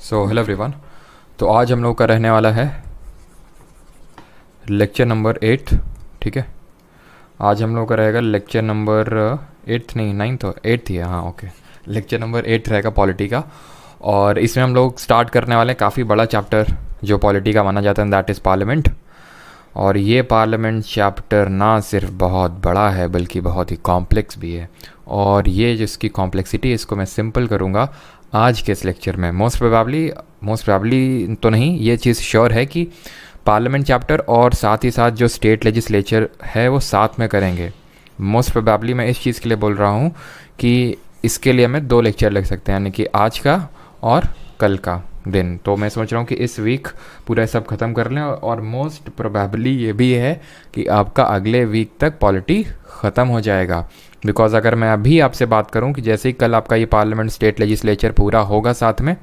So hello everyone. तो आज हम लोग का रहने वाला है लेक्चर नंबर 8। ठीक है, आज हम लोग का रहेगा लेक्चर नंबर 8 नहीं 9 तो 8 ही है। हाँ ओके, लेक्चर नंबर 8 रहेगा पॉलिटी का। और इसमें हम लोग स्टार्ट करने वाले हैं काफ़ी बड़ा चैप्टर जो पॉलिटी का माना जाता है, दैट इज़ पार्लियामेंट। और ये पार्लियामेंट चैप्टर ना सिर्फ बहुत बड़ा है बल्कि बहुत ही कॉम्प्लेक्स भी है। और ये जिसकी कॉम्प्लेक्सिटी इसको मैं सिंपल करूँगा आज के इस लेक्चर में। मोस्ट प्रोबेबली तो नहीं, ये चीज़ श्योर है कि पार्लियामेंट चैप्टर और साथ ही साथ जो स्टेट लेजिस्लेचर है वो साथ में करेंगे। मोस्ट प्रोबेबली मैं इस चीज़ के लिए बोल रहा हूँ कि इसके लिए हमें 2 लेक्चर लग सकते हैं, यानी कि आज का और कल का दिन। तो मैं सोच रहा हूँ कि इस वीक पूरा सब ख़त्म कर लें। और मोस्ट प्रोबेबली ये भी है कि आपका अगले वीक तक पॉलिटी ख़त्म हो जाएगा। बिकॉज अगर मैं अभी आपसे बात करूँ कि जैसे ही कल आपका ये पार्लियामेंट स्टेट लेजिस्लेचर पूरा होगा साथ में,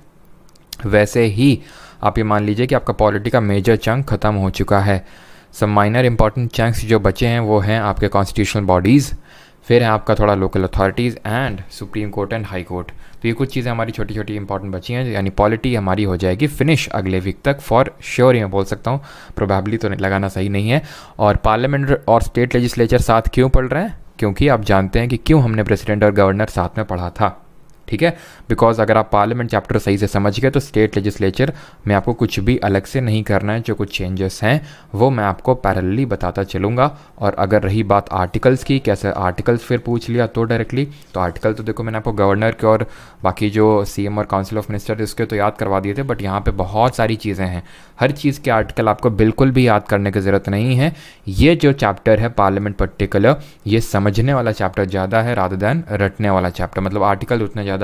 वैसे ही आप ये मान लीजिए कि आपका पॉलिटी का मेजर चंक ख़त्म हो चुका है। सब माइनर इंपॉर्टेंट चंक्स जो बचे हैं वो हैं आपके कॉन्स्टिट्यूशनल बॉडीज़, फिर है आपका थोड़ा local authorities and supreme court and high court. तो ये कुछ चीज़ें हमारी छोटी छोटी इंपॉर्टेंट बची हैं, यानी पॉलिटी हमारी हो जाएगी फिनिश अगले वीक तक फॉर श्योर। ही मैं बोल सकता हूँ, प्रोबेबली तो लगाना सही नहीं है। और पार्लियामेंट और स्टेट लेजिस्लेचर साथ क्यों पढ़ रहे हैं, क्योंकि आप जानते हैं कि क्यों हमने प्रेसिडेंट और गवर्नर साथ में पढ़ा था। ठीक है, बिकॉज अगर आप पार्लियामेंट चैप्टर सही से समझ गए तो स्टेट लेजिस्लेचर में आपको कुछ भी अलग से नहीं करना है। जो कुछ चेंजेस हैं वो मैं आपको पैरेलली बताता चलूँगा। और अगर रही बात आर्टिकल्स की, कैसे आर्टिकल्स फिर पूछ लिया तो डायरेक्टली, तो आर्टिकल तो देखो मैंने आपको गवर्नर के और बाकी जो सीएम और काउंसिल ऑफ मिनिस्टर उसके तो याद करवा दिए थे, बट यहाँ पे बहुत सारी चीज़ें हैं। हर चीज़ के आर्टिकल आपको बिल्कुल भी याद करने की ज़रूरत नहीं है। ये जो चैप्टर है पार्लियामेंट पर्टिकुलर, ये समझने वाला चैप्टर ज़्यादा है रादर दैन रटने वाला चैप्टर। मतलब आर्टिकल उतने ज़्यादा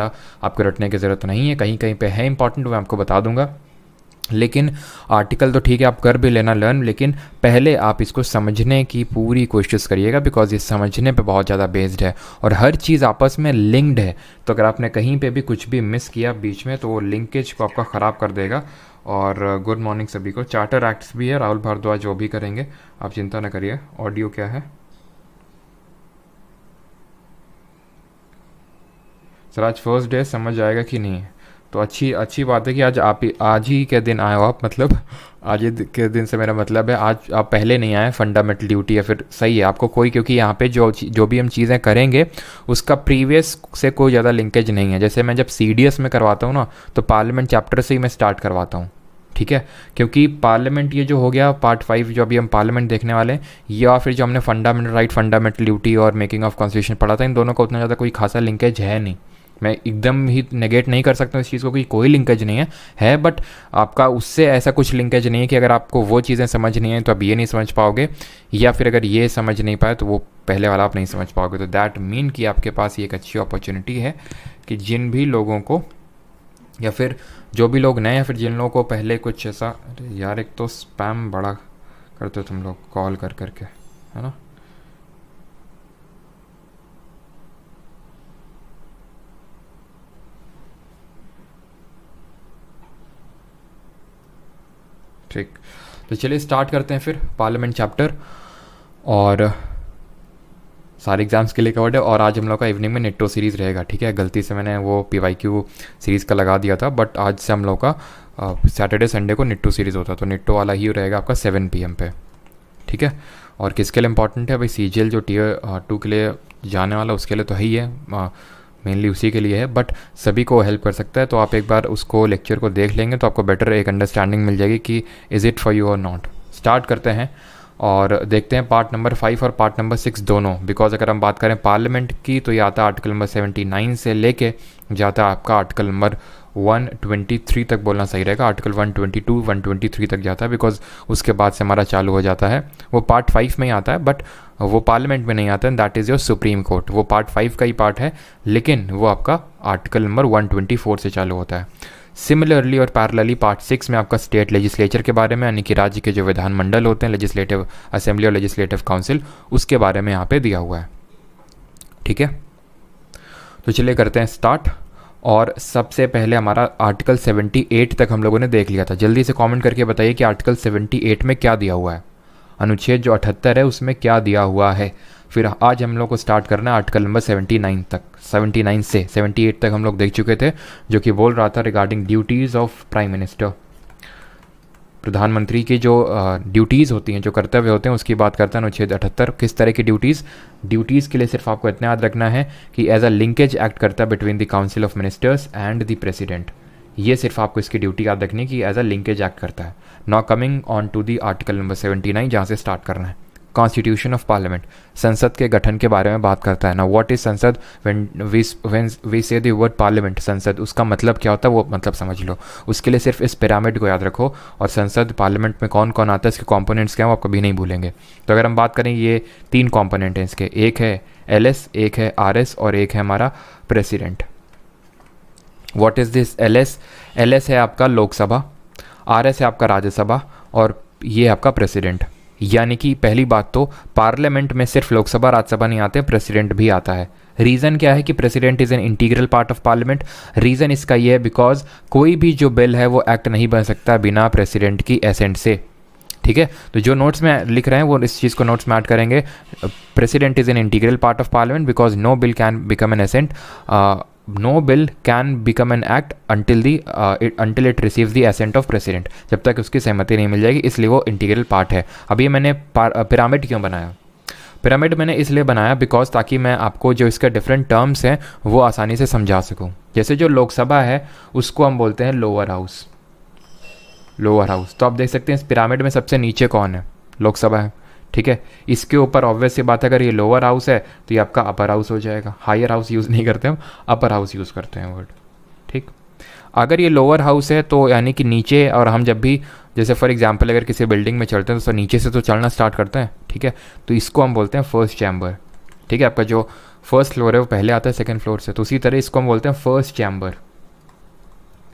आपको रटने की ज़रूरत नहीं है, कहीं कहीं पे है इंपॉर्टेंट, मैं आपको बता दूंगा। लेकिन आर्टिकल तो ठीक है आप कर भी लेना लर्न, लेकिन पहले आप इसको समझने की पूरी कोशिश करिएगा, बिकॉज ये समझने पे बहुत ज़्यादा बेस्ड है और हर चीज़ आपस में लिंक्ड है। तो अगर आपने कहीं पे भी कुछ भी मिस किया बीच में तो वो लिंकेज को आपका ख़राब कर देगा। और गुड मॉर्निंग सभी को। चार्टर एक्ट्स भी है, राहुल भारद्वाज जो भी करेंगे, आप चिंता न करिए। ऑडियो क्या है सर? आज फर्स्ट डे, समझ आएगा कि नहीं? तो अच्छी बात है कि आज ही के दिन आए हो आप। मतलब आज ही के दिन से मेरा मतलब है आज आप पहले नहीं आए, फंडामेंटल ड्यूटी है फिर सही है आपको कोई, क्योंकि यहाँ पे जो भी हम चीज़ें करेंगे उसका प्रीवियस से कोई ज़्यादा लिंकेज नहीं है। जैसे मैं जब CDS में करवाता हूँ ना, तो पार्लियामेंट चैप्टर से ही मैं स्टार्ट करवाता हूँ। ठीक है, क्योंकि पार्लियामेंट ये जो हो गया पार्ट 5 जो अभी हम पार्लियामेंट देखने वाले हैं, या फिर जो हमने फंडामेंटल राइट, फंडामेंटल ड्यूटी और मेकिंग ऑफ कॉन्स्टिट्यूशन पढ़ा था, इन दोनों का उतना ज़्यादा कोई खासा लिंकेज है नहीं। मैं एकदम ही नेगेट नहीं कर सकता हूँ इस चीज़ को कि कोई लिंकेज नहीं है, बट आपका उससे ऐसा कुछ लिंकेज नहीं है कि अगर आपको वो चीज़ें समझ नहीं है तो आप ये नहीं समझ पाओगे, या फिर अगर ये समझ नहीं पाए तो वो पहले वाला आप नहीं समझ पाओगे। तो दैट मीन कि आपके पास ये एक अच्छी अपॉर्चुनिटी है कि जिन भी लोगों को, या फिर जो भी लोग नए, या फिर जिन लोगों को पहले कुछ ऐसा, अरे यार एक तो स्पैम बड़ा करते हो तुम लोग कॉल कर करके, है ना। ठीक, तो चलिए स्टार्ट करते हैं फिर पार्लियामेंट चैप्टर। और सारे एग्जाम्स के लिए कवर्ड है। और आज हम लोग का इवनिंग में नेटो सीरीज़ रहेगा। ठीक है, गलती से मैंने वो PYQ सीरीज़ का लगा दिया था, बट आज से हम लोग का सैटरडे संडे को नेटो सीरीज़ होता है, तो नेटो वाला ही रहेगा आपका 7 PM पे। ठीक है, और किसके लिए इंपॉर्टेंट है भाई? CGL जो Tier 2 के लिए जाने वाला उसके लिए तो है ही है, मेनली उसी के लिए है, बट सभी को हेल्प कर सकता है। तो आप एक बार उसको लेक्चर को देख लेंगे तो आपको बेटर एक अंडरस्टैंडिंग मिल जाएगी कि इज़ इट फॉर यू और नॉट। स्टार्ट करते हैं और देखते हैं पार्ट नंबर 5 और पार्ट नंबर 6 दोनों। बिकॉज अगर हम बात करें पार्लियामेंट की तो ये आता है आर्टिकल नंबर 79 से लेके जाता है आपका आर्टिकल नंबर 123 तक, बोलना सही रहेगा। आर्टिकल 122 123 तक जाता है, बिकॉज उसके बाद से हमारा चालू हो जाता है। वो पार्ट 5 में ही आता है, बट वो पार्लियामेंट में नहीं आता है, that is your supreme court. वो पार्ट 5 का ही पार्ट है, लेकिन वो आपका आर्टिकल नंबर 124 से चालू होता है। सिमिलरली और पैरेलली पार्ट 6 में आपका स्टेट लेजिस्लेचर के बारे में, यानी कि राज्य के जो विधानमंडल होते हैं, लेजिस्लेटिव असेंबली और लेजिस्लेटिव काउंसिल, उसके बारे में यहाँ पे दिया हुआ है। ठीक है, तो चलिए करते हैं स्टार्ट। और सबसे पहले हमारा आर्टिकल 78 तक हम लोगों ने देख लिया था। जल्दी से कमेंट करके बताइए कि आर्टिकल 78 में क्या दिया हुआ है, अनुच्छेद जो 78 है उसमें क्या दिया हुआ है। फिर आज हम लोग को स्टार्ट करना है आर्टिकल नंबर 79 तक। 79 से 78 तक हम लोग देख चुके थे, जो कि बोल रहा था regarding duties of prime minister. प्रधानमंत्री की जो ड्यूटीज़ होती हैं, जो कर्तव्य होते हैं, उसकी बात करता है अनुच्छेद 78। किस तरह की ड्यूटीज़ के लिए सिर्फ आपको इतना याद रखना है कि एज अ लिंकेज एक्ट करता है between the council of ministers and the president. ये सिर्फ आपको इसकी ड्यूटी याद रखनी है कि एज अ लिंकेज एक्ट करता है। Now coming on to the article number 79, जहाँ से स्टार्ट करना है। कॉन्स्टिट्यूशन ऑफ पार्लियामेंट, संसद के गठन के बारे में बात करता है ना। व्हाट इज संसद? व्हेन वी से द वर्ड पार्लियामेंट, संसद, उसका मतलब क्या होता है वो मतलब समझ लो। उसके लिए सिर्फ इस पिरामिड को याद रखो, और संसद पार्लियामेंट में कौन कौन आता है, इसके कॉम्पोनेंट्स क्या हैं वो आप कभी नहीं भूलेंगे। तो अगर हम बात करें, ये 3 कॉम्पोनेंट हैं इसके, एक है LS, एक है RS और एक है हमारा president. What is this LS? LS है आपका लोकसभा, RS है आपका राज्यसभा, और ये आपका प्रेसिडेंट। यानी कि पहली बात तो पार्लियामेंट में सिर्फ लोकसभा राज्यसभा नहीं आते, प्रेसिडेंट भी आता है। रीज़न क्या है कि president is an integral part of parliament? Reason इसका ये है बिकॉज कोई भी जो बिल है वो एक्ट नहीं बन सकता बिना प्रेसिडेंट की एसेंट से। ठीक है, तो जो नोट्स में लिख रहे हैं वो इस चीज़ को नोट्स में ऐड करेंगे। President is an integral part of parliament because no bill can become an assent, no bill can become an act until it receives the assent of president. जब तक उसकी सहमति नहीं मिल जाएगी, इसलिए वो इंटीग्रल पार्ट है। अब ये मैंने पिरामिड क्यों बनाया? पिरामिड मैंने इसलिए बनाया बिकॉज ताकि मैं आपको जो इसके डिफरेंट टर्म्स हैं वो आसानी से समझा सकूं। जैसे जो लोकसभा है उसको हम बोलते हैं लोअर हाउस, लोअर हाउस। तो आप देख सकते हैं इस पिरामिड में सबसे नीचे कौन है? लोकसभा है। ठीक है, इसके ऊपर ऑब्वियस सी बात है, अगर ये लोअर हाउस है तो ये आपका अपर हाउस हो जाएगा। हायर हाउस यूज़ नहीं करते हम, अपर हाउस यूज़ करते हैं वर्ड। ठीक, अगर ये लोअर हाउस है तो यानी कि नीचे, और हम जब भी जैसे फॉर एग्जांपल अगर किसी बिल्डिंग में चढ़ते हैं तो नीचे से तो चढ़ना स्टार्ट करते हैं। ठीक है, तो इसको हम बोलते हैं फर्स्ट चैम्बर। ठीक है, आपका जो फर्स्ट फ्लोर है वो पहले आता है सेकेंड फ्लोर से, तो उसी तरह इसको हम बोलते हैं फर्स्ट चैम्बर।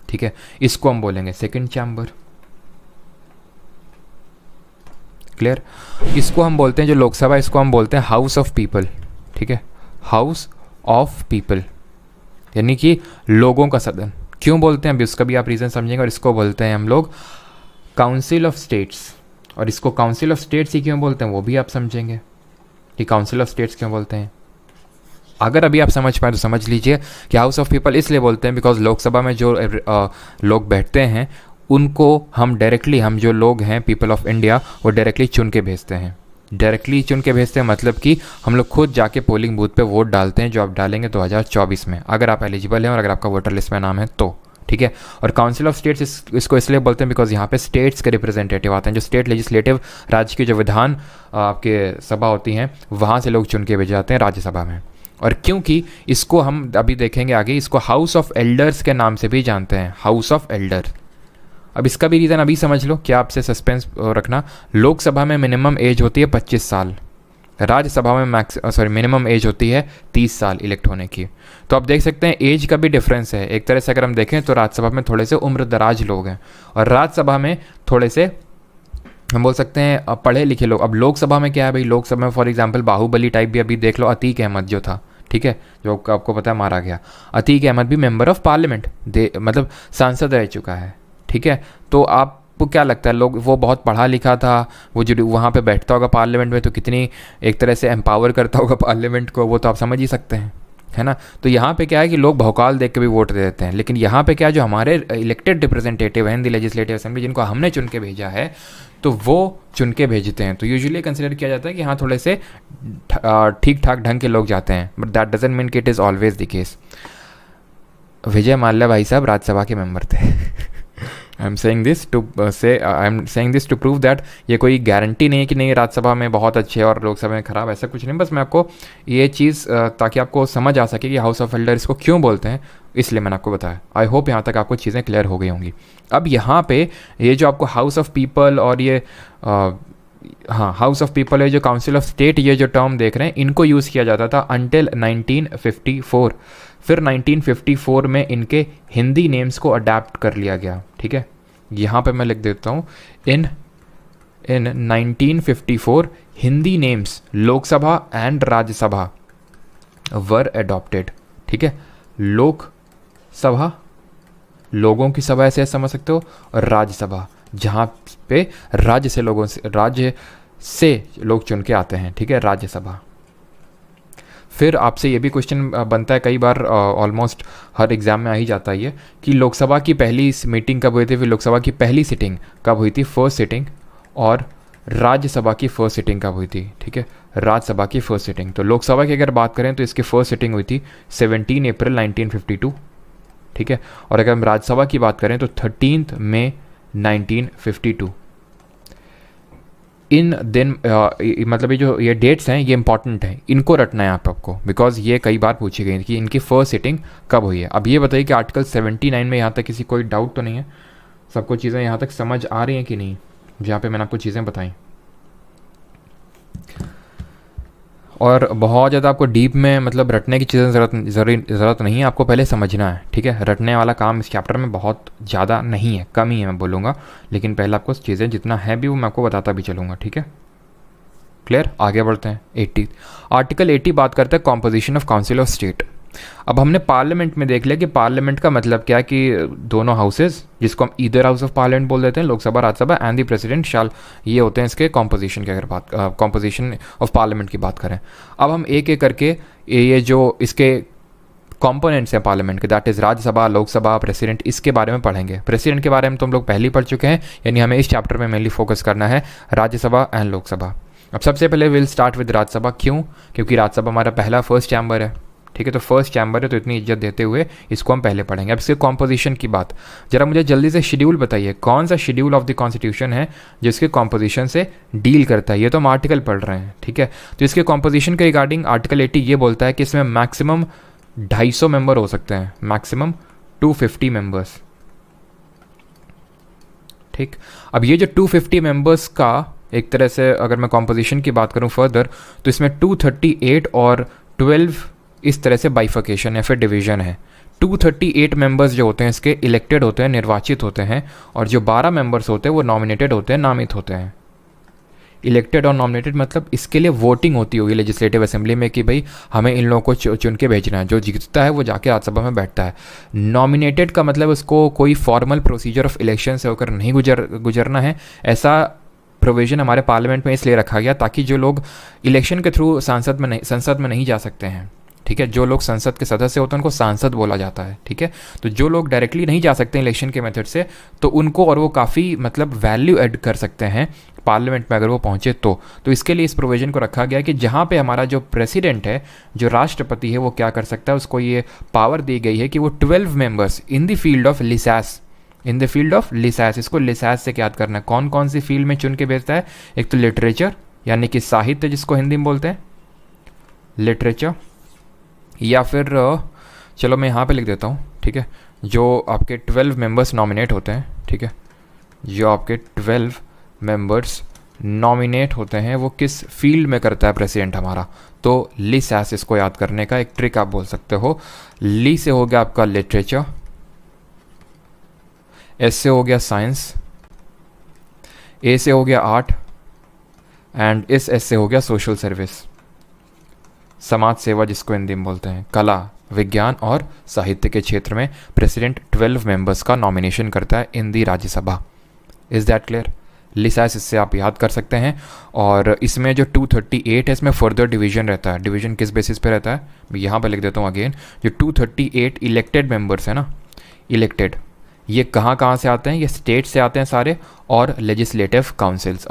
ठीक है, इसको हम बोलेंगे सेकेंड चैम्बर। क्लियर? इसको हम बोलते हैं जो लोकसभा, इसको हम बोलते हैं हाउस ऑफ पीपल। ठीक है, हाउस ऑफ पीपल यानी कि लोगों का सदन। क्यों बोलते हैं अभी उसका भी आप रीज़न समझेंगे। और इसको बोलते हैं हम लोग काउंसिल ऑफ स्टेट्स, और इसको काउंसिल ऑफ स्टेट्स ही क्यों बोलते हैं वो भी आप समझेंगे कि काउंसिल ऑफ स्टेट्स क्यों बोलते हैं। अगर अभी आप समझ पाए तो समझ लीजिए कि हाउस ऑफ पीपल इसलिए बोलते हैं बिकॉज लोकसभा में जो लोग बैठते हैं उनको हम डायरेक्टली, हम जो लोग हैं पीपल ऑफ इंडिया, वो डायरेक्टली चुन के भेजते हैं। डायरेक्टली चुन के भेजते हैं मतलब कि हम लोग खुद जाके पोलिंग बूथ पे वोट डालते हैं, जो आप डालेंगे 2024 में, अगर आप एलिजिबल हैं और अगर आपका वोटर लिस्ट में नाम है तो। ठीक है, और काउंसिल ऑफ स्टेट्स इसको इसलिए बोलते हैं बिकॉज यहाँ पे स्टेट्स के रिप्रेजेंटेटिव आते हैं। जो स्टेट लेजिस्लेटिव, राज्य की जो विधान आपके सभा होती हैं, वहाँ से लोग चुन के भेजे जाते हैं राज्यसभा में। और क्योंकि इसको हम अभी देखेंगे आगे, इसको हाउस ऑफ एल्डर्स के नाम से भी जानते हैं, हाउस ऑफ एल्डर। अब इसका भी रीज़न अभी समझ लो, क्या आपसे सस्पेंस रखना। लोकसभा में मिनिमम एज होती है 25 साल, राज्यसभा में मिनिमम एज होती है 30 साल इलेक्ट होने की। तो आप देख सकते हैं एज का भी डिफरेंस है। एक तरह से अगर हम देखें तो राज्यसभा में थोड़े से उम्र दराज लोग हैं, और राज्यसभा में थोड़े से हम बोल सकते हैं पढ़े लिखे लोग। अब लोकसभा में क्या है भाई, लोकसभा में फॉर एग्जांपल बाहुबली टाइप भी अभी देख लो, अतीक अहमद जो था, ठीक है, जो आपको पता है मारा गया, अतीक अहमद भी मेंबर ऑफ पार्लियामेंट मतलब सांसद रह चुका है। ठीक है, तो आपको क्या लगता है, लोग वो बहुत पढ़ा लिखा था, वो जो वहाँ पे बैठता होगा पार्लियामेंट में तो कितनी एक तरह से एम्पावर करता होगा पार्लियामेंट को, वो तो आप समझ ही सकते हैं, है ना। तो यहाँ पे क्या है कि लोग भौकाल देख के भी वोट दे देते हैं, लेकिन यहाँ पे क्या, जो हमारे इलेक्टेड रिप्रेजेंटेटिव हैं इन दी लेजिस्लेटिव असेंबली, जिनको हमने चुन के भेजा है, तो वो चुन के भेजते हैं। तो यूजुअली कंसिडर किया जाता है कि हाँ थोड़े से ठीक ठाक ढंग के लोग जाते हैं, बट दैट डजंट मीन कि it is always the case. Vijay Mallya भाई साहब राज्यसभा के मेंबर थे। I am saying this to prove that ये कोई गारंटी नहीं है कि नहीं राज्यसभा में बहुत अच्छे और लोकसभा में ख़राब, ऐसा कुछ नहीं। बस मैं आपको ये चीज़ ताकि आपको समझ आ सके कि हाउस ऑफ एल्डर इसको क्यों बोलते हैं, इसलिए मैंने आपको बताया। आई होप यहाँ तक आपको चीज़ें क्लियर हो गई होंगी। अब यहाँ पे ये जो आपको हाउस ऑफ पीपल और ये हाँ हाउस ऑफ पीपल है, जो काउंसिल ऑफ स्टेट, ये जो टर्म देख रहे हैं, इनको यूज़ किया जाता था अंटिल 1954। फिर 1954 में इनके हिंदी नेम्स को अडेप्ट कर लिया गया। ठीक है, यहाँ पे मैं लिख देता हूँ, इन 1954 Hindi names Lok Sabha and Rajya Sabha were adopted. ठीक है, लोकसभा लोगों की सभा ऐसे समझ सकते हो, और राज्यसभा जहाँ पे राज्य से लोग चुन के आते हैं। ठीक है, राज्यसभा। फिर आपसे ये भी क्वेश्चन बनता है कई बार, ऑलमोस्ट हर एग्ज़ाम में आ ही जाता है ये, कि लोकसभा की पहली मीटिंग कब हुई थी, फिर लोकसभा की पहली सिटिंग कब हुई थी, फर्स्ट सिटिंग, और राज्यसभा की फर्स्ट सिटिंग कब हुई थी, ठीक है, राज्यसभा की फर्स्ट सिटिंग। तो लोकसभा की अगर बात करें तो इसकी फर्स्ट सिटिंग हुई थी 17 अप्रैल 1952, ठीक है, और अगर हम राज्यसभा की बात करें तो 13 मई 1952। इन दिन मतलब ये डेट्स हैं, ये इंपॉर्टेंट हैं, इनको रटना है आपको, बिकॉज ये कई बार पूछी गई कि इनकी फर्स्ट सिटिंग कब हुई है। अब ये बताइए कि आर्टिकल 79 में यहाँ तक किसी कोई डाउट तो नहीं है, सबको चीज़ें यहाँ तक समझ आ रही हैं कि नहीं, जहाँ पे मैंने आपको चीज़ें बताई। और बहुत ज़्यादा आपको डीप में मतलब रटने की चीज़ें ज़रूरत नहीं है, आपको पहले समझना है, ठीक है। रटने वाला काम इस चैप्टर में बहुत ज़्यादा नहीं है, कम ही है मैं बोलूँगा, लेकिन पहले आपको चीज़ें जितना है भी वो मैं आपको बताता भी चलूँगा, ठीक है। क्लियर, आगे बढ़ते हैं। 80 आर्टिकल 80 बात करता है composition of council of state. अब हमने पार्लियामेंट में देख लिया कि पार्लियामेंट का मतलब क्या है, कि दोनों हाउसेज, जिसको हम ईदर हाउस ऑफ पार्लियामेंट बोल देते हैं, Lok Sabha Rajya Sabha, and the president shall, ये होते हैं इसके कॉम्पोजिशन की, अगर बात कॉम्पोजिशन ऑफ पार्लियामेंट की बात करें। अब हम एक एक करके ये जो इसके कॉम्पोनेंट्स हैं पार्लियामेंट के, that is Rajya Sabha, Lok Sabha, president, इसके बारे में पढ़ेंगे। प्रेसिडेंट के बारे में तो हम लोग पहले ही पढ़ चुके हैं, यानी हमें इस चैप्टर में मेनली फोकस करना है राज्यसभा एंड लोकसभा। अब सबसे पहले विल स्टार्ट विद राज्यसभा। क्यों? क्योंकि राज्यसभा हमारा पहला फर्स्ट चैम्बर है, ठीक है, तो फर्स्ट चैम्बर है, तो इतनी इज्जत देते हुए इसको हम पहले पढ़ेंगे। अब इसके कॉम्पोजिशन की बात, जरा मुझे जल्दी से शेड्यूल बताइए, कौन सा शेड्यूल ऑफ द कॉन्स्टिट्यूशन है जो इसके कॉम्पोजिशन से डील करता है। ये तो हम आर्टिकल पढ़ रहे हैं, ठीक है, तो इसके कॉम्पोजिशन के रिगार्डिंग आर्टिकल 80 ये बोलता है कि इसमें मैक्सिमम 250 मेंबर हो सकते हैं, मैक्सिमम 250 मेंबर्स, ठीक। अब ये जो 250 मेंबर्स का एक तरह से अगर मैं कॉम्पोजिशन की बात करूं फर्दर, तो इसमें 238 और 12 इस तरह से बाइफिकेशन या फिर डिवीजन है। 238 मेंबर्स जो होते हैं इसके इलेक्टेड होते हैं, निर्वाचित होते हैं, और जो 12 मेंबर्स होते हैं वो नॉमिनेटेड होते हैं, नामित होते हैं। इलेक्टेड और नॉमिनेटेड मतलब इसके लिए वोटिंग होती होगी लेजिस्लेटिव असेंबली में कि भाई हमें इन लोगों को चुन के भेजना है, जो जीतता है वो जाके राज्यसभा में बैठता है। नॉमिनेटेड का मतलब उसको कोई फॉर्मल प्रोसीजर ऑफ इलेक्शन से होकर नहीं गुजरना है। ऐसा प्रोविज़न हमारे पार्लियामेंट में इसलिए रखा गया ताकि जो लोग इलेक्शन के थ्रू संसद में नहीं जा सकते हैं, ठीक है, जो लोग संसद के सदस्य होते हैं उनको सांसद बोला जाता है, ठीक है, तो जो लोग डायरेक्टली नहीं जा सकते इलेक्शन के मेथड से, तो उनको, और वो काफ़ी मतलब वैल्यू ऐड कर सकते हैं पार्लियामेंट में अगर वो पहुंचे तो इसके लिए इस प्रोविज़न को रखा गया कि जहां पे हमारा जो प्रेसिडेंट है, जो राष्ट्रपति है, वो क्या कर सकता है, उसको ये पावर दी गई है कि वो 12 members in the field of LISAS, इसको लिसास से याद करना है, कौन कौन सी फील्ड में चुन के भेजता है। एक तो लिटरेचर यानी कि साहित्य, जिसको हिंदी में बोलते हैं लिटरेचर, या फिर चलो मैं यहाँ पे लिख देता हूँ, ठीक है, जो आपके 12 मेंबर्स नॉमिनेट होते हैं, ठीक है, जो आपके 12 मेंबर्स नॉमिनेट होते हैं वो किस फील्ड में करता है प्रेसिडेंट हमारा, तो लिसास, इसको याद करने का एक ट्रिक आप बोल सकते हो। ली से हो गया आपका लिटरेचर, एस से हो गया साइंस, ए से हो गया आर्ट, एंड इस एस से हो गया सोशल सर्विस, समाज सेवा, जिसको हिंदी में बोलते हैं। कला, विज्ञान और साहित्य के क्षेत्र में प्रेसिडेंट 12 मेंबर्स का नॉमिनेशन करता है in the Rajya Sabha. Is that clear? LISAS, इससे आप याद कर सकते हैं। और इसमें जो 238 है इसमें फर्दर डिवीजन रहता है। डिवीजन किस बेसिस पे रहता है, मैं यहाँ पे लिख देता हूँ अगेन। जो 238 इलेक्टेड मेंबर्स है ना, इलेक्टेड, ये कहाँ से आते हैं, ये स्टेट से आते हैं सारे, और लेजिस्लेटिव काउंसिल्स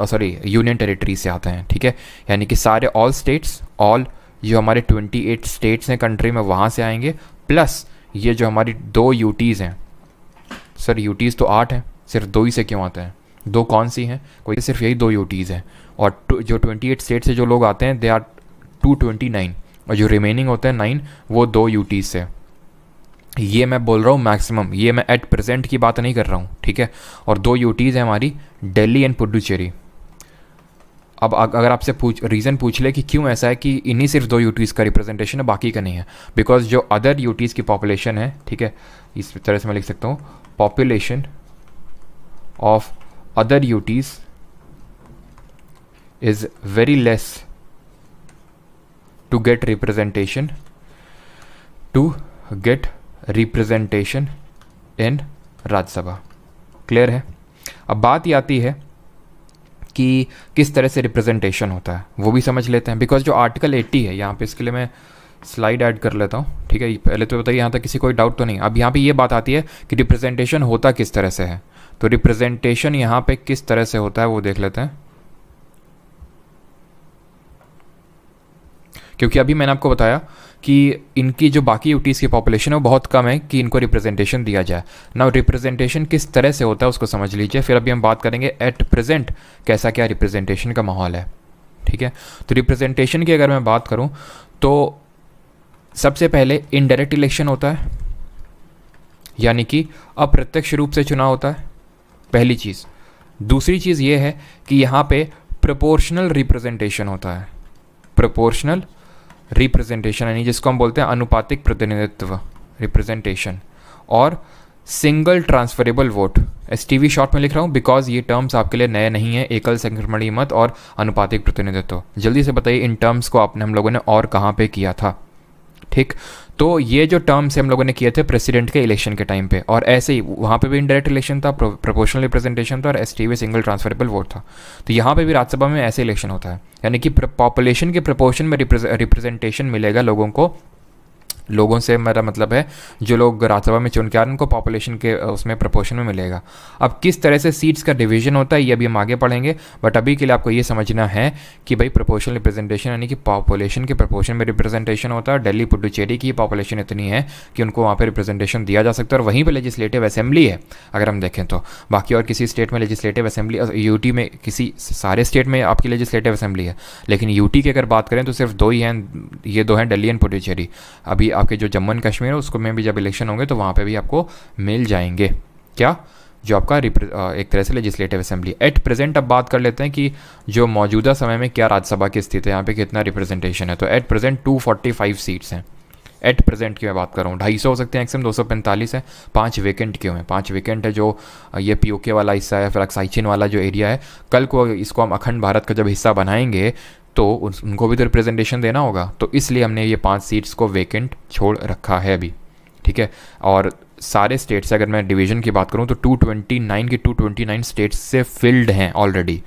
यूनियन टेरिटरी से आते हैं, ठीक है, यानी कि सारे ऑल स्टेट्स, ऑल जो हमारे 28 स्टेट्स हैं कंट्री में, वहाँ से आएंगे, प्लस ये जो हमारी 2 यूटीज़ हैं। सर यूटीज़ तो 8 हैं, सिर्फ 2 ही से क्यों आते हैं? 2 कौन सी हैं? कोई सिर्फ यही 2 यूटीज़ हैं। और जो 28 स्टेट से जो लोग आते हैं दे आर 229, और जो रिमेनिंग होते हैं 9 वो 2 यूटीज़ से। ये मैं बोल रहा हूँ मैक्सिमम, ये मैं एट प्रेजेंट की बात नहीं कर रहा हूँ, ठीक है। और 2 यूटीज़ हैं हमारी, दिल्ली एंड पुडुचेरी। अब अगर आपसे रीज़न पूछ ले कि क्यों ऐसा है कि इन्हीं सिर्फ 2 यूटीज़ का रिप्रेजेंटेशन है, बाकी का नहीं है, बिकॉज जो अदर यूटीज़ की पॉपुलेशन है, ठीक है, इस तरह से मैं लिख सकता हूँ, population of other UTs is very less to get representation in Rajya Sabha. Clear है? अब बात ये आती है कि किस तरह से रिप्रेजेंटेशन होता है, वो भी समझ लेते हैं। बिकॉज जो आर्टिकल 80 है यहाँ पे, इसके लिए मैं स्लाइड ऐड कर लेता हूँ, ठीक है। पहले तो बताइए यहाँ तक किसी कोई डाउट तो नहीं। अब यहाँ पे ये बात आती है कि रिप्रेजेंटेशन होता किस तरह से है। तो रिप्रेजेंटेशन यहाँ पे किस तरह से होता है वो देख लेते हैं। क्योंकि अभी मैंने आपको बताया कि इनकी जो बाकी यूटीज़ की पॉपुलेशन है वो बहुत कम है कि इनको रिप्रेजेंटेशन दिया जाए। ना रिप्रेजेंटेशन किस तरह से होता है उसको समझ लीजिए, फिर अभी हम बात करेंगे एट प्रेजेंट कैसा क्या रिप्रेजेंटेशन का माहौल है, ठीक है। तो रिप्रेजेंटेशन की अगर मैं बात करूं तो सबसे पहले इनडायरेक्ट इलेक्शन होता है, यानी कि अप्रत्यक्ष रूप से चुनाव होता है, पहली चीज़। दूसरी चीज़ ये है कि यहाँ पे प्रोपोर्शनल रिप्रेजेंटेशन होता है। प्रोपोर्शनल रिप्रेजेंटेशन यानी जिसको हम बोलते हैं अनुपातिक प्रतिनिधित्व, रिप्रेजेंटेशन। और single transferable vote, STV short में लिख रहा हूँ बिकॉज ये टर्म्स आपके लिए नए नहीं है, एकल संक्रमणीय मत और अनुपातिक प्रतिनिधित्व। जल्दी से बताइए इन टर्म्स को आपने हम लोगों ने और कहाँ पे किया था, ठीक। तो ये जो टर्म्स हम लोगों ने किए थे प्रेसिडेंट के इलेक्शन के टाइम पे, और ऐसे ही वहाँ पे भी इनडायरेक्ट इलेक्शन था, प्रोपोर्शनल रिप्रेजेंटेशन था और एसटीवी सिंगल ट्रांसफरेबल वोट था। तो यहाँ पे भी राज्यसभा में ऐसे इलेक्शन होता है, यानी कि पॉपुलेशन के प्रोपोर्शन में रिप्रेजेंटेशन मिलेगा लोगों को। लोगों से मेरा मतलब है जो लोग राज्यसभा में चुन के आ रहे हैं उनको पॉपुलेशन के उसमें प्रोपोर्शन में मिलेगा। अब किस तरह से सीट्स का डिवीजन होता है ये अभी हम आगे पढ़ेंगे, बट अभी के लिए आपको ये समझना है कि भाई प्रोपोर्शनल रिप्रेजेंटेशन यानी कि पॉपुलेशन के प्रोपोर्शन में रिप्रेजेंटेशन होता है। दिल्ली पुडुचेरी की पॉपुलेशन इतनी है कि उनको वहाँ पर रिप्रेजेंटेशन दिया जा सकता है, और वहीं पर लेजिस्लेटिव असेंबली है अगर हम देखें तो। बाकी और किसी स्टेट में लेजिस्लेटिव असेंबली, यूटी में किसी सारे स्टेट में आपकी लेजिस्लेटिव असेंबली है, लेकिन यूटी की अगर बात करें तो सिर्फ दो ही हैं, ये दो हैं दिल्ली एंड पुडुचेरी। अभी आपके जो जम्मू एंड कश्मीर है उसको में भी जब इलेक्शन होंगे तो वहाँ पे भी आपको मिल जाएंगे क्या, जो आपका एक तरह से लेजिस्लेटिव असेंबली। एट प्रेजेंट अब बात कर लेते हैं कि जो मौजूदा समय में क्या राज्यसभा की स्थिति है, यहाँ पे कितना रिप्रेजेंटेशन है। तो एट प्रेजेंट 245 सीट्स हैं। एट प्रेजेंट की मैं बात कर रहा हूँ, 250 हो सकते हैं एक्सम, 245 है। 5 वेकेंट क्यों है? 5 वेकेंट है जो ये पीओके वाला हिस्सा है, फिर अक्साइचिन वाला जो एरिया है। कल को इसको हम अखंड भारत का जब हिस्सा बनाएंगे तो उनको भी तो रिप्रेजेंटेशन देना होगा, तो इसलिए हमने ये 5 सीट्स को वेकेंट छोड़ रखा है अभी, ठीक है। और सारे स्टेट से अगर मैं डिवीज़न की बात करूँ तो 229 की 229 स्टेट्स से फिल्ड हैं ऑलरेडी।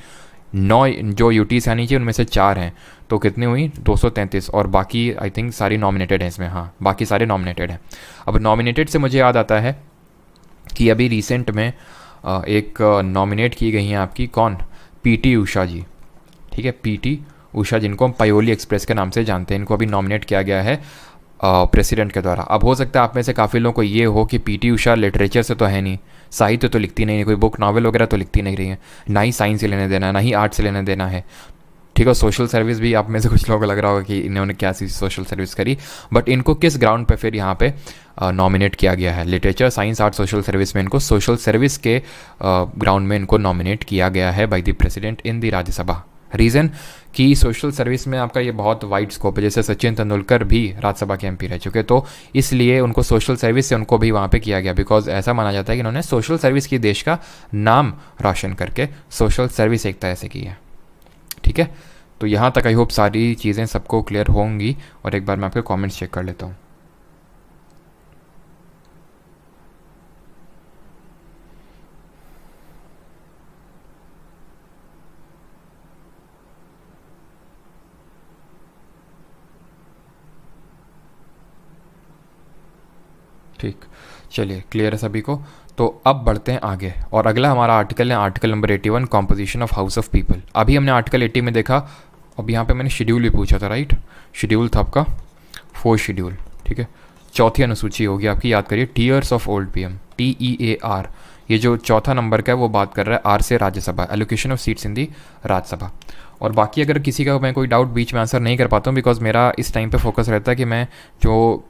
9 जो यूटीज़ आनी चाहिए उनमें से 4 हैं, तो कितनी हुई 233, और बाकी आई थिंक सारी नॉमिनेटेड हैं इसमें। हाँ, बाकी सारे नॉमिनेटेड हैं। अब नॉमिनेटेड से मुझे याद आता है कि अभी रिसेंट में एक नॉमिनेट की गई हैं आपकी कौन, पीटी उषा जी, ठीक है। पीटी उषा जिनको हम पायोली एक्सप्रेस के नाम से जानते हैं, इनको अभी नॉमिनेट किया गया है प्रेसिडेंट के द्वारा। अब हो सकता है आप में से काफ़ी लोगों को ये हो कि पीटी उषा लिटरेचर से तो है नहीं, साहित्य तो लिखती नहीं है, कोई बुक नॉवल वगैरह तो लिखती नहीं रही है, ना ही साइंस से लेने देना है, ना ही आर्ट से लेने देना है, ठीक है। सोशल सर्विस भी आप में से कुछ लोगों को लग रहा होगा कि इन्होंने क्या सी सोशल सर्विस करी, बट इनको किस ग्राउंड पे फिर यहाँ पे नॉमिनेट किया गया है? Literature, science, art, social service में इनको सोशल सर्विस के ग्राउंड में इनको नॉमिनेट किया गया है by the president in the Rajya Sabha. Reason कि सोशल सर्विस में आपका ये बहुत वाइड स्कोप है, जैसे सचिन तेंदुलकर भी राज्यसभा के एमपी रह चुके, तो इसलिए उनको सोशल सर्विस से उनको भी वहाँ पे किया गया, बिकॉज ऐसा माना जाता है कि इन्होंने सोशल सर्विस की देश का नाम रोशन करके सोशल सर्विस एक तरह से की है, ठीक है। तो यहाँ तक आई होप सारी चीज़ें सबको क्लियर होंगी, और एक बार मैं आपके कॉमेंट्स चेक कर लेता हूँ। ठीक, चलिए क्लियर है सभी को। तो अब बढ़ते हैं आगे, और अगला हमारा आर्टिकल है article number 81, composition of house of people. अभी हमने आर्टिकल 80 में देखा, अब यहाँ पे मैंने शेड्यूल भी पूछा था, राइट। शेड्यूल था आपका 4 शेड्यूल, ठीक है। चौथी अनुसूची होगी आपकी, याद करिए, tears of old PM, TEAR। ये जो चौथा नंबर का है वो बात कर रहा है आर से Rajya Sabha, allocation of seats in the Rajya Sabha. और बाकी अगर किसी का मैं कोई डाउट बीच में आंसर नहीं कर पाता हूँ, बिकॉज मेरा इस टाइम पे फोकस रहता है कि मैं जो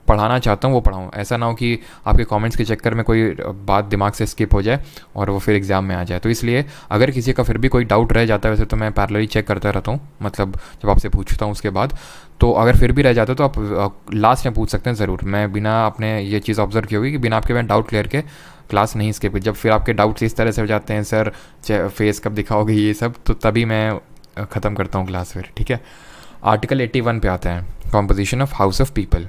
पढ़ाना चाहता हूँ वो पढ़ाऊँ, ऐसा ना हो कि आपके कमेंट्स के चक्कर में कोई बात दिमाग से स्किप हो जाए और वो फिर एग्ज़ाम में आ जाए। तो इसलिए अगर किसी का फिर भी कोई डाउट रह जाता है, वैसे तो मैं पैरेलली चेक करता रहता हूँ, मतलब जब आपसे पूछता हूँ उसके बाद, तो अगर फिर भी रह जाता है तो आप लास्ट में पूछ सकते हैं ज़रूर। मैं बिना अपने ये चीज़ ऑब्जर्व की होगी कि बिना आपके मैं डाउट क्लियर के क्लास नहीं स्किप। जब फिर आपके डाउट्स इस तरह से हो जाते हैं, सर फेस कब दिखाओगे ये सब, तो तभी मैं ख़त्म करता हूँ क्लास फिर, ठीक है। आर्टिकल 81 पे आते हैं, composition of house of people,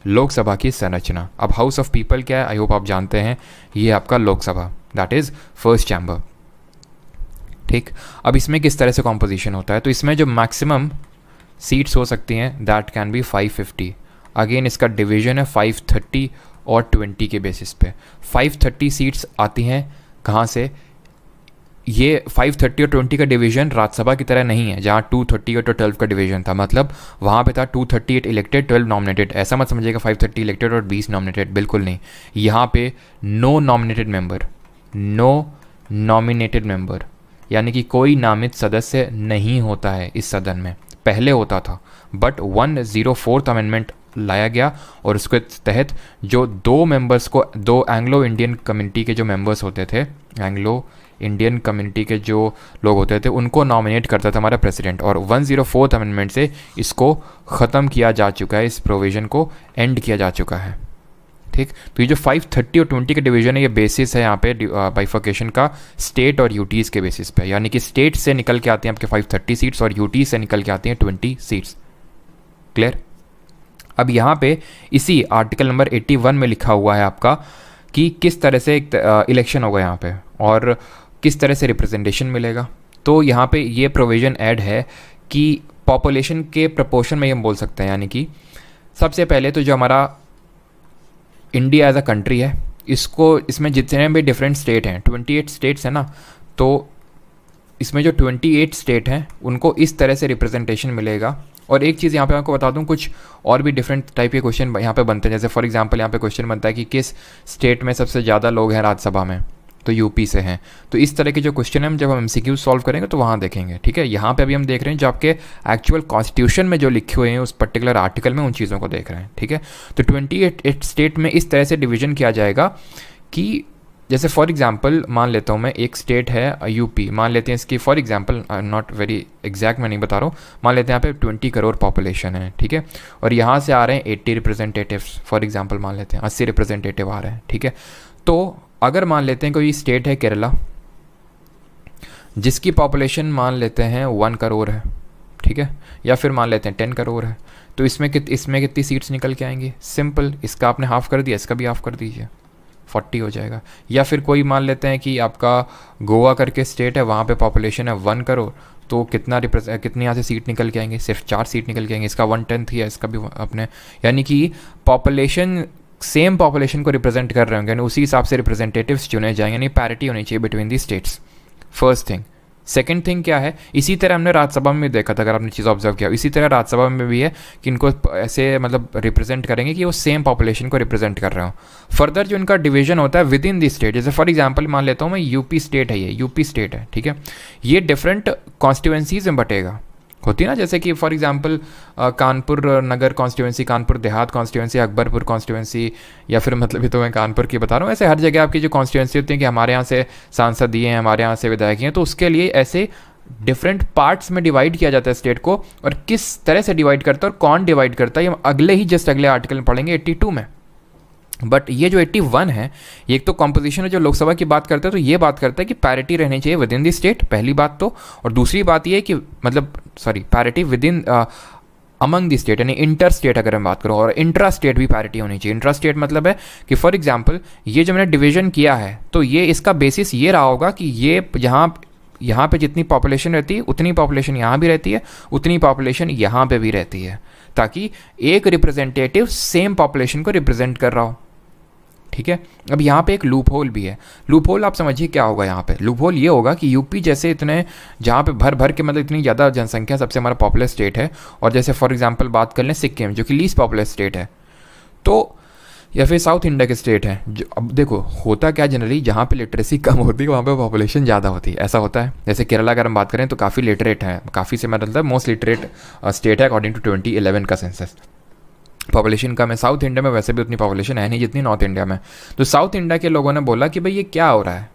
Lok Sabha की संरचना। अब हाउस ऑफ पीपल क्या है, आई होप आप जानते हैं, ये आपका Lok Sabha, that is first chamber, ठीक। अब इसमें किस तरह से कॉम्पोजिशन होता है, तो इसमें जो मैक्सिमम सीट्स हो सकती हैं, दैट कैन बी 550। अगेन इसका डिवीजन है 530 और 20 के बेसिस पे। 530 सीट्स आती हैं कहाँ से? ये 530 और 20 का डिवीजन राज्यसभा की तरह नहीं है जहाँ 238 और 12 का डिवीजन था। मतलब वहाँ पे था 238 इलेक्टेड 12 नॉमिनेटेड। ऐसा मत समझिएगा 530 इलेक्टेड और 20 नॉमिनेटेड, बिल्कुल नहीं। यहाँ पे नो नॉमिनेटेड मेंबर, यानी कि कोई नामित सदस्य नहीं होता है इस सदन में। पहले होता था, बट 104th अमेंडमेंट लाया गया और उसके तहत जो दो मेंबर्स को, दो एंग्लो इंडियन कम्युनिटी के जो मेंबर्स होते थे, एंग्लो इंडियन कम्युनिटी के जो लोग होते थे, उनको नॉमिनेट करता था हमारा प्रेसिडेंट। और 104th अमेंडमेंट से इसको ख़त्म किया जा चुका है, इस प्रोविज़न को एंड किया जा चुका है। ठीक, तो ये जो 530 और 20 का डिवीजन है, ये बेसिस है यहाँ पे बाइफर्केशन का स्टेट और यूटीज़ के बेसिस पे। यानी कि स्टेट से निकल के आते हैं आपके 530 सीट्स और यूटी से निकल के आती हैं 20 सीट्स। क्लियर? अब यहाँ पे इसी आर्टिकल नंबर 81 में लिखा हुआ है आपका कि किस तरह से इलेक्शन होगा यहाँ पे और किस तरह से रिप्रेजेंटेशन मिलेगा। तो यहाँ पे ये प्रोविज़न ऐड है कि पॉपुलेशन के प्रपोर्शन में हम बोल सकते हैं, यानी कि सबसे पहले तो जो हमारा इंडिया एज अ कंट्री है, इसमें जितने भी डिफरेंट स्टेट हैं, 28 स्टेट्स हैं ना, तो इसमें जो 28 स्टेट हैं उनको इस तरह से रिप्रेजेंटेशन मिलेगा। और एक चीज़ यहाँ पे आपको बता दूँ, कुछ और भी डिफरेंट टाइप के क्वेश्चन यहाँ पे बनते हैं। जैसे फॉर एग्जांपल यहाँ पे क्वेश्चन बनता है कि किस स्टेट में सबसे ज़्यादा लोग हैं राज्यसभा में, तो यूपी से हैं। तो इस तरह के जो क्वेश्चन हैं जब हम MCQ सॉल्व करेंगे तो वहाँ देखेंगे। ठीक है, यहाँ पे अभी हम देख रहे हैं जो आपके एक्चुअल कॉन्स्टिट्यूशन में जो लिखे हुए हैं उस पर्टिकुलर आर्टिकल में, उन चीज़ों को देख रहे हैं। ठीक है, तो 28 स्टेट में इस तरह से डिवीजन किया जाएगा कि जैसे फॉर एग्जांपल मान लेता हूँ मैं, एक स्टेट है यूपी, मान लेते हैं इसकी for example, not very exact मैं नहीं बता रहा हूँ, मान लेते हैं यहाँ पे 20 करोड़ पॉपुलेशन है। ठीक है, और यहाँ से आ रहे हैं 80 रिप्रेजेंटेटिव्स, फॉर एग्जांपल मान लेते हैं 80 रिप्रेजेंटेटिव आ रहे हैं। ठीक है, तो अगर मान लेते हैं कोई स्टेट है केरला, जिसकी पॉपुलेशन मान लेते हैं 1 करोड़ है, ठीक है, या फिर मान लेते हैं 10 करोड़ है, तो इसमें कितनी सीट्स निकल के आएंगी? सिंपल, इसका आपने हाफ कर दिया, इसका भी हाफ कर दीजिए, 40 हो जाएगा। या फिर कोई मान लेते हैं कि आपका गोवा करके स्टेट है, वहाँ पे पॉपुलेशन है 1 करोड़, तो कितनी यहाँ से सीट निकल के आएंगे? सिर्फ 4 सीट निकल के आएंगे। इसका 1/10 ही है, इसका भी अपने, यानी कि पॉपुलेशन सेम पॉपुलेशन को रिप्रेजेंट कर रहे होंगे, यानी उसी हिसाब से रिप्रेजेंटेटिव्स चुने जाएंगे, यानी पैरिटी होनी चाहिए between the states. First thing. Second thing क्या है, इसी तरह हमने राज्यसभा में भी देखा था, अगर आपने चीज़ ऑब्जर्व किया, इसी तरह राज्यसभा में भी है कि इनको ऐसे मतलब रिप्रेजेंट करेंगे कि वो सेम पॉपुलेशन को रिप्रेजेंट कर रहे हो। फर्दर जो इनका डिवीजन होता है विद इन दी स्टेट, जैसे फॉर एग्जांपल मान लेता हूँ मैं यूपी स्टेट है, ये यूपी स्टेट है, ठीक है, ये डिफरेंट कॉन्स्टिट्यूएंसीज में बटेगा, होती है ना, जैसे कि for example Kanpur Nagar constituency, Kanpur Dehat constituency, Akbarpur constituency, या फिर मतलब ये तो मैं कानपुर की बता रहा हूँ, ऐसे हर जगह आपकी जो कॉन्स्टिट्यूएंसी होती है कि हमारे यहाँ से सांसद ये हैं, हमारे यहाँ से विधायक हैं, तो उसके लिए ऐसे डिफरेंट पार्ट्स में डिवाइड किया जाता है स्टेट को। और किस तरह से डिवाइड करता है और कौन डिवाइड करता है, ये हम अगले आर्टिकल में पढ़ेंगे 82 में। बट ये जो 81 है, ये एक तो कॉम्पोजिशन है जो लोकसभा की बात करता है, तो ये बात करता है कि पैरिटी रहनी चाहिए विद इन द स्टेट, पहली बात तो। और दूसरी बात ये है कि मतलब parity with in among the state, यानी इंटर स्टेट अगर मैं बात करूँ, और इंट्रा स्टेट भी पैरिटी होनी चाहिए। इंट्रा स्टेट मतलब है कि फॉर एग्जांपल ये जो मैंने डिवीजन किया है, तो ये इसका बेसिस ये रहा होगा कि ये यहाँ पे जितनी पॉपुलेशन रहती है उतनी पॉपुलेशन यहाँ भी रहती है, उतनी पॉपुलेशन यहाँ पे भी रहती है, ताकि एक रिप्रेजेंटेटिव सेम पॉपुलेशन को रिप्रेजेंट कर रहा हो। ठीक है, अब यहाँ पे एक लूप होल भी है। लूप होल आप समझिए क्या होगा यहाँ पे। लूप होल ये होगा कि यूपी जैसे इतने, जहाँ पे भर के मतलब इतनी ज़्यादा जनसंख्या, सबसे हमारा पॉपुलर स्टेट है, और जैसे फॉर एग्जांपल बात कर लें सिक्किम जो कि लीस्ट पॉपुलर स्टेट है, तो या फिर साउथ इंडिया के स्टेट हैं, जो अब देखो होता क्या जनरली, जहाँ पे लिटरेसी कम होती है वहाँ पे पॉपुलेशन ज़्यादा होती है, ऐसा होता है। जैसे केरला अगर हम बात करें तो काफ़ी लिटरेट है, काफ़ी से मतलब मोस्ट लिटरेट स्टेट है अकॉर्डिंग टू 2011 का सेंसस। पॉपुलेशन कम है साउथ इंडिया में, वैसे भी उतनी पॉपुलेशन है नहीं जितनी नॉर्थ इंडिया में। तो साउथ इंडिया के लोगों ने बोला कि भाई ये क्या हो रहा है,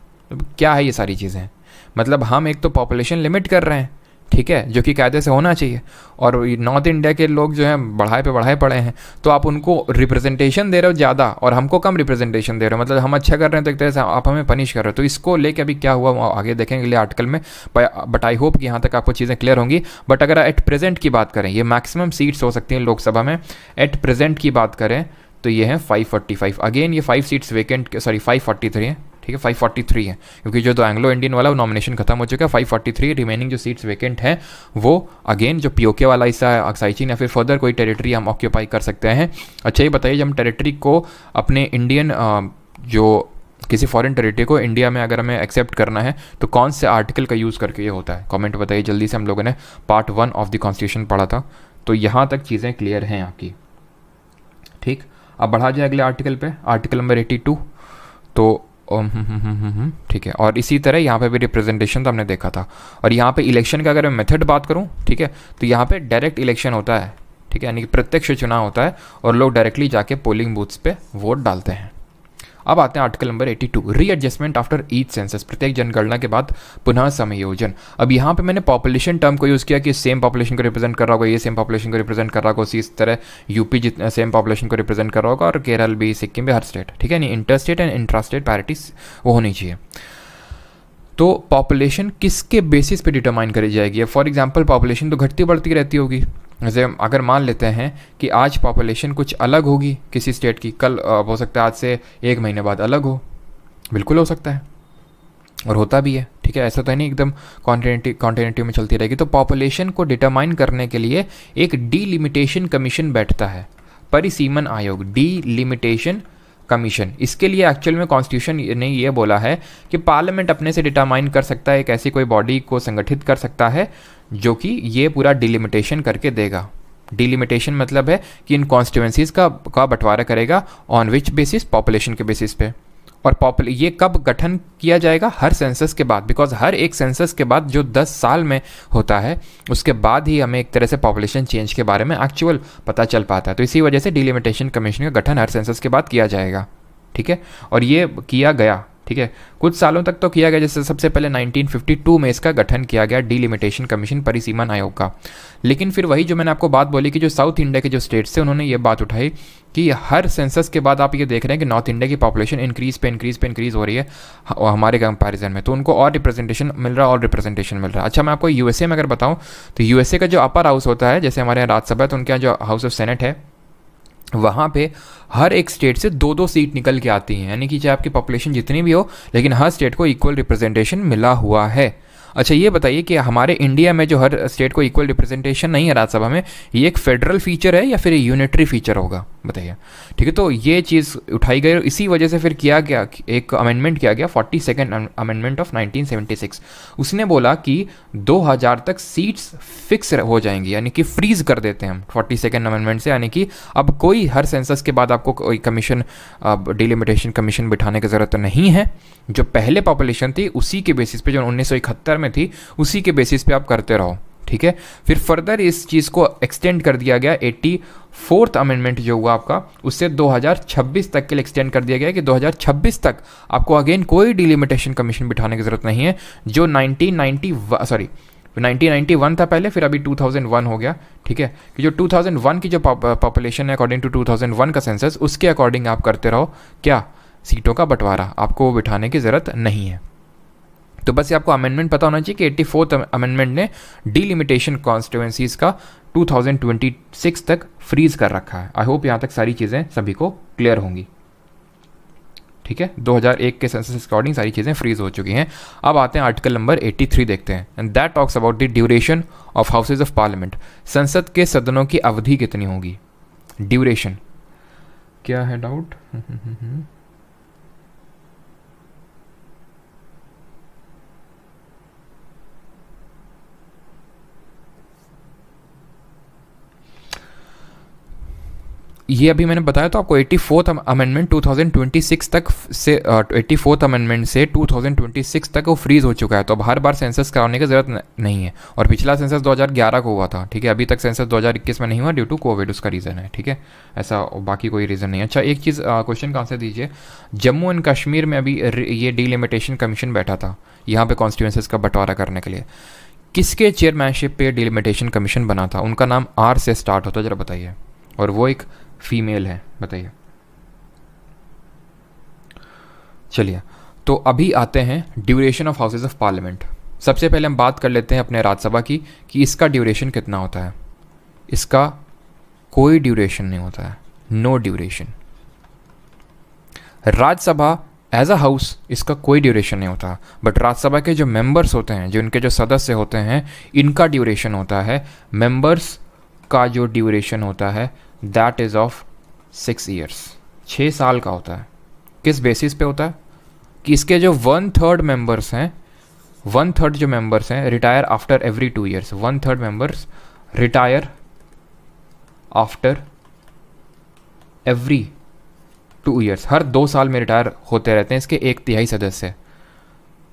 क्या है ये सारी चीज़ें, मतलब हम एक तो पॉपुलेशन लिमिट कर रहे हैं, ठीक है, जो कि कायदे से होना चाहिए, और नॉर्थ इंडिया के लोग जो हैं बढ़ाए पे बढ़ाए पड़े हैं, तो आप उनको रिप्रेजेंटेशन दे रहे हो ज़्यादा और हमको कम रिप्रेजेंटेशन दे रहे हो, मतलब हम अच्छा कर रहे हैं तो एक तरह से आप हमें पनिश कर रहे हो। तो इसको लेके अभी क्या हुआ आगे देखेंगे अगले आर्टिकल में, बट आई होप कि यहाँ तक आपको चीज़ें क्लियर होंगी। बट अगर एट प्रेजेंट की बात करें, ये मैक्सिमम सीट्स हो सकती हैं लोकसभा में, एट प्रेजेंट की बात करें तो ये है 545। अगेन ये 5 सीट्स वेकेंट, 543 है, ठीक है 543 है, क्योंकि जो एंग्लो इंडियन वाला वो नॉमिनेशन खत्म हो चुका है। 543 रिमेनिंग जो सीट्स वैकेंट हैं वो अगेन जो पीओके वाला हिस्सा है अक्साई चीन या फिर फर्दर कोई टेरिटरी हम ऑक्यूपाई कर सकते हैं। अच्छा ये बताइए, जब हम टेरिटरी को अपने इंडियन जो किसी फॉरेन टेरिटरी को इंडिया में अगर हमें एक्सेप्ट करना है तो कौन से आर्टिकल का यूज़ करके ये होता है, कमेंट बताइए जल्दी से। हम लोगों ने पार्ट 1 ऑफ द कॉन्स्टिट्यूशन पढ़ा था, तो यहाँ तक चीज़ें क्लियर हैं आपकी। ठीक, अब बढ़ा जाए अगले आर्टिकल पे, आर्टिकल नंबर 82। तो ठीक है, और इसी तरह यहाँ पे भी रिप्रेजेंटेशन तो हमने देखा था। और यहाँ पे इलेक्शन का अगर मैं मेथड बात करूँ, ठीक है, तो यहाँ पे डायरेक्ट इलेक्शन होता है, ठीक है, यानी कि प्रत्यक्ष चुनाव होता है और लोग डायरेक्टली जाके पोलिंग बूथ्स पे वोट डालते हैं। अब आते हैं article number 82, readjustment after each census, प्रत्येक जनगणना के बाद पुनः समायोजन। अब यहाँ पे मैंने पॉपुलेशन टर्म को यूज़ किया कि सेम पॉपुलेशन को रिप्रेजेंट कर रहा होगा, ये सेम पॉपुलेशन को रिप्रेजेंट कर रहा होगा, उसी तरह यूपी जितना सेम पॉपुलेशन को रिप्रेजेंट कर रहा होगा, और केरल भी, सिक्किम भी, हर स्टेट, ठीक है, नहीं inter state and intra state parity वो होनी चाहिए। तो पॉपुलेशन किसके बेसिस पे डिटरमाइन करी जाएगी? फॉर एग्जांपल पॉपुलेशन तो घटती बढ़ती रहती होगी। जैसे अगर मान लेते हैं कि आज पॉपुलेशन कुछ अलग होगी किसी स्टेट की, कल हो सकता है आज से 1 महीने बाद अलग हो, बिल्कुल हो सकता है और होता भी है, ठीक है, ऐसा तो नहीं एकदम कॉन्टिन्यूटी में चलती रहेगी। तो पॉपुलेशन को डिटरमाइन करने के लिए एक डीलिमिटेशन कमीशन बैठता है, परिसीमन आयोग, डीलिमिटेशन कमीशन। इसके लिए एक्चुअल में कॉन्स्टिट्यूशन ने ये बोला है कि पार्लियामेंट अपने से डिटरमाइन कर सकता है, एक ऐसी कोई बॉडी को संगठित कर सकता है जो कि ये पूरा डिलिमिटेशन करके देगा। डिलिमिटेशन मतलब है कि इन कॉन्स्टिट्यूएंसीज का बंटवारा करेगा ऑन विच बेसिस, पॉपुलेशन के बेसिस पे। और ये कब गठन किया जाएगा? हर सेंसस के बाद, बिकॉज हर एक सेंसस के बाद जो 10 साल में होता है उसके बाद ही हमें एक तरह से पॉपुलेशन चेंज के बारे में एक्चुअल पता चल पाता है। तो इसी वजह से डिलिमिटेशन कमीशन का गठन हर सेंसस के बाद किया जाएगा, ठीक है, और ये किया गया, ठीक है, कुछ सालों तक तो किया गया। जैसे सबसे पहले 1952 में इसका गठन किया गया, डीलिमिटेशन कमीशन, परिसीमन आयोग का। लेकिन फिर वही जो मैंने आपको बात बोली कि जो साउथ इंडिया के जो स्टेट्स थे उन्होंने ये बात उठाई कि हर सेंसस के बाद आप ये देख रहे हैं कि नॉर्थ इंडिया की पॉपुलेशन इंक्रीज हो रही है हमारे कंपैरिजन में, तो उनको और रिप्रेजेंटेशन मिल रहा है। अच्छा मैं आपको यूएसए में अगर बताऊँ तो यूएसए का जो अपर हाउस होता है, जैसे हमारे यहाँ राज्यसभा है, तो उनके यहाँ जो हाउस ऑफ सेनेट है वहाँ पे हर एक स्टेट से 2-2 सीट निकल के आती हैं, यानी कि चाहे आपकी पॉपुलेशन जितनी भी हो लेकिन हर स्टेट को इक्वल रिप्रेजेंटेशन मिला हुआ है। अच्छा ये बताइए कि हमारे इंडिया में जो हर स्टेट को इक्वल रिप्रेजेंटेशन नहीं है राज्यसभा में, ये एक फेडरल फीचर है या फिर यूनिटरी फीचर होगा बताइए, ठीक है। तो ये चीज़ उठाई गई और इसी वजह से फिर किया गया, एक अमेंडमेंट किया गया 42nd अमेंडमेंट ऑफ 1976। उसने बोला कि 2000 तक सीट्स फिक्स हो जाएंगी, यानी कि फ्रीज कर देते हैं हम 42nd अमेंडमेंट से, यानी कि अब कोई हर सेंसस के बाद आपको कोई कमीशन, डिलिमिटेशन कमीशन बिठाने की ज़रूरत नहीं है। जो पहले पॉपुलेशन थी उसी के बेसिस पे, जो 1971 में थी उसी के बेसिस पे आप करते रहो, ठीक है। फिर फर्दर इस चीज़ को एक्सटेंड कर दिया गया, 84th अमेंडमेंट जो हुआ आपका, उससे 2026 तक के लिए एक्सटेंड कर दिया गया कि 2026 तक आपको अगेन कोई डिलिमिटेशन कमीशन बिठाने की ज़रूरत नहीं है। जो 1991 था पहले, फिर अभी 2001 हो गया, ठीक है, कि जो 2001 की जो पॉपुलेशन है अकॉर्डिंग टू 2001 का सेंसस, उसके अकॉर्डिंग आप करते रहो क्या, सीटों का बंटवारा, आपको बिठाने की ज़रूरत नहीं है। तो बस ये आपको अमेंडमेंट पता होना चाहिए कि 84th अमेंडमेंट ने डिलिमिटेशन कॉन्स्टिट्यूएंसीज का 2026 तक फ्रीज कर रखा है। आई होप यहाँ तक सारी चीज़ें सभी को क्लियर होंगी, ठीक है। 2001 के सेंसस के अकॉर्डिंग सारी चीज़ें फ्रीज हो चुकी हैं। अब आते हैं आर्टिकल नंबर 83 देखते हैं, and that talks about the duration of houses of parliament. संसद के सदनों की अवधि कितनी होगी? ड्यूरेशन, क्या है डाउट? ये अभी मैंने बताया तो आपको 84th अमेंडमेंट 2026 तक से 84th अमेंडमेंट से 2026 तक वो फ्रीज हो चुका है। तो अब हर बार सेंसस कराने की ज़रूरत नहीं है। और पिछला सेंसस 2011 को हुआ था, ठीक है, अभी तक सेंसस 2021 में नहीं हुआ ड्यू टू कोविड, उसका रीज़न है, ठीक है, ऐसा बाकी कोई रीज़न नहीं है। अच्छा एक चीज़ क्वेश्चन का आंसर दीजिए, जम्मू एंड कश्मीर में अभी ये डिलिमिटेशन कमीशन बैठा था यहाँ पे कॉन्स्टिट्यूएंसीज का बंटवारा करने के लिए, किसके चेयरमैनशिप पे डिलिमिटेशन कमीशन बना था? उनका नाम आर से स्टार्ट होता है, ज़रा बताइए, और वो एक फीमेल है, बताइए। चलिए तो अभी आते हैं duration of houses of parliament. सबसे पहले हम बात कर लेते हैं अपने राज्यसभा की कि इसका ड्यूरेशन कितना होता है। इसका कोई ड्यूरेशन नहीं होता है, no duration. Rajya Sabha as a house इसका कोई ड्यूरेशन नहीं होता, बट राज्यसभा के जो मेंबर्स होते हैं, जो इनके जो सदस्य होते हैं, इनका ड्यूरेशन होता है, मेंबर्स का जो ड्यूरेशन होता है दैट इज़ ऑफ 6 ईयर्स, 6 साल का होता है। किस बेसिस पे होता है कि इसके जो 1/3 मेंबर्स हैं, 1/3 जो मेंबर्स हैं retire after every 2 years, 1/3 members retire after every 2 years, हर 2 साल में रिटायर होते रहते हैं इसके 1/3 सदस्य।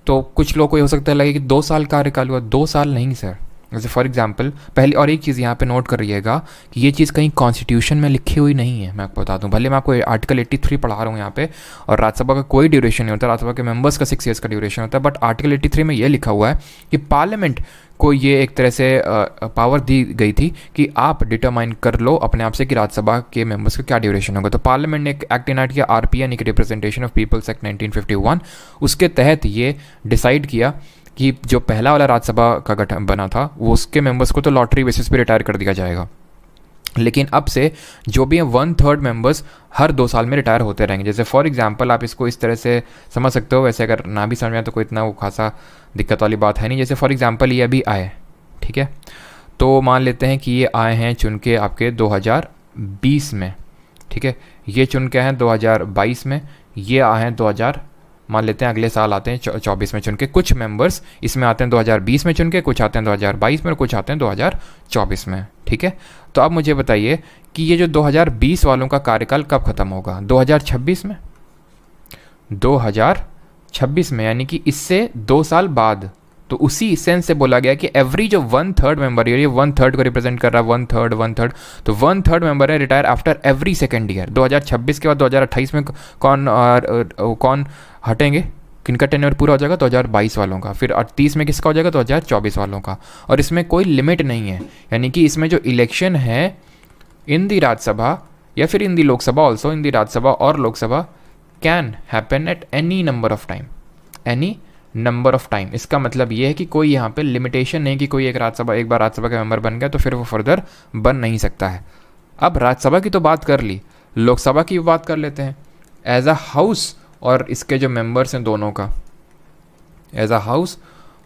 तो कुछ लोग को ये हो सकता है लगे कि 2 साल कार्यकाल हुआ, 2 साल नहीं सर। जैसे फॉर एग्जांपल पहले, और एक चीज़ यहाँ पे नोट कर रहिएगा कि ये चीज़ कहीं कॉन्स्टिट्यूशन में लिखी हुई नहीं है, मैं आपको बता दूँ। भले मैं आपको आर्टिकल 83 पढ़ा रहा हूँ यहाँ पे, और राज्यसभा का कोई ड्यूरेशन नहीं होता, राज्यसभा के मेंबर्स का 6 ईयर्स का ड्यूरेशन होता है, बट आर्टिकल 83 में ये लिखा हुआ है कि पार्लियामेंट को ये एक तरह से पावर दी गई थी कि आप डिटरमाइन कर लो अपने आप से कि राज्यसभा के मेंबर्स का क्या ड्यूरेशन होगा। तो पार्लियामेंट ने एक एक्ट इनैक्ट किया, RPN यानी कि रिप्रेजेंटेशन ऑफ पीपल्स एक्ट 1951, उसके तहत ये डिसाइड किया कि जो पहला वाला राज्यसभा का गठन बना था वो उसके मेंबर्स को तो लॉटरी बेसिस पे रिटायर कर दिया जाएगा, लेकिन अब से जो भी हैं 1/3 मेंबर्स हर 2 साल में रिटायर होते रहेंगे। जैसे फॉर एग्जांपल आप इसको इस तरह से समझ सकते हो, वैसे अगर ना भी समझ में आए तो कोई इतना वो खासा दिक्कत वाली बात है नहीं। जैसे फॉर एग्जांपल ये अभी आए, ठीक है, तो मान लेते हैं कि ये आए हैं चुन के आपके 2020 में, ठीक है, ये चुन के हैं 2022 में, ये आए हैं 2000, मान लेते हैं अगले साल आते हैं 24 में चुन के। कुछ मेंबर्स इसमें आते हैं 2020 में चुन के, कुछ आते हैं 2022 में और कुछ आते हैं 2024 में, ठीक है। तो अब मुझे बताइए कि ये जो 2020 वालों का कार्यकाल कब ख़त्म होगा? 2026 में, 2026 में, यानी कि इससे 2 साल बाद। तो उसी सेंस से बोला गया कि एवरी जो 1/3 मेंबर, ये 1/3 को रिप्रेजेंट कर रहा है, 1/3, तो 1/3 मेंबर है retire after every second year. 2026 के बाद 2028 में कौन हटेंगे, किनका टेन्योर पूरा हो जाएगा? 2022 वालों का। फिर 30 में किसका हो जाएगा? 2024 वालों का। और इसमें कोई लिमिट नहीं है, यानी कि इसमें जो इलेक्शन है इन दी राज्यसभा या फिर इन दी Lok Sabha, also in the Rajya Sabha और Lok Sabha, can happen at any number of time, any number of time. इसका मतलब ये है कि कोई यहाँ पे लिमिटेशन नहीं कि कोई एक बार राज्यसभा का मेंबर बन गया तो फिर वो फर्दर बन नहीं सकता है। अब राज्यसभा की तो बात कर ली, लोकसभा की भी बात कर लेते हैं। एज अ हाउस और इसके जो मेंबर्स हैं दोनों का, एज अ हाउस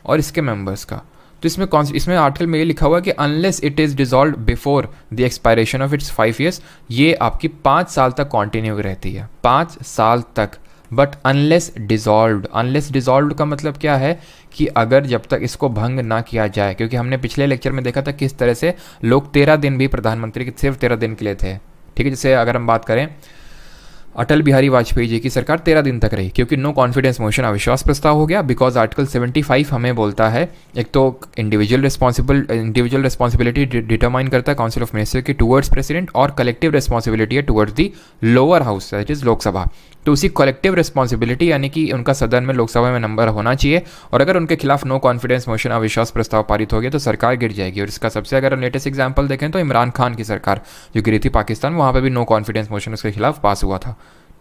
और इसके मेंबर्स का, तो इसमें आर्टिकल में ये लिखा हुआ है कि unless it is dissolve before the expiration of its 5 years, ये आपकी 5 साल तक कॉन्टिन्यू रहती है, 5 साल तक। बट अनलेस डिजॉल्व्ड का मतलब क्या है कि अगर जब तक इसको भंग ना किया जाए, क्योंकि हमने पिछले लेक्चर में देखा था किस तरह से लोग 13 दिन भी प्रधानमंत्री के सिर्फ 13 दिन के लिए थे, ठीक है। जैसे अगर हम बात करें अटल बिहारी वाजपेयी जी की सरकार 13 दिन तक रही, क्योंकि नो कॉन्फिडेंस मोशन अविश्वास प्रस्ताव हो गया, बिकॉज आर्टिकल 75 हमें बोलता है, एक तो इंडिविजुअल रिस्पॉन्सिबिलिटी डिटरमाइन करता है काउंसिल ऑफ मिनिस्टर की टुवर्ड्स प्रेसिडेंट, और कलेक्टिव रिस्पॉन्सिबिलिटी है towards the lower house that is Lok Sabha. तो उसी कलेक्टिव रिस्पॉन्सिबिलिटी यानी कि उनका सदन में, लोकसभा में नंबर होना चाहिए, और अगर उनके खिलाफ नो कॉन्फिडेंस मोशन अविश्वास प्रस्ताव पारित हो गया तो सरकार गिर जाएगी। और इसका सबसे अगर लेटेस्ट एग्जाम्पल देखें तो इमरान खान की सरकार जो गिरी थी पाकिस्तान, वहाँ पर भी नो कॉन्फिडेंस मोशन उसके खिलाफ पास हुआ था,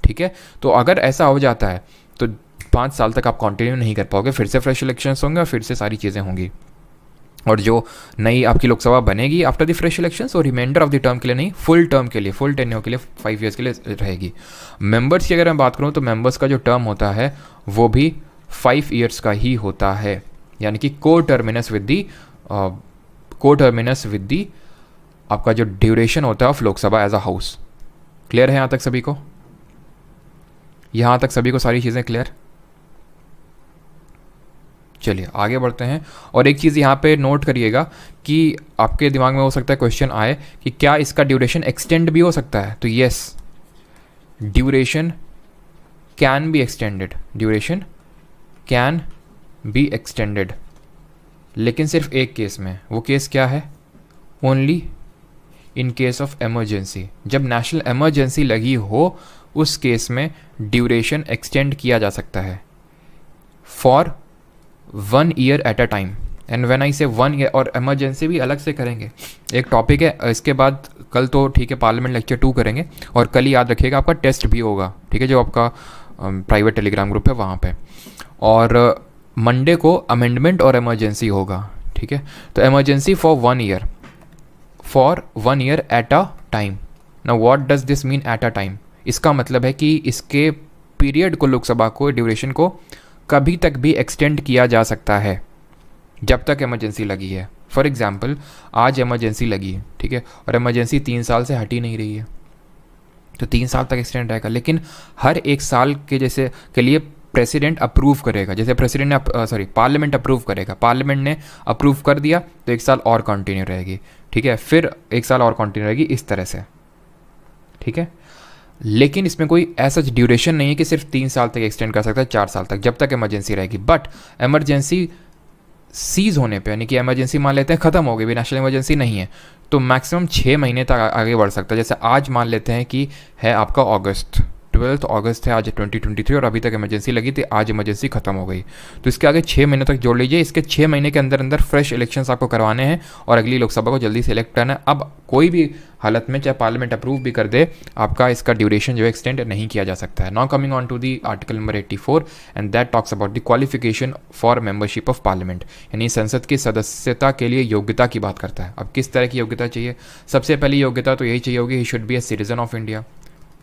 ठीक है। तो अगर ऐसा हो जाता है तो 5 साल तक आप कंटिन्यू नहीं कर पाओगे, फिर से फ्रेश इलेक्शंस होंगे और फिर से सारी चीज़ें होंगी। और जो नई आपकी लोकसभा बनेगी आफ्टर द फ्रेश इलेक्शंस, और रिमाइंडर ऑफ द टर्म के लिए नहीं, फुल टर्म के लिए, फुल टेन्योर के लिए 5 ईयर्स के लिए रहेगी। मेंबर्स की अगर मैं बात करूँ तो मेंबर्स का जो टर्म होता है वो भी 5 ईयर्स का ही होता है, यानी कि को टर्मिनस विद दी आपका जो ड्यूरेशन होता है of Lok Sabha as a house. Clear है यहाँ तक सभी को? यहाँ तक सभी को सारी चीज़ें क्लियर? चलिए आगे बढ़ते हैं। और एक चीज़ यहाँ पे नोट करिएगा कि आपके दिमाग में हो सकता है क्वेश्चन आए कि क्या इसका ड्यूरेशन एक्सटेंड भी हो सकता है? तो yes, duration can be extended, duration can be extended, लेकिन सिर्फ एक केस में। वो केस क्या है? Only in case of emergency. जब नेशनल एमरजेंसी लगी हो उस केस में ड्यूरेशन एक्सटेंड किया जा सकता है for 1 year at a time. And when I से 1 ईयर, और इमरजेंसी भी अलग से करेंगे, एक टॉपिक है। इसके बाद कल तो ठीक है पार्लियामेंट लेक्चर 2 करेंगे, और कल ही याद रखिएगा आपका टेस्ट भी होगा, ठीक है, जो आपका प्राइवेट टेलीग्राम ग्रुप है वहाँ पे। और मंडे को अमेंडमेंट और इमरजेंसी होगा, ठीक है। तो emergency for 1 year at a time. Now what does this mean at a time? इसका मतलब है कि इसके पीरियड को, लोकसभा को, ड्यूरेशन को कभी तक भी एक्सटेंड किया जा सकता है जब तक इमरजेंसी लगी है। फॉर एग्जाम्पल आज इमरजेंसी लगी है, ठीक है, और इमरजेंसी 3 साल से हट ही नहीं रही है, तो 3 साल तक एक्सटेंड रहेगा। लेकिन हर 1 साल के जैसे के लिए प्रेसिडेंट अप्रूव करेगा, जैसे प्रेसिडेंट ने पार्लियामेंट अप्रूव करेगा, पार्लियामेंट ने अप्रूव कर दिया तो 1 साल और कंटिन्यू रहेगी, ठीक है, फिर 1 साल और कंटिन्यू रहेगी, इस तरह से, ठीक है। लेकिन इसमें कोई ऐसा ड्यूरेशन नहीं है कि सिर्फ 3 साल तक एक्सटेंड कर सकता है, 4 साल तक, जब तक इमरजेंसी रहेगी। बट इमरजेंसी सीज होने पे, यानी कि इमरजेंसी मान लेते हैं ख़त्म हो गई, भी नेशनल इमरजेंसी नहीं है, तो मैक्सिमम 6 महीने तक आगे बढ़ सकता है। जैसे आज मान लेते हैं कि है आपका अगस्त, 12 अगस्त है आज 2023, और अभी तक इमरजेंसी लगी थी, आज इमरजेंसी खत्म हो गई, तो इसके आगे 6 महीने तक जोड़ लीजिए। इसके 6 महीने के अंदर अंदर फ्रेश इलेक्शंस आपको करवाने हैं और अगली लोकसभा को जल्दी से इलेक्ट करना है। अब कोई भी हालत में, चाहे पार्लियामेंट अप्रूव भी कर दे, आपका इसका ड्यूरेशन जो है एक्सटेंड नहीं किया जा सकता है। Now coming on to the article number 84 and that talks about the qualification for membership of parliament, यानी संसद की सदस्यता के लिए योग्यता की बात करता है। अब किस तरह की योग्यता चाहिए? सबसे पहली योग्यता तो यही चाहिए होगी, ही should B a citizen of India,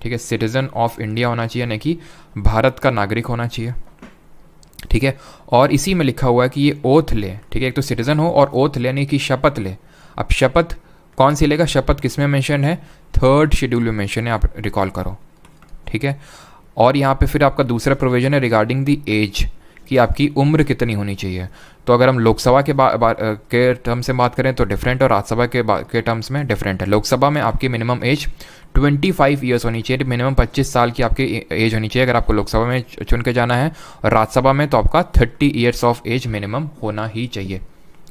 ठीक है, सिटीजन ऑफ इंडिया होना चाहिए, यानी कि भारत का नागरिक होना चाहिए, ठीक है। और इसी में लिखा हुआ है कि ये ओथ ले, ठीक है, एक तो सिटीजन हो और ओथ ले यानी कि शपथ ले। अब शपथ कौन सी लेगा? शपथ किस में मेंशन है? 3rd शेड्यूल में मेंशन है, आप रिकॉल करो, ठीक है। और यहाँ पे फिर आपका दूसरा प्रोविजन है रिगार्डिंग द एज, कि आपकी उम्र कितनी होनी चाहिए। तो अगर हम लोकसभा के टर्म से बात करें तो डिफरेंट, और राज्यसभा के टर्म्स में डिफरेंट है। लोकसभा में आपकी मिनिमम एज 25 ईयर्स होनी चाहिए, मिनिमम 25 साल की आपकी एज होनी चाहिए अगर आपको लोकसभा में चुन के जाना है, और राज्यसभा में तो आपका 30 ईयर्स ऑफ एज मिनिमम होना ही चाहिए।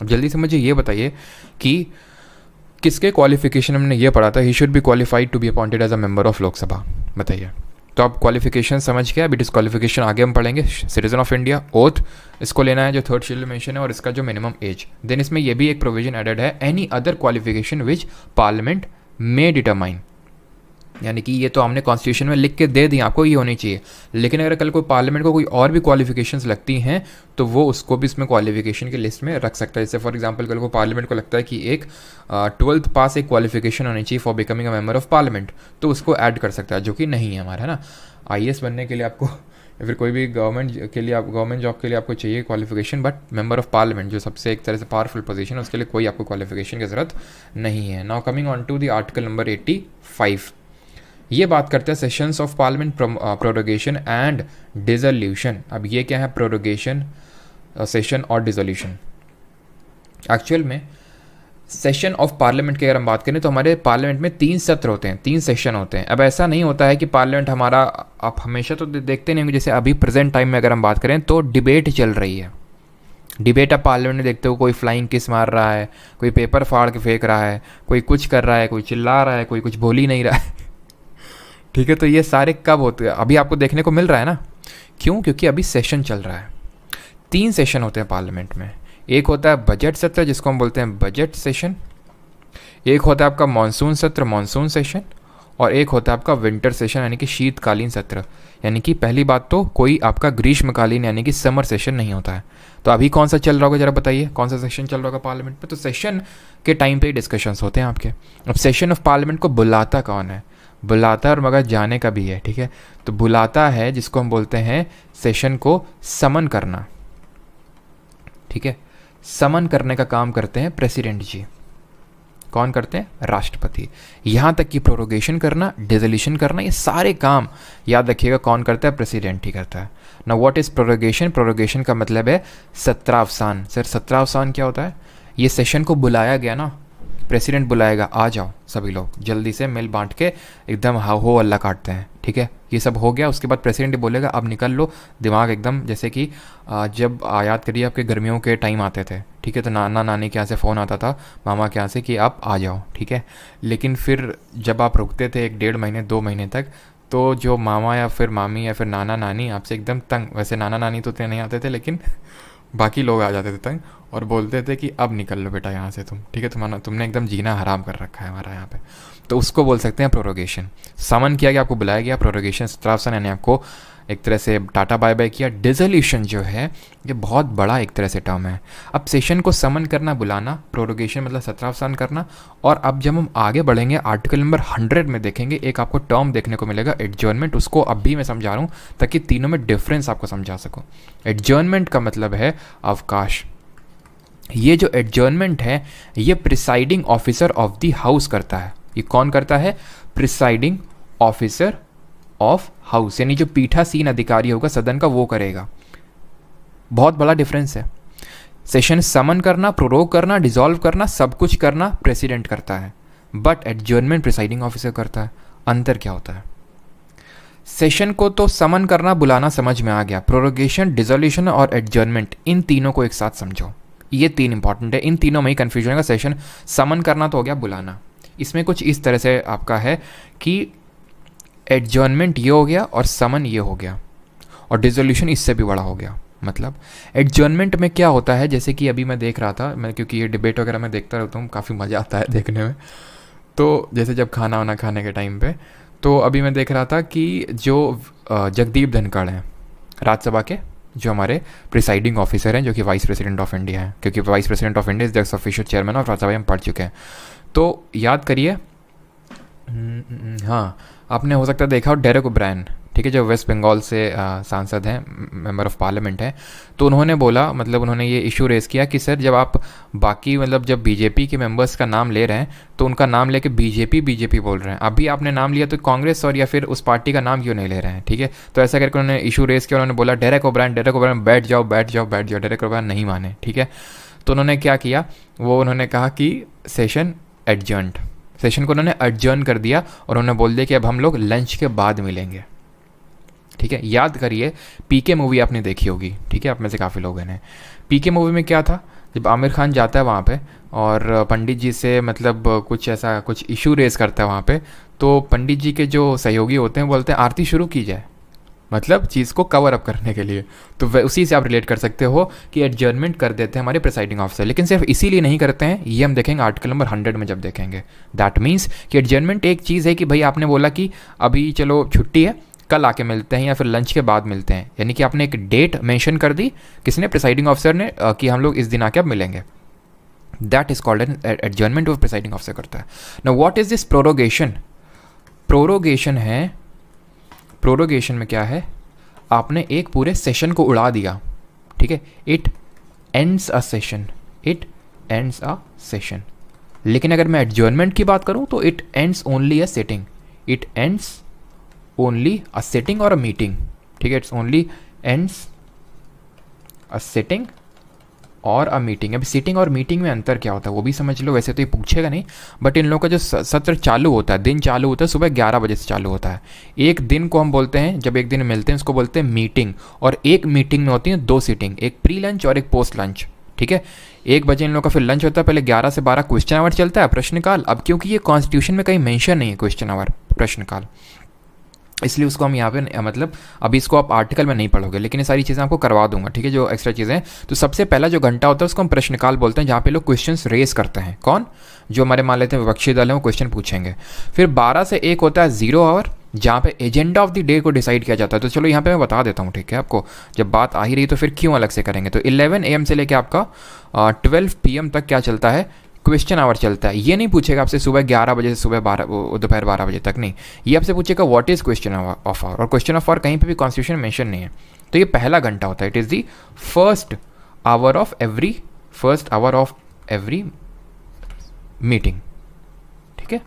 अब जल्दी से मुझे ये बताइए कि किसके क्वालिफिकेशन हमने ये पढ़ा था, he should be qualified to be appointed as a member of Lok Sabha, बताइए। तो आप क्वालिफिकेशन समझ गया, अभी डिस्क्वालिफिकेशन आगे हम पढ़ेंगे। सिटीजन ऑफ इंडिया, ओथ इसको लेना है जो 3rd शेड्यूल मेंशन है, और इसका जो मिनिमम एज। देन इसमें ये भी एक प्रोविजन एडेड है, एनी अदर क्वालिफिकेशन विच पार्लियामेंट में डिटरमाइन, यानी कि ये तो हमने कॉन्स्टिट्यूशन में लिख के दे दी आपको, ये होनी चाहिए। लेकिन अगर कल कोई पार्लियामेंट को कोई और भी क्वालिफिकेशंस लगती हैं तो वो उसको भी इसमें क्वालिफिकेशन की लिस्ट में रख सकता है। जैसे फॉर एग्जांपल कल को पार्लियामेंट को लगता है कि एक 12th पास एक क्वालिफिकेशन होनी चाहिए for becoming a member of parliament, तो उसको ऐड कर सकता है, जो कि नहीं है हमारा, है ना। IAS बनने के लिए आपको या फिर कोई भी गवर्नमेंट जॉब के लिए आपको चाहिए qualification, but member of parliament जो सबसे एक तरह से पावरफुल पोजीशन है, उसके लिए कोई आपको क्वालिफिकेशन की ज़रूरत नहीं है। Now coming on to the article number 85, ये बात करते हैं sessions of parliament prorogation and dissolution. अब ये क्या है? प्रोरोगेशन, सेशन और डिसोल्यूशन। एक्चुअल में सेशन ऑफ पार्लियामेंट की अगर हम बात करें तो हमारे पार्लियामेंट में 3 सत्र होते हैं, 3 सेशन होते हैं। अब ऐसा नहीं होता है कि पार्लियामेंट हमारा, आप हमेशा तो देखते नहीं होंगे, जैसे अभी प्रेजेंट टाइम में अगर हम बात करें तो डिबेट चल रही है। डिबेट आप पार्लियामेंट में देखते हो, कोई फ्लाइंग किस मार रहा है, कोई पेपर फाड़ के फेंक रहा है, कोई कुछ कर रहा है, कोई चिल्ला रहा है, कोई कुछ बोल ही नहीं रहा है ठीक है। तो ये सारे कब होते हैं? अभी आपको देखने को मिल रहा है ना। क्यों? क्योंकि अभी सेशन चल रहा है। 3 सेशन होते हैं पार्लियामेंट में। एक होता है बजट सत्र जिसको हम बोलते हैं बजट सेशन, एक होता है आपका मानसून सत्र, मानसून सेशन, और एक होता है आपका विंटर सेशन यानी कि शीतकालीन सत्र। यानी कि पहली बात तो कोई आपका ग्रीष्मकालीन यानी कि समर सेशन नहीं होता है। तो अभी कौन सा चल रहा होगा, जरा बताइए कौन सा सेशन चल रहा होगा पार्लियामेंट में? तो सेशन के टाइम पे ही डिस्कशंस होते हैं आपके। अब सेशन ऑफ पार्लियामेंट को बुलाता कौन है? बुलाता और मगर जाने का भी है, ठीक है। तो बुलाता है जिसको हम बोलते हैं सेशन को समन करना, ठीक है। समन करने का काम करते हैं प्रेसिडेंट जी। कौन करते हैं? राष्ट्रपति। यहाँ तक कि प्रोरोगेशन करना, डिसोल्यूशन करना, ये सारे काम याद रखिएगा कौन करता है? प्रेसिडेंट ही करता है ना। What is prorogation? प्रोरोगेशन का मतलब है सत्रावसान। सर सत्रावसान क्या होता है? ये सेशन को बुलाया गया ना, प्रेसिडेंट बुलाएगा, आ जाओ सभी लोग जल्दी से मिल बांट के एकदम हो अल्लाह काटते हैं, ठीक है। ये सब हो गया, उसके बाद प्रेसिडेंट बोलेगा अब निकल लो, दिमाग एकदम जैसे कि जब याद करिए आपके गर्मियों के टाइम आते थे, ठीक है, तो नाना नानी के यहाँ से फ़ोन आता था, मामा के यहाँ से कि आप आ जाओ, ठीक है। लेकिन फिर जब आप रुकते थे 1-1.5 महीने 2 महीने तक, तो जो मामा या फिर मामी या फिर नाना नानी आपसे एकदम तंग, वैसे नाना नानी तो इतने नहीं आते थे लेकिन बाकी लोग आ जाते थे तंग, और बोलते थे कि अब निकल लो बेटा यहाँ से तुम, ठीक है, तुमने एकदम जीना हराम कर रखा है हमारा यहाँ पे। तो उसको बोल सकते हैं प्रोरोगेशन। समन किया गया, आपको बुलाया गया, प्रोरोगेशन सत्रावसान यानी आपको एक तरह से टाटा बाय बाय किया। डिसोल्यूशन जो है ये बहुत बड़ा एक तरह से टर्म है। अब सेशन को समन करना, बुलाना, प्रोरोगेशन मतलब सत्रावसान करना। और अब जब हम आगे बढ़ेंगे आर्टिकल नंबर 100 में देखेंगे एक आपको टर्म देखने को मिलेगा एडजर्नमेंट। उसको अब भी मैं समझा रहा हूँ ताकि तीनों में डिफरेंस आपको समझा सकूँ। एडजर्नमेंट का मतलब है अवकाश। ये जो एडजर्नमेंट है ये presiding officer of the house करता है। ये कौन करता है? प्रिसाइडिंग ऑफिसर ऑफ हाउस, यानी जो पीठासीन अधिकारी होगा सदन का वो करेगा। बहुत बड़ा डिफरेंस है। सेशन समन करना, प्रोरोग करना, डिसॉल्व करना, सब कुछ करना प्रेसिडेंट करता है, बट एडजर्नमेंट प्रिसाइडिंग ऑफिसर करता है। अंतर क्या होता है? सेशन को तो समन करना, बुलाना समझ में आ गया। प्रोरोगेशन, डिसोल्यूशन और एडजर्नमेंट, इन तीनों को एक साथ समझो। ये तीन इंपॉर्टेंट है, इन तीनों में ही कन्फ्यूजन होगा। सेशन समन करना तो हो गया, बुलाना। इसमें कुछ इस तरह से आपका है कि एडजर्नमेंट ये हो गया और समन ये हो गया, और डिसोल्यूशन इससे भी बड़ा हो गया। मतलब एडजर्नमेंट में क्या होता है, जैसे कि अभी मैं देख रहा था, मैं क्योंकि ये डिबेट वगैरह मैं देखता रहता हूँ, काफ़ी मज़ा आता है देखने में। तो जैसे जब खाना वाना खाने के टाइम पे, तो अभी मैं देख रहा था कि जो जगदीप धनखड़ हैं राज्यसभा के, जो हमारे प्रिसाइडिंग ऑफिसर हैं, जो कि वाइस प्रेसिडेंट ऑफ इंडिया हैं, क्योंकि vice president of India is the official chairman of Rajya Sabha, हम पढ़ चुके हैं। तो याद करिए, हाँ, आपने हो सकता है देखा हो डेरेक ओब्रायन, ठीक है, जो वेस्ट बंगाल से सांसद हैं, मेंबर ऑफ पार्लियामेंट हैं। तो उन्होंने बोला, मतलब उन्होंने ये इशू रेज़ किया कि सर जब आप बाकी मतलब जब बीजेपी के मेंबर्स का नाम ले रहे हैं तो उनका नाम लेके बीजेपी बोल रहे हैं। अभी आपने नाम लिया तो कांग्रेस और या फिर उस पार्टी का नाम क्यों नहीं ले रहे हैं? ठीक है, तो ऐसा करके उन्होंने इशू रेज़ किया। उन्होंने बोला डेरेक ओब्रायन बैठ जाओ। डेरेक ओब्रायन नहीं माने। ठीक है, तो उन्होंने क्या किया, वो उन्होंने कहा कि सेशन एडजर्न्ड, सेशन को उन्होंने एडजर्न कर दिया और उन्होंने बोल दिया कि अब हम लोग लंच के बाद मिलेंगे। ठीक है, याद करिए, पीके मूवी आपने देखी होगी, ठीक है, आप में से काफ़ी लोगों ने। पीके मूवी में क्या था, जब आमिर खान जाता है वहाँ पे और पंडित जी से मतलब कुछ ऐसा कुछ इशू रेज़ करता है वहाँ पे, तो पंडित जी के जो सहयोगी होते हैं बोलते हैं आरती शुरू की जाए, मतलब चीज़ को कवर अप करने के लिए। तो उसी से आप रिलेट कर सकते हो कि एडजर्नमेंट कर देते हैं हमारे प्रिसाइडिंग ऑफिसर। लेकिन सिर्फ इसीलिए नहीं करते हैं, ये हम देखेंगे आर्टिकल नंबर 100 में जब देखेंगे। दैट मीन्स कि एडजर्नमेंट एक चीज़ है कि भाई आपने बोला कि अभी चलो छुट्टी है, कल आके मिलते हैं या फिर लंच के बाद मिलते हैं, यानी कि आपने एक डेट मेंशन कर दी, किसने? प्रिसाइडिंग ऑफिसर ने, कि हम लोग इस दिन आके अब मिलेंगे। That is called an adjournment of presiding officer करता है। Now what is this prorogation? Prorogation है, प्रोरोगेशन में क्या है, आपने एक पूरे सेशन को उड़ा दिया। ठीक है, it ends a session, it ends a session. लेकिन अगर मैं एडजर्नमेंट की बात करूं तो it ends only a sitting, it ends only a sitting और अ मीटिंग। ठीक है, it's only ends a sitting और अ मीटिंग। अभी सिटिंग और मीटिंग में अंतर क्या होता है वो भी समझ लो। वैसे तो ये पूछेगा नहीं, बट इन लोगों का जो सत्र चालू होता है, दिन चालू होता है सुबह 11 बजे से चालू होता है। एक दिन को हम बोलते हैं, जब एक दिन मिलते हैं उसको बोलते हैं मीटिंग। और एक मीटिंग में होती है 2 सीटिंग, एक प्री लंच और एक पोस्ट लंच। ठीक है, 1 बजे इन लोगों का फिर लंच होता है, पहले 11 से 12 क्वेश्चन आवर चलता है, प्रश्नकाल। अब क्योंकि ये कॉन्स्टिट्यूशन में कहीं मेंशन नहीं है क्वेश्चन आवर, प्रश्नकाल, इसलिए उसको हम यहाँ पे मतलब अभी इसको आप आर्टिकल में नहीं पढ़ोगे, लेकिन ये सारी चीज़ें आपको करवा दूंगा। ठीक है, जो एक्स्ट्रा चीज़ें हैं। तो सबसे पहला जो घंटा होता है उसको हम प्रश्नकाल बोलते हैं, जहाँ पे लोग क्वेश्चंस रेस करते हैं। कौन? जो हमारे मान लेते हैं विपक्षी दल हैं, वो क्वेश्चन पूछेंगे। फिर 12 से 1 होता है 0 आवर, जहाँ पे एजेंडा ऑफ द डे को डिसाइड किया जाता है। तो चलो यहाँ पे मैं बता देता हूँ, ठीक है, आपको जब बात आ ही रही तो फिर क्यों अलग से करेंगे। तो 11 AM से लेकर आपका 12 PM तक क्या चलता है, क्वेश्चन आवर चलता है। ये नहीं पूछेगा आपसे सुबह 11 बजे से सुबह दोपहर 12 बजे तक, नहीं, ये आपसे पूछेगा what is question of hour. और क्वेश्चन ऑफ आवर कहीं पे भी कॉन्स्टिट्यूशन मेंशन नहीं है। तो ये पहला घंटा होता है, it is the first hour of every meeting. ठीक है,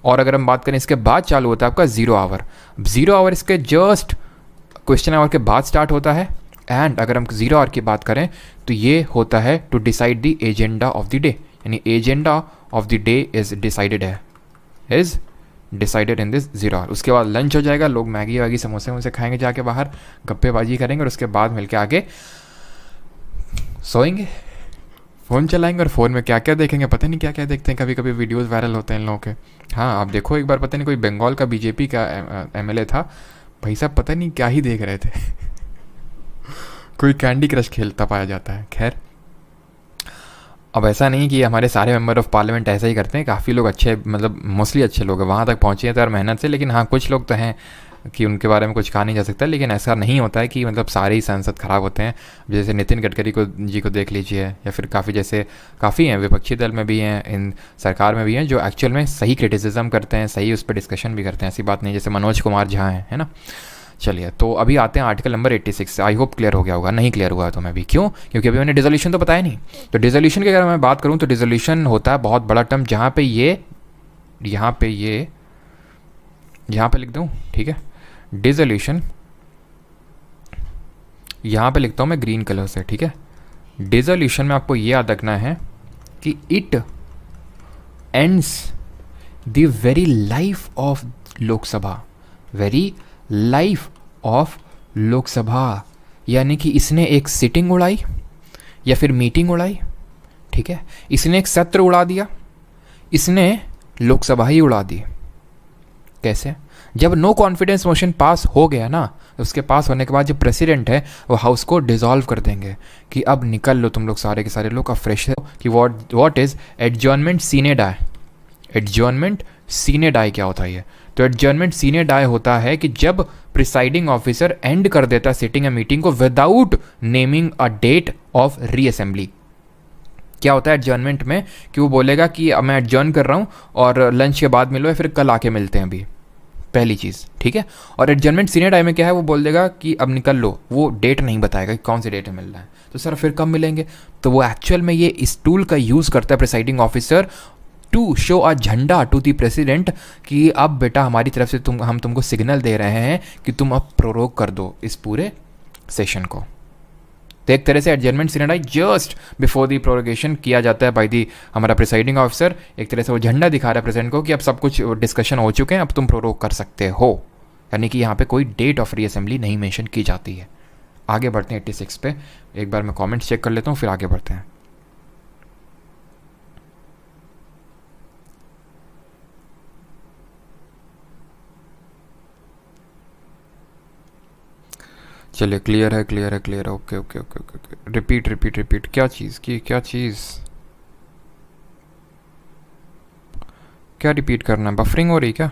और अगर हम बात करें इसके बाद चालू होता है आपका 0 आवर। 0 आवर इसके जस्ट क्वेश्चन आवर के बाद स्टार्ट होता है। एंड अगर हम 0 आवर की बात करें तो ये होता है to decide the agenda of the day, यानी agenda of the day is decided in this 0 hour. उसके बाद लंच हो जाएगा, लोग मैगी वैगी समोसे वमोसे खाएंगे, जाके बाहर गप्पेबाजी करेंगे और उसके बाद मिलके आगे सोएंगे, फ़ोन चलाएंगे। और फ़ोन में क्या क्या देखेंगे पता नहीं, क्या क्या देखते हैं, कभी कभी वीडियोस वायरल होते हैं इन लोगों के। हाँ, आप देखो एक बार, पता नहीं कोई बंगाल का बीजेपी का MLA था, भाई साहब पता नहीं क्या ही देख रहे थे कोई कैंडी क्रश खेलता पाया जाता है। खैर, अब ऐसा नहीं कि हमारे सारे मेंबर ऑफ पार्लियामेंट ऐसा ही करते हैं, काफ़ी लोग अच्छे, मतलब मोस्टली अच्छे लोग हैं, वहाँ तक पहुँचे हैं तो यार मेहनत से। लेकिन हाँ, कुछ लोग तो हैं कि उनके बारे में कुछ कहा नहीं जा सकता, लेकिन ऐसा नहीं होता है कि मतलब सारे ही सांसद खराब होते हैं। जैसे नितिन गडकरी को जी को देख लीजिए, या फिर काफ़ी हैं विपक्षी दल में भी हैं, इन सरकार में भी हैं, जो एक्चुअल में सही क्रिटिसिज्म करते हैं, सही उस पर डिस्कशन भी करते हैं, ऐसी बात नहीं। जैसे मनोज कुमार झा हैं, है ना। चलिए, तो अभी आते हैं article number 86। I hope clear हो गया होगा, नहीं क्लियर हुआ तो मैं भी क्यों, क्योंकि अभी मैंने डिसोल्यूशन तो बताया नहीं। तो डिसोल्यूशन की अगर मैं बात करूँ तो डिसोल्यूशन होता है बहुत बड़ा टर्म, जहाँ पे यहाँ पे लिख दूँ, ठीक है। डिसोल्यूशन यहाँ पे लिखता हूँ मैं ग्रीन कलर से, ठीक है। डिसोल्यूशन में आपको ये याद रखना है कि it ends the very life of Lok Sabha, very life of Lok Sabha, यानी कि इसने एक सिटिंग उड़ाई या फिर मीटिंग उड़ाई, ठीक है। इसने एक सत्र उड़ा दिया, इसने लोकसभा ही उड़ा दी। कैसे? जब नो कॉन्फिडेंस मोशन पास हो गया ना, उसके पास होने के बाद जो प्रेसिडेंट है वो हाउस को डिसॉल्व कर देंगे कि अब निकल लो तुम लोग सारे के सारे लोग, अब फ्रेश हो। कि व्हाट इज एडजर्नमेंट सीने डाई। एडजर्नमेंट सीने डाई क्या होता है ये? तो एडजर्नमेंट सीने डाई होता है कि जब प्रिसाइडिंग ऑफिसर एंड कर देता है सिटिंग या मीटिंग को without naming a date of reassembly. क्या होता है एडजर्नमेंट में कि वो बोलेगा कि अब मैं एडजर्न कर रहा हूँ और लंच के बाद मिलो या फिर कल आके मिलते हैं अभी, पहली चीज़, ठीक है। और एडजर्नमेंट सीनियर टाइम में क्या है, वो बोल देगा कि अब निकल लो, वो डेट नहीं बताएगा कि कौन सी डेट में मिल रहा है। तो सर फिर कब मिलेंगे? तो वो एक्चुअल में ये इस टूल का यूज़ करता है प्रिसाइडिंग ऑफिसर टू शो अ झंडा टू दी प्रेसिडेंट कि अब बेटा हमारी तरफ से हम तुमको सिग्नल दे रहे हैं कि तुम अब प्रोरोग कर दो इस पूरे सेशन को। तो एक तरह से adjournment senior just before the prorogation किया जाता है बाय दी हमारा प्रिसाइडिंग ऑफिसर। एक तरह से वो झंडा दिखा रहा है प्रेसिडेंट को कि अब सब कुछ डिस्कशन हो चुके हैं, अब तुम प्रोरोग कर सकते हो। यानी कि यहाँ पे कोई डेट ऑफ रीअसेंबली नहीं मेंशन की जाती है। आगे बढ़ते हैं 86 पे। एक बार मैं कमेंट्स चेक कर लेता हूँ, फिर आगे बढ़ते हैं। चलिए, क्लियर है, क्लियर है, क्लियर है। Okay okay okay okay okay. Repeat repeat repeat. क्या चीज़ की, क्या चीज़, क्या रिपीट करना है? बफरिंग हो रही है क्या?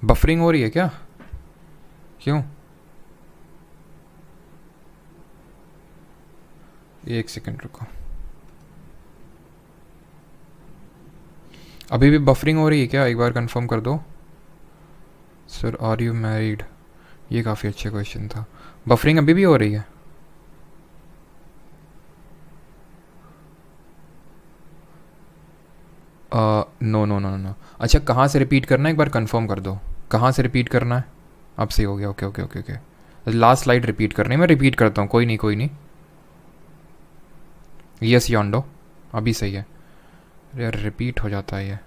बफरिंग हो रही है क्या? क्यों? एक सेकंड रुको। अभी भी बफरिंग हो रही है क्या? एक बार कंफर्म कर दो। सर आर यू मैरिड, ये काफ़ी अच्छा क्वेश्चन था। बफरिंग अभी भी हो रही है? No no no no. अच्छा, कहाँ से रिपीट करना है एक बार कंफर्म कर दो, कहाँ से रिपीट करना है? अब सही हो गया। Okay okay okay okay. Last slide repeat करनी है, मैं रिपीट करता हूँ, कोई नहीं कोई नहीं। यस योंडो, अभी सही है। यार रिपीट हो जाता है ये।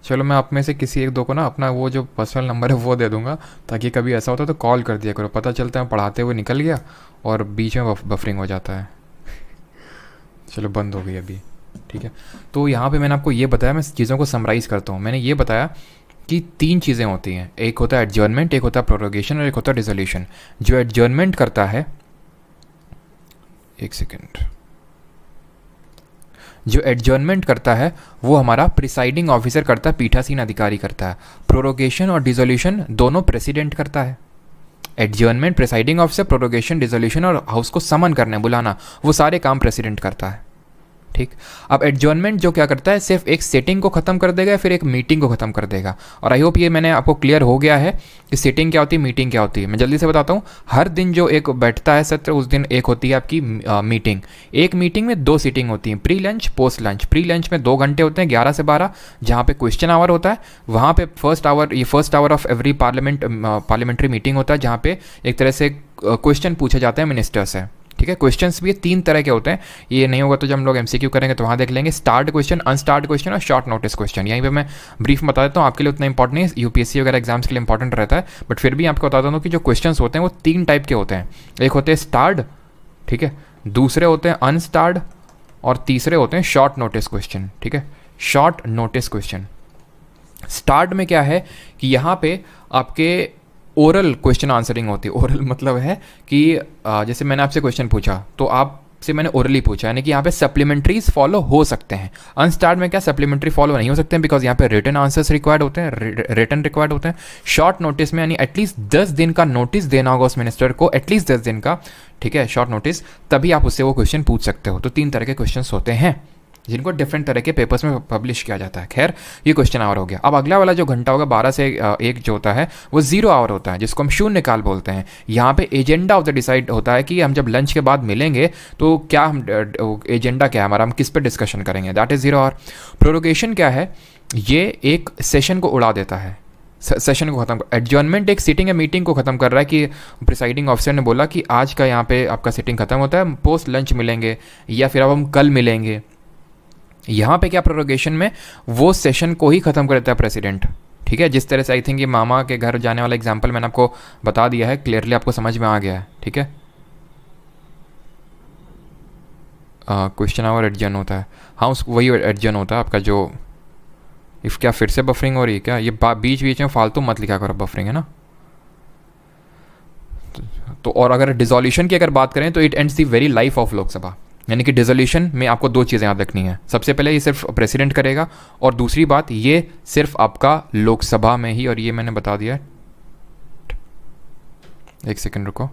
चलो, मैं आप में से किसी एक दो को ना अपना वो जो पर्सनल नंबर है वो दे दूंगा, ताकि कभी ऐसा होता तो कॉल कर दिया करो। पता चलता है पढ़ाते हुए निकल गया और बीच में बफरिंग हो जाता है। चलो, बंद हो गई अभी, ठीक है। तो यहाँ पे मैंने आपको ये बताया, मैं चीज़ों को समराइज़ करता हूँ। मैंने ये बताया कि 3 चीज़ें होती हैं, एक होता है एडजर्नमेंट, एक होता है प्रोरोगेशन और एक होता है डिसोल्यूशन। जो एडजर्नमेंट करता है, एक सेकेंड, जो एडजर्नमेंट करता है वो हमारा प्रिसाइडिंग ऑफिसर करता है, पीठासीन अधिकारी करता है। प्रोरोगेशन और डिसोल्यूशन दोनों प्रेसिडेंट करता है। Adjournment presiding officer, prorogation dissolution और हाउस को समन करना, बुलाना, वो सारे काम प्रेसिडेंट करता है, ठीक। अब एडजर्नमेंट जो क्या करता है, सिर्फ एक सेटिंग को ख़त्म कर देगा, फिर एक मीटिंग को ख़त्म कर देगा। और आई होप ये मैंने आपको क्लियर हो गया है कि सेटिंग क्या होती है, मीटिंग क्या होती है। मैं जल्दी से बताता हूँ। हर दिन जो एक बैठता है सत्र, उस दिन एक होती है आपकी मीटिंग। एक मीटिंग में 2 सीटिंग होती हैं, pre lunch, post lunch. Pre lunch में 2 घंटे होते हैं, 11 से 12, जहाँ पे क्वेश्चन आवर होता है। वहाँ पे first hour of every parliamentary meeting होता है, जहाँ पे एक तरह से क्वेश्चन पूछे जाते हैं मिनिस्टर से, ठीक है। क्वेश्चंस भी 3 तरह के होते हैं। ये नहीं होगा तो जब हम लोग एमसीक्यू करेंगे तो वहाँ देख लेंगे। स्टार्ट क्वेश्चन, अनस्टार्ट क्वेश्चन और शॉर्ट नोटिस क्वेश्चन। यहीं पे मैं ब्रीफ बता देता हूँ, आपके लिए उतना इंपॉर्टेंट नहीं है, यूपीएससी वगैरह एग्जाम्स के लिए इंपॉर्टेंट रहता है, बट फिर भी आपको बताता हूँ कि जो क्वेश्चंस होते हैं वो 3 टाइप के होते हैं। एक होते हैं स्टार्ड, ठीक है, दूसरे होते हैं अनस्टार्ड और तीसरे होते हैं शॉर्ट नोटिस क्वेश्चन, ठीक है। शॉर्ट नोटिस क्वेश्चन स्टार्ट में क्या है कि यहाँ पे आपके ओरल क्वेश्चन आंसरिंग होती है। ओरल मतलब है कि जैसे मैंने आपसे क्वेश्चन पूछा तो आप से मैंने ओरली पूछा, यानी कि यहाँ पे सप्लीमेंट्रीज फॉलो हो सकते हैं। अनस्टार्ड में क्या सप्लीमेंट्री फॉलो नहीं हो सकते हैं, बिकॉज यहाँ पे रिटन आंसर्स रिक्वायर्ड होते हैं, रिटन रिक्वायर्ड होते हैं। शॉर्ट नोटिस में यानी एटलीस्ट 10 दिन का नोटिस देना होगा उस मिनिस्टर को, एटलीस्ट 10 दिन का, ठीक है, शॉर्ट नोटिस, तभी आप उससे वो क्वेश्चन पूछ सकते हो। तो 3 तरह के क्वेश्चन होते हैं जिनको डिफरेंट तरह के पेपर्स में पब्लिश किया जाता है। खैर, ये क्वेश्चन आवर हो गया। अब अगला वाला जो घंटा होगा 12 से 1 जो होता है वो 0 आवर होता है, जिसको हम शून्य काल बोलते हैं। यहाँ पे एजेंडा ऑफ द डिसाइड होता है कि हम जब लंच के बाद मिलेंगे तो क्या हम एजेंडा क्या है हमारा, हम किस पे डिस्कशन करेंगे, दैट इज़ 0 आवर। प्रोरोगेशन क्या है, ये एक सेशन को उड़ा देता है, सेशन को खत्म। एडजर्नमेंट एक सीटिंग या मीटिंग को खत्म कर रहा है कि प्रिसाइडिंग ऑफिसर ने बोला कि आज का यहाँ पे आपका सीटिंग खत्म होता है, पोस्ट लंच मिलेंगे या फिर अब हम कल मिलेंगे। यहाँ पे क्या प्रोरोगेशन में वो सेशन को ही ख़त्म कर देता है प्रेसिडेंट, ठीक है। जिस तरह से आई थिंक ये मामा के घर जाने वाला एग्जांपल मैंने आपको बता दिया है, क्लियरली आपको समझ में आ गया है, ठीक है। क्वेश्चन आवर एडजर्न होता है, हाँ वही एडजर्न होता है आपका जो, इफ क्या फिर से बफरिंग हो रही है क्या, ये बीच बीच में फालतू मत लिखा करो, बफरिंग है ना। तो और अगर डिसोल्यूशन की अगर बात करें तो it ends the very life of Lok Sabha, यानी कि डिसोल्यूशन में आपको 2 चीज़ें याद रखनी है। सबसे पहले ये सिर्फ प्रेसिडेंट करेगा, और दूसरी बात ये सिर्फ आपका लोकसभा में ही, और ये मैंने बता दिया। 1 सेकंड रुको,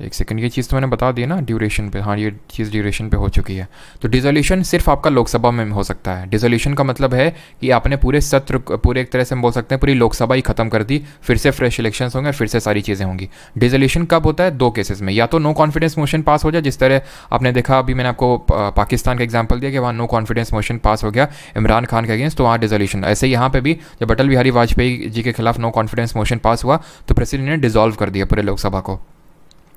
1 सेकंड, ये चीज़ तो मैंने बता दी ना ड्यूरेशन पे, हाँ ये चीज़ ड्यूरेशन पे हो चुकी है। तो डिसोल्यूशन सिर्फ आपका लोकसभा में हो सकता है। डिसोल्यूशन का मतलब है कि आपने पूरे सत्र, पूरे एक तरह से हम बोल सकते हैं पूरी लोकसभा ही खत्म कर दी, फिर से फ्रेश इलेक्शंस होंगे, फिर से सारी चीज़ें होंगी। डिसोल्यूशन कब होता है, 2 केसेस में, या तो नो कॉन्फिडेंस मोशन पास हो जाए, जिस तरह आपने देखा अभी मैंने आपको पाकिस्तान का एग्जाम्पल दिया कि वहाँ नो कॉन्फिडेंस मोशन पास हो गया इमरान खान के अगेंस्ट, तो वहाँ डिसोल्यूशन। ऐसे यहाँ पे भी जब अटल बिहारी वाजपेयी जी के खिलाफ नो कॉन्फिडेंस मोशन पास हुआ तो प्रेसिडेंट ने डिसॉल्व कर दिया पूरे लोकसभा को।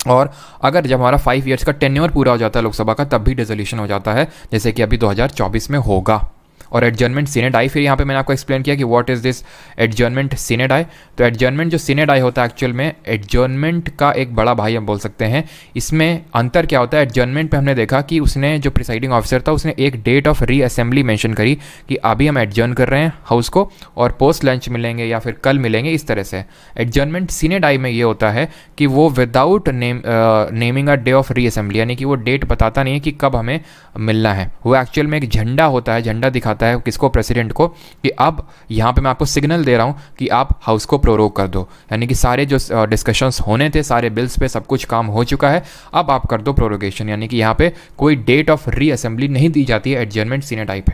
और अगर जब हमारा 5 ईयर्स का टेन्योर पूरा हो जाता है लोकसभा का, तब भी डिसोल्यूशन हो जाता है, जैसे कि अभी 2024 में होगा। और एडजर्नमेंट सीने डाई, फिर यहाँ पे मैंने आपको एक्सप्लेन किया कि व्हाट इज़ दिस एडजर्नमेंट सीने डाई। तो एडजर्नमेंट जो सीने डाई होता है एक्चुअल में एडजर्नमेंट का एक बड़ा भाई हम बोल सकते हैं। इसमें अंतर क्या होता है, एडजर्नमेंट पे हमने देखा कि उसने जो प्रिसाइडिंग ऑफिसर था उसने एक डेट ऑफ रीअसेंबली मेंशन करी कि अभी हम एडजर्न कर रहे हैं हाउस को और पोस्ट लंच मिलेंगे या फिर कल मिलेंगे, इस तरह से। एडजर्नमेंट सीने डाई में ये होता है कि वो without naming a day of reassembly, यानी कि वो डेट बताता नहीं है कि कब हमें मिलना है। वो एक्चुअल में एक झंडा होता है, झंडा दिखाता है किसको, प्रेसिडेंट को, कि अब यहाँ पे मैं आपको सिग्नल दे रहा हूँ कि आप हाउस को प्रोरोग कर दो, यानी कि सारे जो डिस्कशंस होने थे सारे बिल्स पे सब कुछ काम हो चुका है, अब आप कर दो प्रोरोगेशन, यानी कि यहाँ पे कोई डेट ऑफ रीअसेंबली नहीं दी जाती है एडजर्नमेंट सीने डाई पे।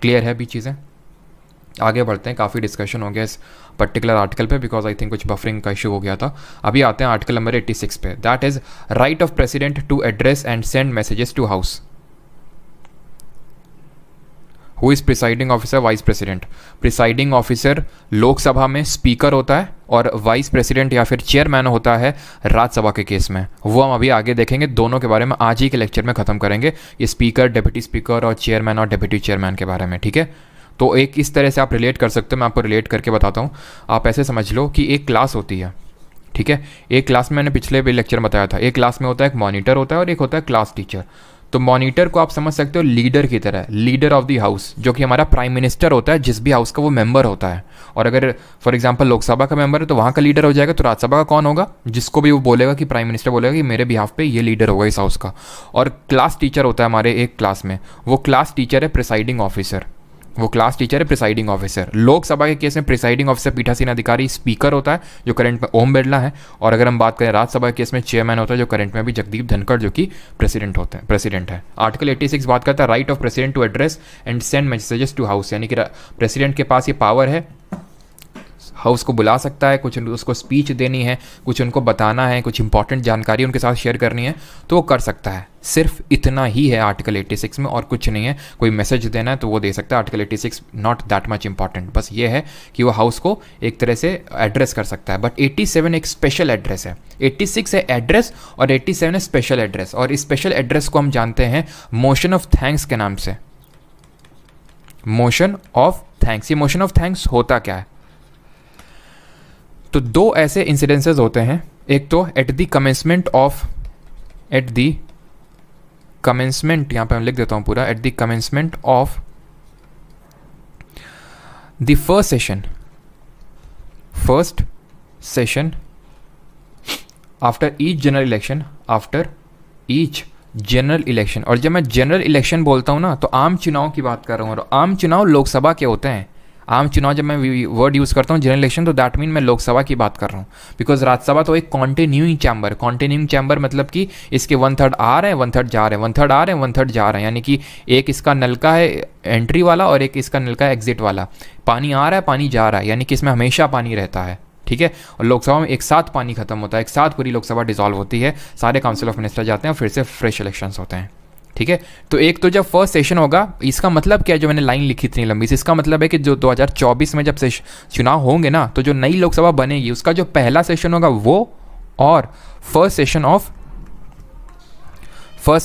क्लियर है भी चीज़ें। आगे बढ़ते हैं, काफ़ी डिस्कशन हो गया इस पर्टिकुलर आर्टिकल पे, बिकॉज आई थिंक कुछ बफरिंग का इशू हो गया था। अभी आते हैं आर्टिकल नंबर 86 पे, that is right of president to address and send messages to house. Who is presiding officer, vice president. Presiding officer Lok Sabha में स्पीकर होता है और वाइस प्रेसिडेंट या फिर चेयरमैन होता है राज्यसभा के केस में। वो हम अभी आगे देखेंगे, दोनों के बारे में आज ही के लेक्चर में खत्म करेंगे, ये स्पीकर, डिप्टी स्पीकर और चेयरमैन और डिप्टी चेयरमैन के बारे में, ठीक है। तो एक इस तरह से आप रिलेट कर सकते हो, मैं आपको रिलेट करके बताता हूँ। आप ऐसे समझ लो कि एक क्लास होती है, ठीक है। एक क्लास में मैंने पिछले भी लेक्चर में बताया था, एक क्लास में होता है एक मॉनिटर होता है और एक होता है क्लास टीचर। तो मॉनिटर को आप समझ सकते हो लीडर की तरह, लीडर ऑफ द हाउस, जो कि हमारा प्राइम मिनिस्टर होता है, जिस भी हाउस का वो मेंबर होता है। और अगर फॉर एग्जांपल लोकसभा का मेंबर है तो वहाँ का लीडर हो जाएगा, तो राज्यसभा का कौन होगा, जिसको भी वो बोलेगा कि प्राइम मिनिस्टर बोलेगा कि मेरे बिहाफ पे ये लीडर होगा इस हाउस का। और क्लास टीचर होता है हमारे एक क्लास में, वो क्लास टीचर है प्रिसाइडिंग ऑफिसर, वो क्लास टीचर है प्रिसाइडिंग ऑफिसर। लोकसभा के केस में प्रिसाइडिंग ऑफिसर पीठासीन अधिकारी स्पीकर होता है, जो करंट में ओम बिरला है। और अगर हम बात करें राज्यसभा के केस में चेयरमैन होता है, जो करंट में अभी जगदीप धनखड़, जो कि प्रेसिडेंट है। आर्टिकल 86 बात करता है right of president to address and send messages to house, यानी कि प्रेसिडेंट के पास ये पावर है, हाउस को बुला सकता है, कुछ उसको स्पीच देनी है, कुछ उनको बताना है, कुछ इंपॉर्टेंट जानकारी उनके साथ शेयर करनी है तो वो कर सकता है। सिर्फ इतना ही है आर्टिकल 86 में और कुछ नहीं है। कोई मैसेज देना है तो वो दे सकता है, article 86 not that much important, बस ये है कि वो हाउस को एक तरह से एड्रेस कर सकता है। बट 87 एक स्पेशल एड्रेस है, 86 है एड्रेस और 87 है स्पेशल एड्रेस। और इस स्पेशल एड्रेस को हम जानते हैं मोशन ऑफ थैंक्स के नाम से। मोशन ऑफ थैंक्स, ये मोशन ऑफ थैंक्स होता क्या है, तो 2 ऐसे इंसिडेंसेस होते हैं। एक तो at the commencement of, at the commencement, यहां पे मैं लिख देता हूं पूरा, at the commencement of the first session after each general election, after each general election. और जब मैं जनरल इलेक्शन बोलता हूँ ना तो आम चुनाव की बात कर रहा हूँ, और आम चुनाव लोकसभा के होते हैं। आम चुनाव जब मैं वर्ड यूज़ करता हूँ जनरल इलेक्शन, तो दैट मीन मैं लोकसभा की बात कर रहा हूँ। बिकॉज राज्यसभा तो एक कॉन्टिन्यूइंग चैम्बर, कॉन्टिन्यूइंग चैम्बर मतलब कि इसके 1/3 आ रहे हैं, 1/3 जा रहे हैं, 1/3 आ रहे हैं, 1/3 जा रहे हैं, यानी कि एक इसका नलका है एंट्री वाला और एक इसका नलका है एग्जिट वाला। पानी आ रहा है, पानी जा रहा है, यानी कि इसमें हमेशा पानी रहता है, ठीक है। और लोकसभा में एक साथ पानी खत्म होता है, एक साथ पूरी लोकसभा डिसॉल्व होती है, सारे काउंसिल ऑफ मिनिस्टर जाते हैं और फिर से फ्रेश इलेक्शंस होते हैं, ठीक है। तो एक तो जब फर्स्ट सेशन होगा, इसका मतलब क्या है, जो मैंने लाइन लिखी इतनी लंबी से, इसका मतलब है कि जो 2024 में जब चुनाव होंगे ना, तो जो नई लोकसभा बनेगी उसका जो पहला सेशन होगा वो, और first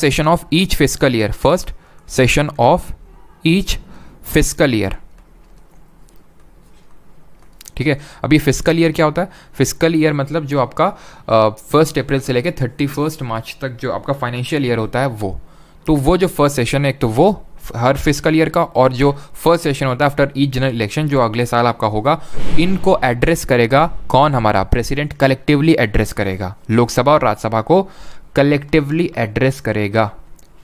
session of each fiscal year, first session of each fiscal year, ठीक है। अब ये फिस्कल ईयर क्या होता है? फिस्कल ईयर मतलब जो आपका 1 अप्रैल से लेकर 31 मार्च तक जो आपका फाइनेंशियल ईयर होता है वो। तो वो जो फर्स्ट सेशन है, एक तो वो हर फिस्कल ईयर का, और जो फर्स्ट सेशन होता है आफ्टर ईच जनरल इलेक्शन जो अगले साल आपका होगा, इनको एड्रेस करेगा कौन? हमारा प्रेसिडेंट कलेक्टिवली एड्रेस करेगा। लोकसभा और राज्यसभा को कलेक्टिवली एड्रेस करेगा,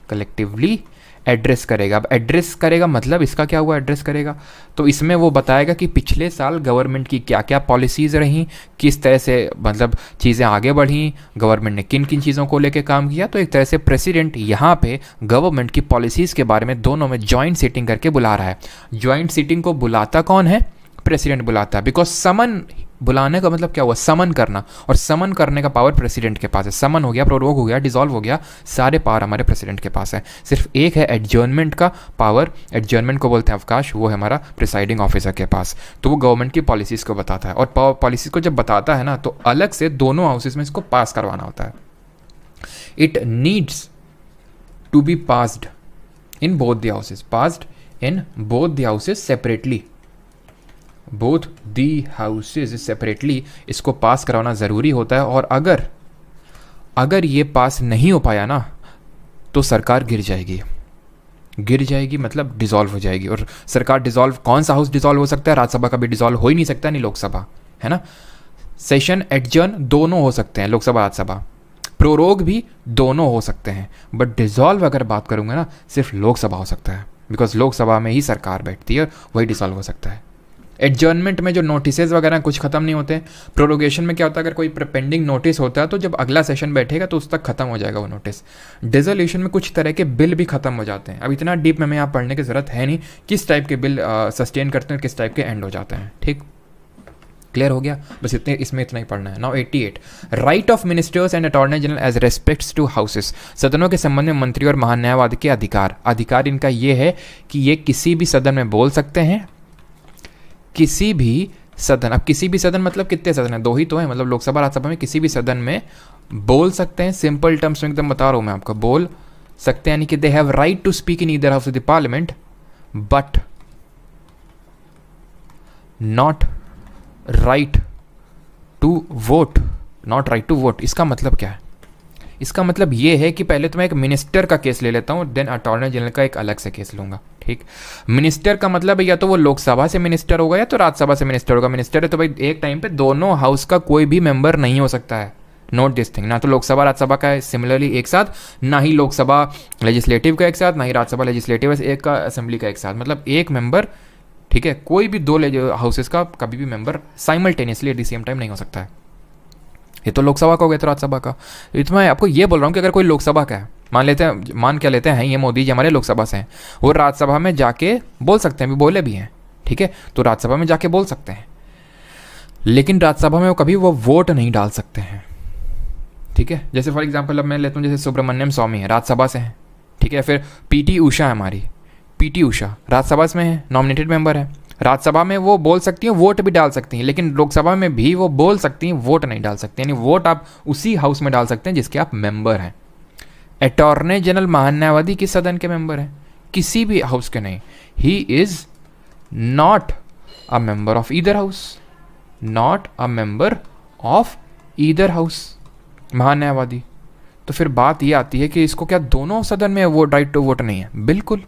कलेक्टिवली एड्रेस करेगा। अब एड्रेस करेगा मतलब इसका क्या हुआ एड्रेस करेगा? तो इसमें वो बताएगा कि पिछले साल गवर्नमेंट की क्या क्या पॉलिसीज़ रहीं, किस तरह से मतलब चीज़ें आगे बढ़ी, गवर्नमेंट ने किन किन चीज़ों को लेकर काम किया। तो एक तरह से प्रेसिडेंट यहाँ पे गवर्नमेंट की पॉलिसीज़ के बारे में दोनों में जॉइंट सीटिंग करके बुला रहा है। जॉइंट सीटिंग को बुलाता कौन है? प्रेसिडेंट बुलाता है। बिकॉज समन, बुलाने का मतलब क्या हुआ? समन करना, और समन करने का पावर प्रेसिडेंट के पास है। समन हो गया, प्रोरोग हो गया, डिसॉल्व हो गया, सारे पावर हमारे प्रेसिडेंट के पास है। सिर्फ एक है एडजर्नमेंट का पावर, एडजर्नमेंट को बोलते हैं अवकाश, वो है हमारा प्रिसाइडिंग ऑफिसर के पास। तो वो गवर्नमेंट की पॉलिसीज़ को बताता है, और पॉलिसीज़ को जब बताता है ना तो अलग से दोनों हाउसेज में इसको पास करवाना होता है। It needs to be passed in both the houses, passed in both the houses separately, both the houses separately इसको पास करवाना ज़रूरी होता है। और अगर ये पास नहीं हो पाया ना तो सरकार गिर जाएगी मतलब डिसॉल्व हो जाएगी। और सरकार डिसॉल्व, कौन सा हाउस डिसॉल्व हो सकता है? राज्यसभा का भी डिसॉल्व हो ही नहीं सकता, नहीं लोकसभा, है ना। सेशन एडजर्न दोनों हो सकते हैं, लोकसभा राज्यसभा, प्रोरोग भी दोनों हो सकते हैं, बट डिसॉल्व अगर बात करूँगा ना सिर्फ लोकसभा हो सकता है, बिकॉज लोकसभा में ही सरकार बैठती है, वही डिसॉल्व हो सकता है। एडजर्नमेंट में जो नोटिसेज वगैरह कुछ खत्म नहीं होते। प्रोरोगेशन में क्या होता है, अगर कोई पेंडिंग नोटिस होता है तो जब अगला सेशन बैठेगा तो उस तक खत्म हो जाएगा वो नोटिस। डिसोल्यूशन में कुछ तरह के बिल भी खत्म हो जाते हैं। अब इतना डीप में यहाँ पढ़ने की जरूरत है नहीं, किस टाइप के बिल सस्टेन करते हैं, किस टाइप के एंड हो जाते हैं, ठीक, क्लियर हो गया। बस इसमें इतना ही पढ़ना है। Now 88, right of ministers and attorney general as respects to houses, सदनों के संबंध में मंत्री और महान्यायवादी के अधिकार इनका ये है कि ये किसी भी सदन में बोल सकते हैं, किसी भी सदन, अब किसी भी सदन मतलब कितने सदन है? 2 ही तो है, मतलब लोकसभा राज्यसभा में किसी भी सदन में बोल सकते हैं। सिंपल टर्म्स में एकदम बता रहा हूँ मैं आपको, बोल सकते हैं, यानी कि they have right to speak in either house of the parliament but not right to vote, not right to vote. इसका मतलब क्या है? इसका मतलब ये है कि पहले तो मैं एक मिनिस्टर का केस ले लेता हूँ, देन अटॉर्नी जनरल का एक अलग से केस लूँगा, ठीक। मिनिस्टर का मतलब या तो वो लोकसभा से मिनिस्टर होगा या तो राज्यसभा से मिनिस्टर होगा। मिनिस्टर है तो भाई एक टाइम पे दोनों हाउस का कोई भी मेंबर नहीं हो सकता है, नोट दिस थिंग। ना तो लोकसभा राज्यसभा का है सिमिलरली एक साथ, ना ही लोकसभा लेजिस्लेटिव का एक साथ, ना ही राज्यसभा लेजिस्लेटिव एक का असेंबली का एक साथ, मतलब एक मेंबर, ठीक है। कोई भी 2 हाउसेस का कभी भी member simultaneously at the same time नहीं हो सकता है। ये तो लोकसभा का हो गया, तो राज्यसभा का। तो मैं आपको ये बोल रहा हूँ कि अगर कोई लोकसभा का है, मान क्या लेते हैं ये मोदी जी हमारे लोकसभा से हैं, वो राज्यसभा में जाके बोल सकते हैं, भी बोले भी हैं, ठीक है। तो राज्यसभा में जाके बोल सकते हैं, लेकिन राज्यसभा में वो कभी वो वोट नहीं डाल सकते हैं, ठीक है। जैसे फॉर एग्जाम्पल अब मैं लेता हूँ, जैसे सुब्रमण्यम स्वामी है, राज्यसभा से हैं, ठीक है। फिर पीटी उषा है हमारी, पीटी उषा राज्यसभा में है, नॉमिनेटेड मेंबर है। राज्यसभा में वो बोल सकती हैं, वोट भी डाल सकती हैं, लेकिन लोकसभा में भी वो बोल सकती हैं, वोट नहीं डाल सकती, यानी वोट आप उसी हाउस में डाल सकते हैं जिसके आप मेंबर हैं। अटॉर्नी जनरल महान्यायवादी किस सदन के मेंबर हैं? किसी भी हाउस के नहीं। He is not a member of either house, not a member of either house, महान्यायवादी। तो फिर बात ये आती है कि इसको क्या दोनों सदन में वो राइट टू वोट नहीं है? बिल्कुल,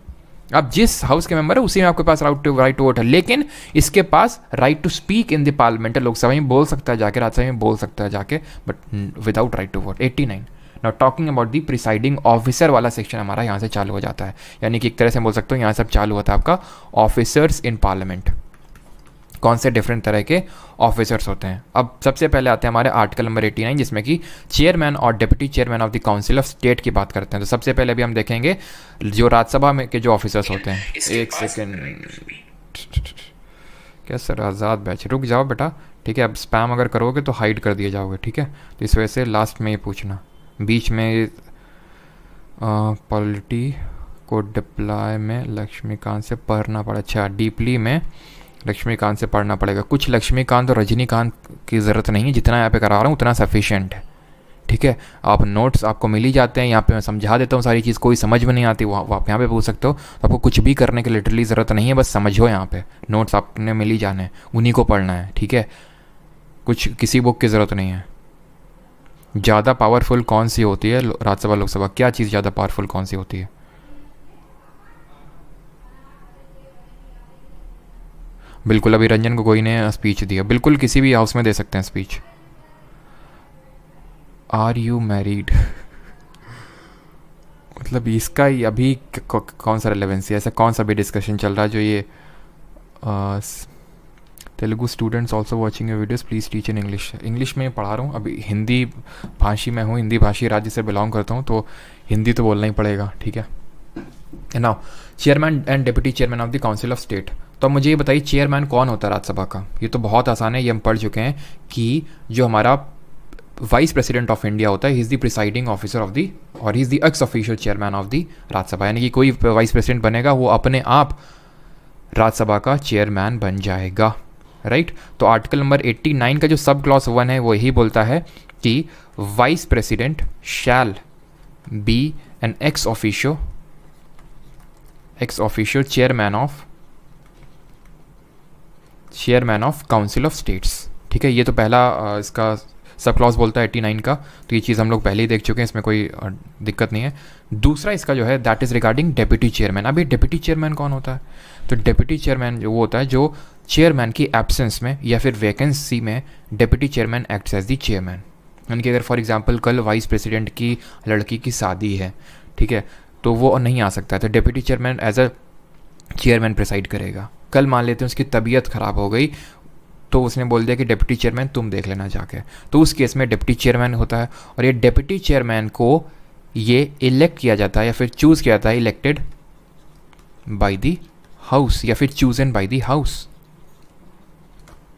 आप जिस हाउस के मेंबर है उसी में आपके पास राइट टू वोट है, लेकिन इसके पास right to speak in the parliament है। लोकसभा में बोल सकता है जाके, राज्यसभा में बोल सकता है जाके, but without right to vote. 89, now talking about the presiding officer वाला सेक्शन हमारा यहाँ से चालू हो जाता है, यानी कि एक तरह से बोल सकते हो यहाँ सब चालू होता है आपका ऑफिसर्स इन पार्लियामेंट, कौन से डिफरेंट तरह के ऑफिसर्स होते हैं। अब सबसे पहले आते हैं हमारे आर्टिकल नंबर 89, जिसमें कि चेयरमैन और deputy chairman of the council of state की बात करते हैं। तो सबसे पहले भी हम देखेंगे जो राज्यसभा में के जो ऑफिसर्स होते हैं। एक सेकेंड, क्या सर आज़ाद बैच, रुक जाओ बेटा, ठीक है। अब स्पैम अगर करोगे तो हाइड कर दिए जाओगे, ठीक है। तो इस वजह से लास्ट में ये पूछना, बीच में पॉलिटी को डिप्लॉय में लक्ष्मीकांत से पढ़ना पड़ा। अच्छा, डीपली में लक्ष्मीकांत से पढ़ना पड़ेगा। कुछ लक्ष्मीकांत और रजनीकांत की ज़रूरत नहीं है, जितना यहाँ पे करा रहा हूँ उतना सफिशिएंट है, ठीक है। आप नोट्स आपको मिल ही जाते हैं, यहाँ पे मैं समझा देता हूँ सारी चीज़, कोई समझ में नहीं आती वो आप यहाँ पे पूछ सकते हो। तो आपको कुछ भी करने की लिटरली ज़रूरत नहीं है, बस समझो, यहाँ पे नोट्स आपने मिल ही जाने हैं, उन्हीं को पढ़ना है, ठीक है। कुछ किसी बुक की ज़रूरत नहीं है। ज़्यादा पावरफुल कौन सी होती है राज्यसभा लोकसभा, क्या चीज़ ज़्यादा पावरफुल कौन सी होती है? बिल्कुल, अभी रंजन को कोई ने स्पीच दिया, बिल्कुल किसी भी हाउस में दे सकते हैं स्पीच। आर यू मैरिड मतलब इसका ही अभी कौन सा रेलेवेंसी है, ऐसा कौन सा भी डिस्कशन चल रहा है जो ये Telugu students also watching your videos please teach in English. English में पढ़ा रहा हूँ, अभी हिंदी भाषी मैं हूँ, हिंदी भाषी राज्य से बिलोंग करता हूँ, तो हिंदी तो बोलना ही पड़ेगा, ठीक है। Now chairman and deputy chairman of the council of state. तो मुझे ये बताइए चेयरमैन कौन होता है राज्यसभा का? ये तो बहुत आसान है, ये हम पढ़ चुके हैं कि जो हमारा वाइस प्रेसिडेंट ऑफ इंडिया होता है, he is the presiding officer of the, और he is the ex officio chairman of the Rajya Sabha. यानी कि कोई वाइस प्रेसिडेंट बनेगा वो अपने आप राज्यसभा का चेयरमैन बन जाएगा, राइट। तो आर्टिकल नंबर 89 का जो सब क्लॉज 1 है वो यही बोलता है कि vice president shall be an ex officio chairman of council of states, ठीक है। ये तो पहला इसका सब क्लॉज बोलता है 89 का, तो ये चीज़ हम लोग पहले ही देख चुके हैं, इसमें कोई दिक्कत नहीं है। दूसरा इसका जो है that is regarding deputy chairman. अभी डेप्यूटी चेयरमैन कौन होता है? तो डेप्यूटी चेयरमैन जो वो होता है जो चेयरमैन की एब्सेंस में या फिर वैकेंसी में deputy chairman acts as the chairman. यानी कि अगर फॉर एग्जांपल कल वाइस प्रेसिडेंट की लड़की की शादी है, ठीक है, तो वो नहीं आ सकता है, तो deputy chairman as a chairman preside करेगा। कल मान लेते हैं उसकी तबीयत ख़राब हो गई, तो उसने बोल दिया कि डिप्टी चेयरमैन तुम देख लेना जाके, तो उस केस में डिप्टी चेयरमैन होता है। और ये डिप्टी चेयरमैन को ये इलेक्ट किया जाता है या फिर चूज़ किया जाता है, इलेक्टेड बाय द हाउस या फिर chosen by the house,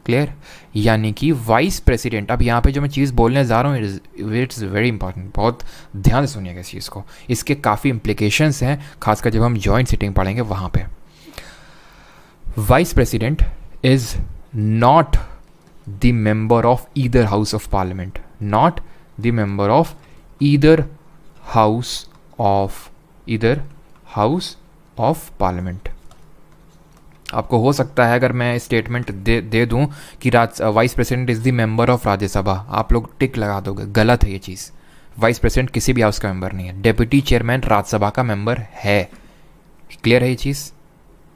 clear. यानी कि वाइस प्रेसिडेंट, अब यहाँ पे जो मैं चीज़ बोलने जा रहा हूँ इट्स वेरी इंपॉर्टेंट, बहुत ध्यान से सुनिएगा इस चीज़ को, इसके काफ़ी इम्प्लीकेशंस हैं, खासकर जब हम जॉइंट सिटिंग पढ़ेंगे वहाँ पे। Vice president is not the member of either house of parliament, not the member of either house of parliament। आपको हो सकता है अगर मैं स्टेटमेंट दे दूं कि vice president is the member of Rajya Sabha, आप लोग टिक लगा दोगे, गलत है ये चीज़। वाइस प्रेसिडेंट किसी भी हाउस का मेंबर नहीं है, डेप्यूटी चेयरमैन राज्यसभा का मेंबर है, क्लियर है ये चीज़,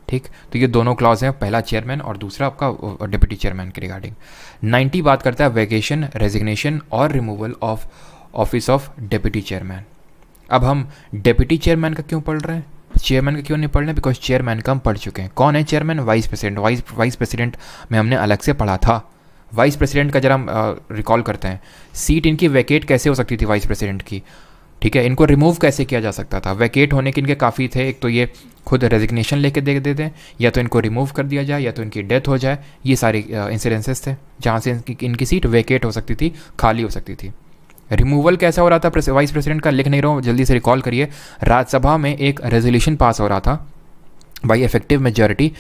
ठीक। तो ये दोनों क्लॉज हैं, पहला चेयरमैन और दूसरा आपका डिप्टी चेयरमैन के रिगार्डिंग। 90 बात करता है वैकेशन, रेजिग्नेशन और removal of office of deputy chairman. अब हम डिप्टी चेयरमैन का क्यों पढ़ रहे हैं, चेयरमैन का क्यों नहीं पढ़ रहे हैं? बिकॉज चेयरमैन का हम पढ़ चुके हैं। कौन है chairman? Vice president. Vice president में हमने अलग से पढ़ा था। वाइस प्रेसिडेंट का जरा हम रिकॉल करते हैं, सीट इनकी वैकेट कैसे हो सकती थी वाइस प्रेसिडेंट की, ठीक है। इनको रिमूव कैसे किया जा सकता था? वैकेट होने के इनके काफ़ी थे, एक तो ये खुद रेजिग्नेशन लेके दे दें, या तो इनको रिमूव कर दिया जाए, या तो इनकी डेथ हो जाए। ये सारे इंसिडेंसेस थे जहाँ से इनकी सीट वैकेट हो सकती थी, खाली हो सकती थी। रिमूवल कैसा हो रहा था वाइस प्रेसिडेंट का? लिख नहीं रहा हूँ, जल्दी से रिकॉल करिए। राज्यसभा में एक रेजोल्यूशन पास हो रहा था by effective majority,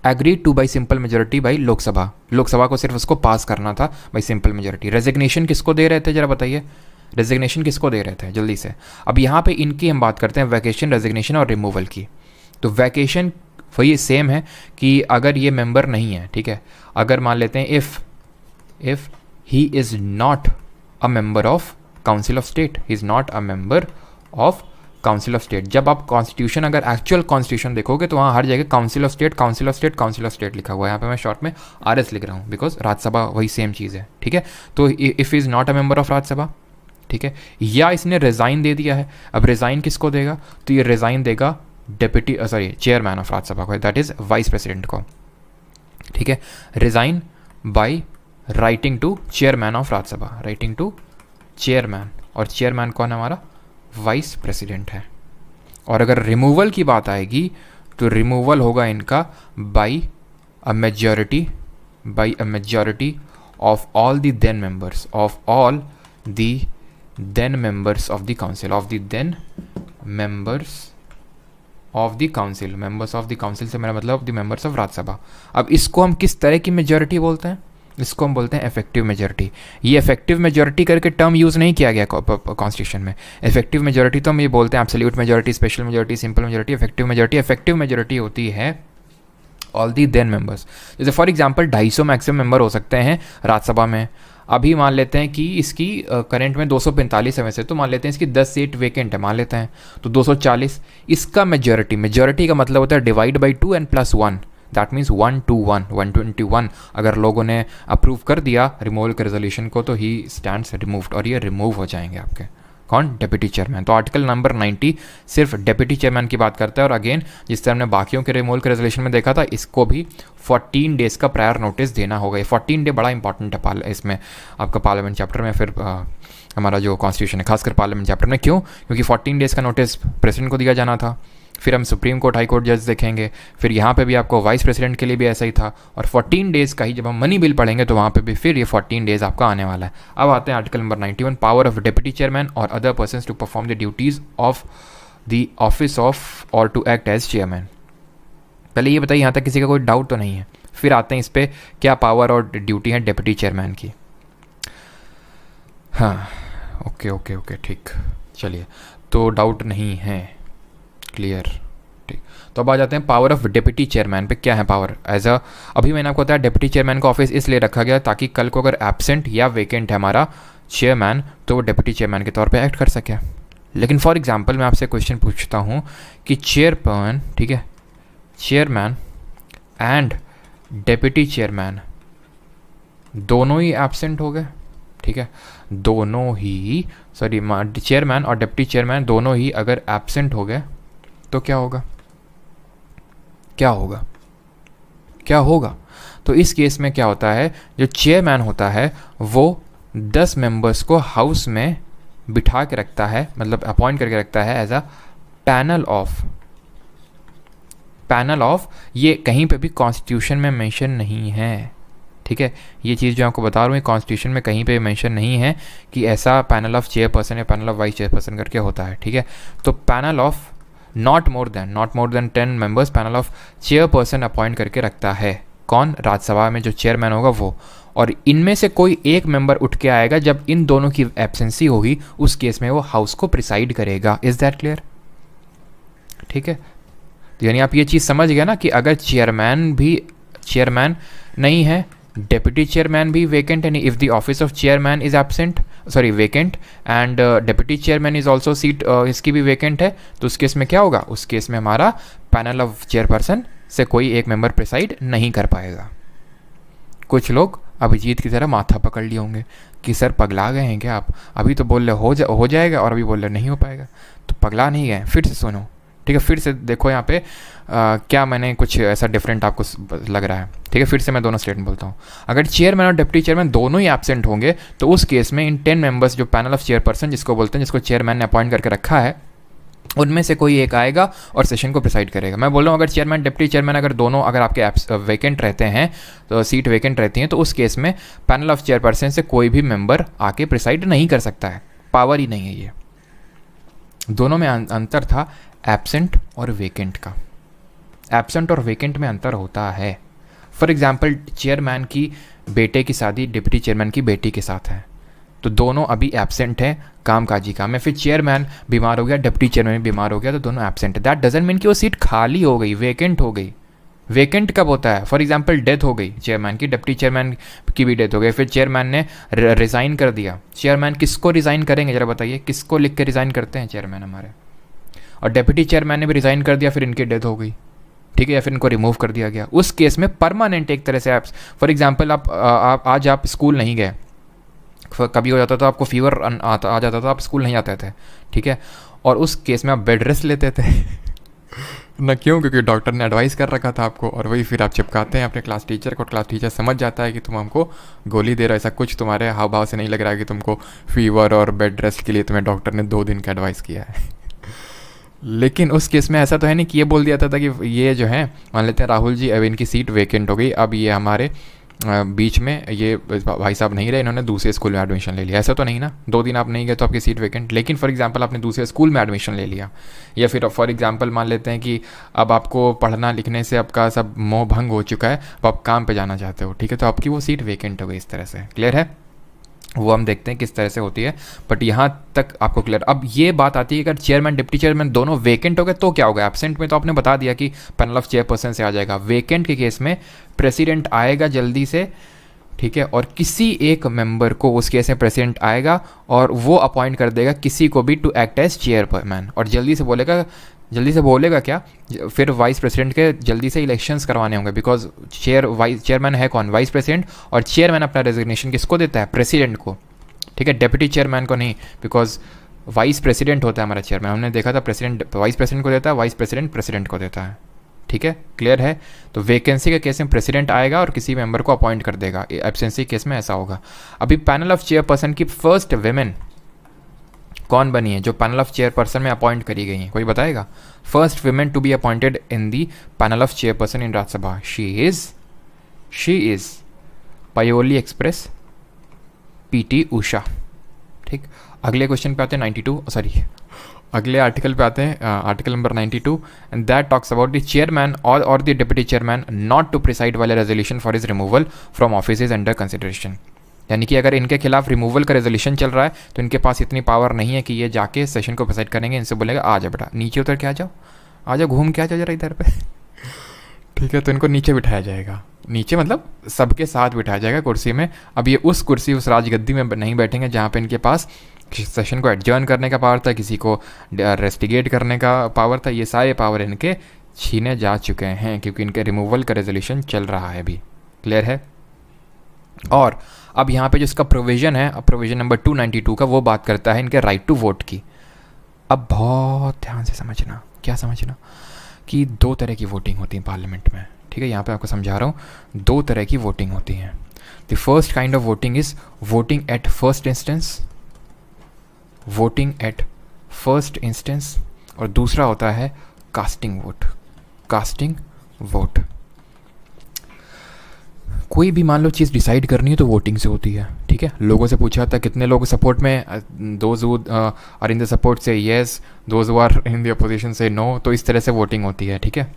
agreed two by simple majority by Lok Sabha को सिर्फ उसको पास करना था बाई सिंपल मेजॉरिटी। रेजिग्नेशन किसको दे रहे थे जरा बताइए, रेजिग्नेशन किसको दे रहे थे जल्दी से। अब यहाँ पे इनकी हम बात करते हैं वैकेशन, रेजिग्नेशन और रिमूवल की। तो वैकेशन वही सेम है कि अगर ये मेंबर नहीं है, ठीक है, अगर मान लेते हैं if he is not a member of council of state, he is not a member of council of state. जब आप कॉन्स्टिट्यूशन, अगर एक्चुअल कॉन्स्टिट्यूशन देखोगे तो वहाँ हर जगह council of state, council of state, council of state लिखा हुआ है। यहाँ पे मैं शॉर्ट में RS लिख रहा हूँ बिकॉज राज्यसभा वही सेम चीज़ है, ठीक है। तो if is not a member of Rajya Sabha, ठीक है, या इसने रिज़ाइन दे दिया है। अब रिज़ाइन किसको देगा, तो ये रिज़ाइन देगा डेप्यूटी चेयरमैन ऑफ राज्यसभा को, दैट इज़ वाइस प्रेसिडेंट को। ठीक है, resign by writing to chairman of Rajya Sabha, writing to chairman, और चेयरमैन कौन है हमारा, वाइस प्रेसिडेंट है। और अगर रिमूवल की बात आएगी तो रिमूवल होगा इनका by a majority of all the then members, of all the then members of the council, of the then members of the council. Members of the council से मेरा मतलब द मेंबर्स ऑफ राज्यसभा। अब इसको हम किस तरह की मेजॉरिटी बोलते हैं, इसको हम बोलते हैं इफेक्टिव मेजॉरिटी। ये इफेक्टिव मेजॉरिटी करके टर्म यूज़ नहीं किया गया कॉन्स्टिट्यूशन में। इफेक्टिव मेजॉरिटी तो हम ये बोलते हैं absolute majority, special majority, simple majority, effective majority होती है ऑल दी देन मेंबर्स। जैसे फॉर एग्जांपल 250 मैक्सिमम मेंबर हो सकते हैं राज्यसभा में। अभी मान लेते हैं कि इसकी करंट में 245 है वैसे, तो मान लेते हैं इसकी 10 सीट वेकेंट है मान लेते हैं, तो 240 इसका मेजॉरिटी का मतलब होता है divide by 2 and plus 1, that means 121, 121 अगर लोगों ने अप्रूव कर दिया रिमूवल के रेजोल्यूशन को तो ही स्टैंड्स रिमूव्ड, और ये रिमूव हो जाएंगे आपके कौन, डेप्यूटी चेयरमैन। तो आर्टिकल नंबर 90 सिर्फ डेप्यूटी चेयरमैन की बात करता है। और अगेन जिस तरह हमने बाकियों के रिमूवल के रेजोल्यूशन में देखा था, इसको भी 14 डेज़ का प्रायर नोटिस देना होगा। ये 14 डे बड़ा इंपॉर्टेंट है इसमें आपका पार्लियामेंट चैप्टर में, फिर हमारा जो कॉन्स्टिट्यूशन है खासकर पार्लियामेंट चैप्टर में। क्यों, क्योंकि 14 डेज़ का नोटिस प्रेसिडेंट को दिया जाना था, फिर हम सुप्रीम कोर्ट हाई कोर्ट जज देखेंगे, फिर यहाँ पे भी आपको वाइस प्रेसिडेंट के लिए भी ऐसा ही था, और 14 डेज़ का ही जब हम मनी बिल पढ़ेंगे तो वहाँ पे भी फिर ये 14 डेज़ आपका आने वाला है। अब आते हैं article number 91, power of deputy chairman or other persons to perform the duties of the office of or to act as chairman. पहले ये बताइए यहाँ तक किसी का कोई डाउट तो नहीं है, फिर आते हैं इस पर क्या पावर और ड्यूटी है डिप्टी चेयरमैन की। हाँ ओके ठीक, चलिए तो डाउट नहीं है, क्लियर, ठीक। तो अब आ जाते हैं पावर ऑफ डिप्टी चेयरमैन पे। क्या है पावर एज अ, अभी मैंने आपको बताया डिप्टी चेयरमैन का ऑफिस इसलिए रखा गया ताकि कल को अगर एब्सेंट या वेकेंट है हमारा चेयरमैन तो वो डिप्टी चेयरमैन के तौर पे एक्ट कर सके। लेकिन फॉर एग्जांपल मैं आपसे क्वेश्चन पूछता हूँ कि चेयरपर्सन, ठीक है, चेयरमैन एंड डिप्टी चेयरमैन दोनों ही एब्सेंट हो गए, ठीक है, दोनों ही चेयरमैन और डिप्टी चेयरमैन दोनों ही अगर एब्सेंट हो गए तो क्या होगा, क्या होगा। तो इस केस में क्या होता है, जो चेयरमैन होता है वो 10 मेंबर्स को हाउस में बिठा के रखता है, मतलब अपॉइंट करके रखता है एज अ पैनल ऑफ। ये कहीं पे भी कॉन्स्टिट्यूशन में मेंशन नहीं है, ठीक है, ये चीज़ जो आपको बता रहा हूँ कॉन्स्टिट्यूशन में कहीं पे मेंशन नहीं है कि ऐसा पैनल ऑफ चेयरपर्सन या पैनल ऑफ वाइस चेयरपर्सन करके होता है, ठीक है। तो panel of not more than 10 members panel of chairperson appoint करके रखता है कौन, राज्यसभा में जो चेयरमैन होगा वो। और इनमें से कोई एक मेंबर उठ के आएगा जब इन दोनों की एब्सेंसी होगी, उस केस में वो हाउस को प्रिसाइड करेगा। इज दैट क्लियर, ठीक है। तो यानी आप ये चीज़ समझ गए ना कि अगर चेयरमैन नहीं है, डेप्यूटी चेयरमैन भी वेकेंट है, नहीं, if the office of chairman is vacant and deputy chairman is also seat इसकी भी वेकेंट है, तो उस केस में क्या होगा, उस केस में हमारा पैनल ऑफ चेयरपर्सन से कोई एक मेंबर प्रिसाइड नहीं कर पाएगा। कुछ लोग अभिजीत की तरह माथा पकड़ लिए होंगे कि सर पगला गए हैं क्या आप, अभी तो बोल रहे हो जाएगा और अभी बोल रहे नहीं हो पाएगा। तो पगला नहीं गए, फिर से सुनो, ठीक है, फिर से देखो यहाँ पे क्या मैंने कुछ ऐसा डिफरेंट आपको लग रहा है, ठीक है। फिर से मैं दोनों स्टेटमेंट बोलता हूँ। अगर चेयरमैन और डिप्टी चेयरमैन दोनों ही एब्सेंट होंगे तो उस केस में इन 10 मेंबर्स जो पैनल ऑफ चेयरपर्सन जिसको बोलते हैं, जिसको चेयरमैन ने अपॉइंट करके रखा है, उनमें से कोई एक आएगा और सेशन को प्रिसाइड करेगा। मैं बोल रहा हूँ अगर चेयरमैन डिप्टी चेयरमैन अगर दोनों अगर आपके वेकेंट रहते हैं, तो सीट वेकेंट रहती हैं, तो उस केस में पैनल ऑफ चेयरपर्सन से कोई भी मेंबर आके प्रिसाइड नहीं कर सकता है, पावर ही नहीं है ये। दोनों में अंतर था एब्सेंट और वेकेंट का। एब्सेंट और वेकेंट में अंतर होता है। फॉर एग्जांपल चेयरमैन की बेटे की शादी डिप्टी चेयरमैन की बेटी के साथ है, तो दोनों अभी एब्सेंट हैं कामकाजी काम में। फिर चेयरमैन बीमार हो गया, डिप्टी चेयरमैन बीमार हो गया, तो दोनों एब्सेंट है। दैट डजंट मीन कि वो सीट खाली हो गई, वेकेंट हो गई। वेकेंट कब होता है, फॉर एग्जांपल डेथ हो गई चेयरमैन की, डिप्टी चेयरमैन की भी डेथ हो गई, फिर चेयरमैन ने रिज़ाइन कर दिया। चेयरमैन किसको रिज़ाइन करेंगे ज़रा बताइए, किसको लिख के रिज़ाइन करते हैं चेयरमैन हमारे, और डिप्टी चेयरमैन ने भी रिज़ाइन कर दिया, फिर इनकी डेथ हो गई, ठीक है, या फिर इनको रिमूव कर दिया गया। उस केस में परमानेंट एक तरह से फॉर एग्जांपल आज आप स्कूल नहीं गए, कभी हो जाता था आपको फीवर आ जाता था, आप स्कूल नहीं आते थे, ठीक है, और उस केस में आप बेड रेस्ट लेते थे ना क्यों? क्योंकि डॉक्टर ने एडवाइस कर रखा था आपको, और वही फिर आप चिपकाते हैं अपने क्लास टीचर को। क्लास टीचर समझ जाता है कि तुम हमको गोली दे रहे हो, ऐसा कुछ तुम्हारे हाव भाव से नहीं लग रहा है कि तुमको फीवर और बेड रेस्ट के लिए तुम्हें डॉक्टर ने 2 दिन का एडवाइस किया है लेकिन उस केस में ऐसा तो है नहीं कि ये बोल दिया था कि ये जो है, मान लेते हैं राहुल जी, अब इनकी सीट वेकेंट हो गई, अब ये हमारे बीच में ये भाई साहब नहीं रहे, इन्होंने दूसरे स्कूल में एडमिशन ले लिया, ऐसा तो नहीं ना। 2 दिन आप नहीं गए तो आपकी सीट वेकेंट। लेकिन फॉर एग्जांपल आपने दूसरे स्कूल में एडमिशन ले लिया, या फिर फॉर एग्जांपल मान लेते हैं कि अब आपको पढ़ना लिखने से आपका सब मोह भंग हो चुका है, अब आप काम पे जाना चाहते हो, ठीक है, तो आपकी वो सीट वेकेंट हो गई। इस तरह से क्लियर है? वो हम देखते हैं किस तरह से होती है, बट यहाँ तक आपको क्लियर। अब ये बात आती है, अगर चेयरमैन डिप्टी चेयरमैन दोनों वेकेंट हो गए तो क्या होगा? एब्सेंट में तो आपने बता दिया कि पैनल ऑफ चेयरपर्सन से आ जाएगा। वेकेंट के केस में प्रेसिडेंट आएगा जल्दी से, ठीक है, और किसी एक मेंबर को उस केस में प्रेसिडेंट आएगा और वो अपॉइंट कर देगा किसी को भी टू एक्ट एज चेयरमैन, और जल्दी से बोलेगा क्या, फिर वाइस प्रेसिडेंट के जल्दी से इलेक्शंस करवाने होंगे, बिकॉज चेयरमैन है कौन? वाइस प्रेसिडेंट, और चेयरमैन अपना रेजिग्नेशन किसको देता है? प्रेसिडेंट को, ठीक है, डेप्यूटी चेयरमैन को नहीं, बिकॉज वाइस प्रेसिडेंट होता है हमारा चेयरमैन। हमने देखा था प्रेसिडेंट वाइस प्रेसिडेंट को देता है, वाइस प्रेसिडेंट प्रेसिडेंट को देता है, ठीक है, क्लियर है? तो वैकेंसी के केस में प्रेसिडेंट आएगा और किसी मेंबर को अपॉइंट कर देगा, एब्सेंसी केस में ऐसा होगा। अभी पैनल ऑफ चेयरपर्सन की फर्स्ट वेमेन कौन बनी है जो पैनल ऑफ चेयरपर्सन में अपॉइंट करी गई हैं? कोई बताएगा? First women to be appointed in the panel of chairperson in Rajya Sabha, she is Payyoli express PT Usha. ठीक, अगले क्वेश्चन पे आते हैं 92, सॉरी अगले आर्टिकल पे आते हैं, article number 92, and that talks about the chairman or the deputy chairman not to preside वाले resolution for his removal from office is under consideration. यानी कि अगर इनके खिलाफ रिमूवल का रेजोल्यूशन चल रहा है तो इनके पास इतनी पावर नहीं है कि ये जाके सेशन को प्रिसाइड करेंगे, इनसे बोलेगा आ जाओ बेटा नीचे उतर के आ जाओ घूम के आ जाओ जरा इधर पे ठीक है, तो इनको नीचे बिठाया जाएगा, नीचे मतलब सबके साथ बिठाया जाएगा कुर्सी में। अब ये उस कुर्सी उस राजगद्दी में नहीं बैठेंगे जहाँ पे इनके पास सेशन को एडजर्न करने का पावर था, किसी को रेस्टिगेट करने का पावर था, ये सारे पावर इनके छीने जा चुके हैं क्योंकि इनके रिमूवल का रेजोल्यूशन चल रहा है अभी। क्लियर है? और अब यहाँ पे जो इसका प्रोविज़न है, प्रोविज़न नंबर 292 का, वो बात करता है इनके राइट टू वोट की। अब बहुत ध्यान से समझना, क्या समझना कि 2 तरह की वोटिंग होती है पार्लियामेंट में। ठीक है, यहाँ पे आपको समझा रहा हूँ 2 तरह की वोटिंग होती हैं। The first kind of voting is voting at first instance, voting at first instance, और दूसरा होता है कास्टिंग वोट। कास्टिंग वोट, कोई भी मान लो चीज़ डिसाइड करनी है तो वोटिंग से होती है। ठीक है, लोगों से पूछा था कितने लोग सपोर्ट में, those who are in the support से yes, those who are in the opposition से नो, तो इस तरह से वोटिंग होती है। ठीक है,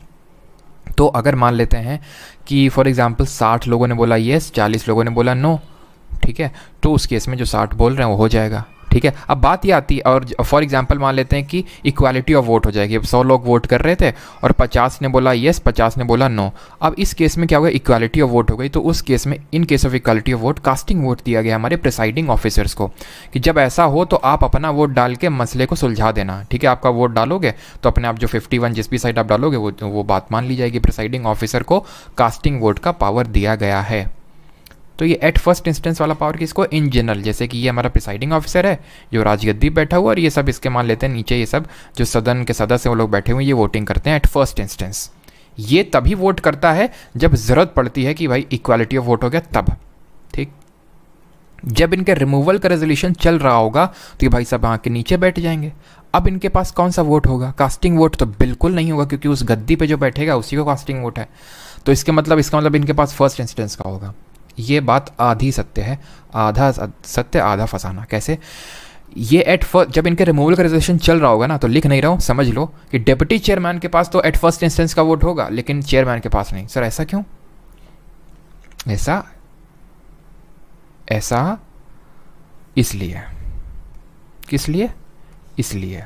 तो अगर मान लेते हैं कि फॉर एग्जांपल 60 लोगों ने बोला येस, 40 लोगों ने बोला नो, ठीक है, तो उस केस में जो 60 बोल रहे हैं वो हो जाएगा। ठीक है, अब बात ये आती है, और फॉर एग्जांपल मान लेते हैं कि इक्वालिटी ऑफ वोट हो जाएगी। अब 100 लोग वोट कर रहे थे और 50 ने बोला येस, 50 ने बोला नो। अब इस केस में क्या होगा, इक्वालिटी ऑफ वोट हो गई। तो उस केस में, in case of equality of vote, casting vote दिया गया हमारे प्रिसाइडिंग ऑफिसर्स को कि जब ऐसा हो तो आप अपना वोट डाल के मसले को सुलझा देना। ठीक है, आपका वोट डालोगे तो अपने आप जो 51 जिस भी साइड आप डालोगे वो बात मान ली जाएगी। प्रिसाइडिंग ऑफिसर को कास्टिंग वोट का पावर दिया गया है। तो ये एट फर्स्ट इंस्टेंस वाला पावर किसको, इन जनरल, जैसे कि ये हमारा प्रिसाइडिंग ऑफिसर है जो राजगद्दी बैठा हुआ, और ये सब इसके मान लेते हैं नीचे ये सब जो सदन के सदस्य वो लोग बैठे हुए, ये वोटिंग करते हैं एट फर्स्ट इंस्टेंस। ये तभी वोट करता है जब ज़रूरत पड़ती है कि भाई इक्वालिटी ऑफ वोट हो गया तब। ठीक, जब इनके रिमूवल का रेजोल्यूशन चल रहा होगा तो ये भाई साहब वहाँ के नीचे बैठ जाएंगे। अब इनके पास कौन सा वोट होगा, कास्टिंग वोट तो बिल्कुल नहीं होगा क्योंकि उस गद्दी पे जो बैठेगा उसी को कास्टिंग वोट है। तो इसका मतलब इनके पास फर्स्ट इंस्टेंस का होगा। ये बात आधी सत्य है, आधा सत्य आधा फसाना। कैसे? ये एट फर्स्ट, जब इनके रिमूवल का रेजोल्यूशन चल रहा होगा ना, तो लिख नहीं रहा हूँ, समझ लो कि डिप्टी चेयरमैन के पास तो एट फर्स्ट इंस्टेंस का वोट होगा लेकिन चेयरमैन के पास नहीं। सर ऐसा क्यों? ऐसा इसलिए, किस लिए? इसलिए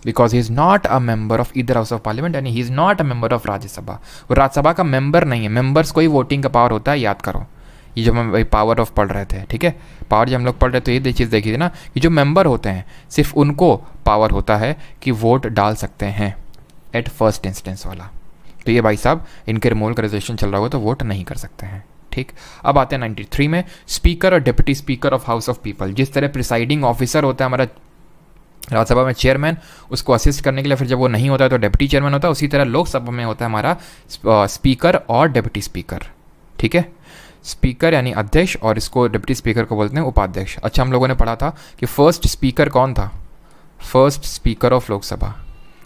because he is not a member of either house of parliament, यानी he is not a member of Rajya Sabha. वो राज्यसभा का मेंबर नहीं है। मेंबर्स को ही वोटिंग का पावर होता है, याद करो। ये जो हम भाई पावर ऑफ पढ़ रहे थे, ठीक है, पावर जब हम लोग पढ़ रहे थे तो ये चीज़ देखी थी ना कि जो मेंबर होते हैं सिर्फ उनको पावर होता है कि वोट डाल सकते हैं एट फर्स्ट इंस्टेंस वाला। तो ये भाई साहब इनके रिमूवल का रेजोल्यूशन चल रहा होगा तो वोट नहीं कर सकते हैं। ठीक। अब आते हैं 93 में, स्पीकर और deputy speaker of house of people. जिस तरह प्रिसाइडिंग ऑफिसर होता है हमारा राज्यसभा में चेयरमैन, उसको असिस्ट करने के लिए फिर जब वो नहीं होता है तो डिप्टी चेयरमैन होता है, उसी तरह लोकसभा में होता है हमारा स्पीकर और डिप्टी स्पीकर। ठीक है, स्पीकर यानी अध्यक्ष और इसको डिप्टी स्पीकर को बोलते हैं उपाध्यक्ष। अच्छा, हम लोगों ने पढ़ा था कि फर्स्ट स्पीकर कौन था, फर्स्ट स्पीकर ऑफ लोकसभा।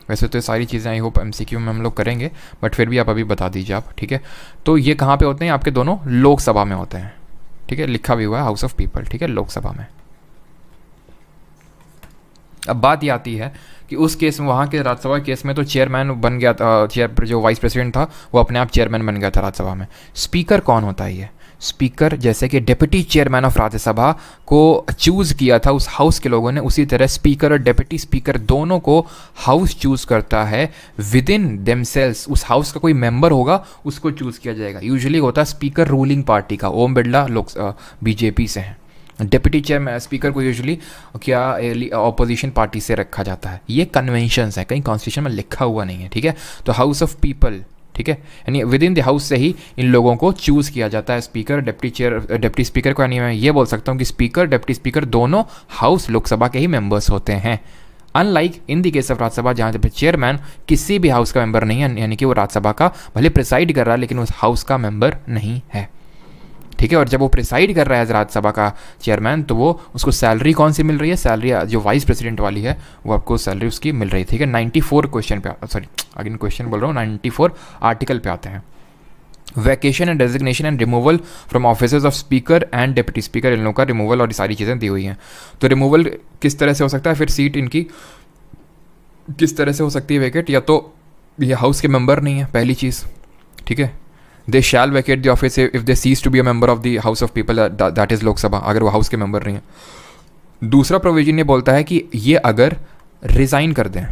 वैसे तो ये सारी चीज़ें आई होप एमसीक्यू में हम लोग करेंगे, बट फिर भी आप अभी बता दीजिए आप। ठीक है, तो ये कहाँ पे होते हैं आपके, दोनों लोकसभा में होते हैं। ठीक है, लिखा भी हुआ है हाउस ऑफ पीपल। ठीक है, लोकसभा में। अब बात ये आती है कि उस केस में, वहाँ के राज्यसभा केस में तो चेयरमैन बन गया था, जो वाइस प्रेसिडेंट था वो अपने आप चेयरमैन बन गया था राज्यसभा में। स्पीकर कौन होता है ये, स्पीकर जैसे कि डिप्टी चेयरमैन ऑफ राज्यसभा को चूज़ किया था उस हाउस के लोगों ने, उसी तरह स्पीकर और डिप्टी स्पीकर दोनों को हाउस चूज़ करता है विद इन देमसेल्स। उस हाउस का कोई मेंबर होगा उसको चूज़ किया जाएगा। यूजुअली होता है स्पीकर रूलिंग पार्टी का, ओम बिरला लोक बीजेपी से हैं। डिप्टी चेयरमैन स्पीकर को यूजुअली क्या ऑपोजिशन पार्टी से रखा जाता है। ये कन्वेंशंस है, कहीं कॉन्स्टिट्यूशन में लिखा हुआ नहीं है। ठीक है, तो हाउस ऑफ पीपल, ठीक है, यानी विद इन द हाउस से ही इन लोगों को चूज़ किया जाता है, स्पीकर डिप्टी स्पीकर को। यानी मैं ये बोल सकता हूँ कि स्पीकर डिप्टी स्पीकर दोनों हाउस लोकसभा के ही मेंबर्स होते हैं। Unlike in the case of Rajya Sabha, जहाँ पे चेयरमैन किसी भी हाउस का मेंबर नहीं है, यानी कि वो राज्यसभा का भले प्रिसाइड कर रहा है लेकिन उस हाउस का मेंबर नहीं है। ठीक है, और जब वो प्रिसाइड कर रहा है राज्यसभा का चेयरमैन, तो वो उसको सैलरी कौन सी मिल रही है, सैलरी जो वाइस प्रेसिडेंट वाली है वो आपको सैलरी उसकी मिल रही है। ठीक है, 94 क्वेश्चन पे, सॉरी अगेन क्वेश्चन बोल रहा हूँ, 94 आर्टिकल पे आते हैं। Vacation and designation and removal from offices of speaker and deputy speaker, इन लोगों का रिमूवल और सारी चीज़ें दी हुई हैं। तो रिमूवल किस तरह से हो सकता है, फिर सीट इनकी किस तरह से हो सकती है वैकेट, या तो ये हाउस के मेंबर नहीं है पहली चीज़। ठीक है, they shall vacate the office if they cease to be a member of the house of people, that is Lok Sabha, अगर वो हाउस के मेंबर नहीं है। दूसरा प्रोविजन ये बोलता है कि ये अगर रिज़ाइन कर दें,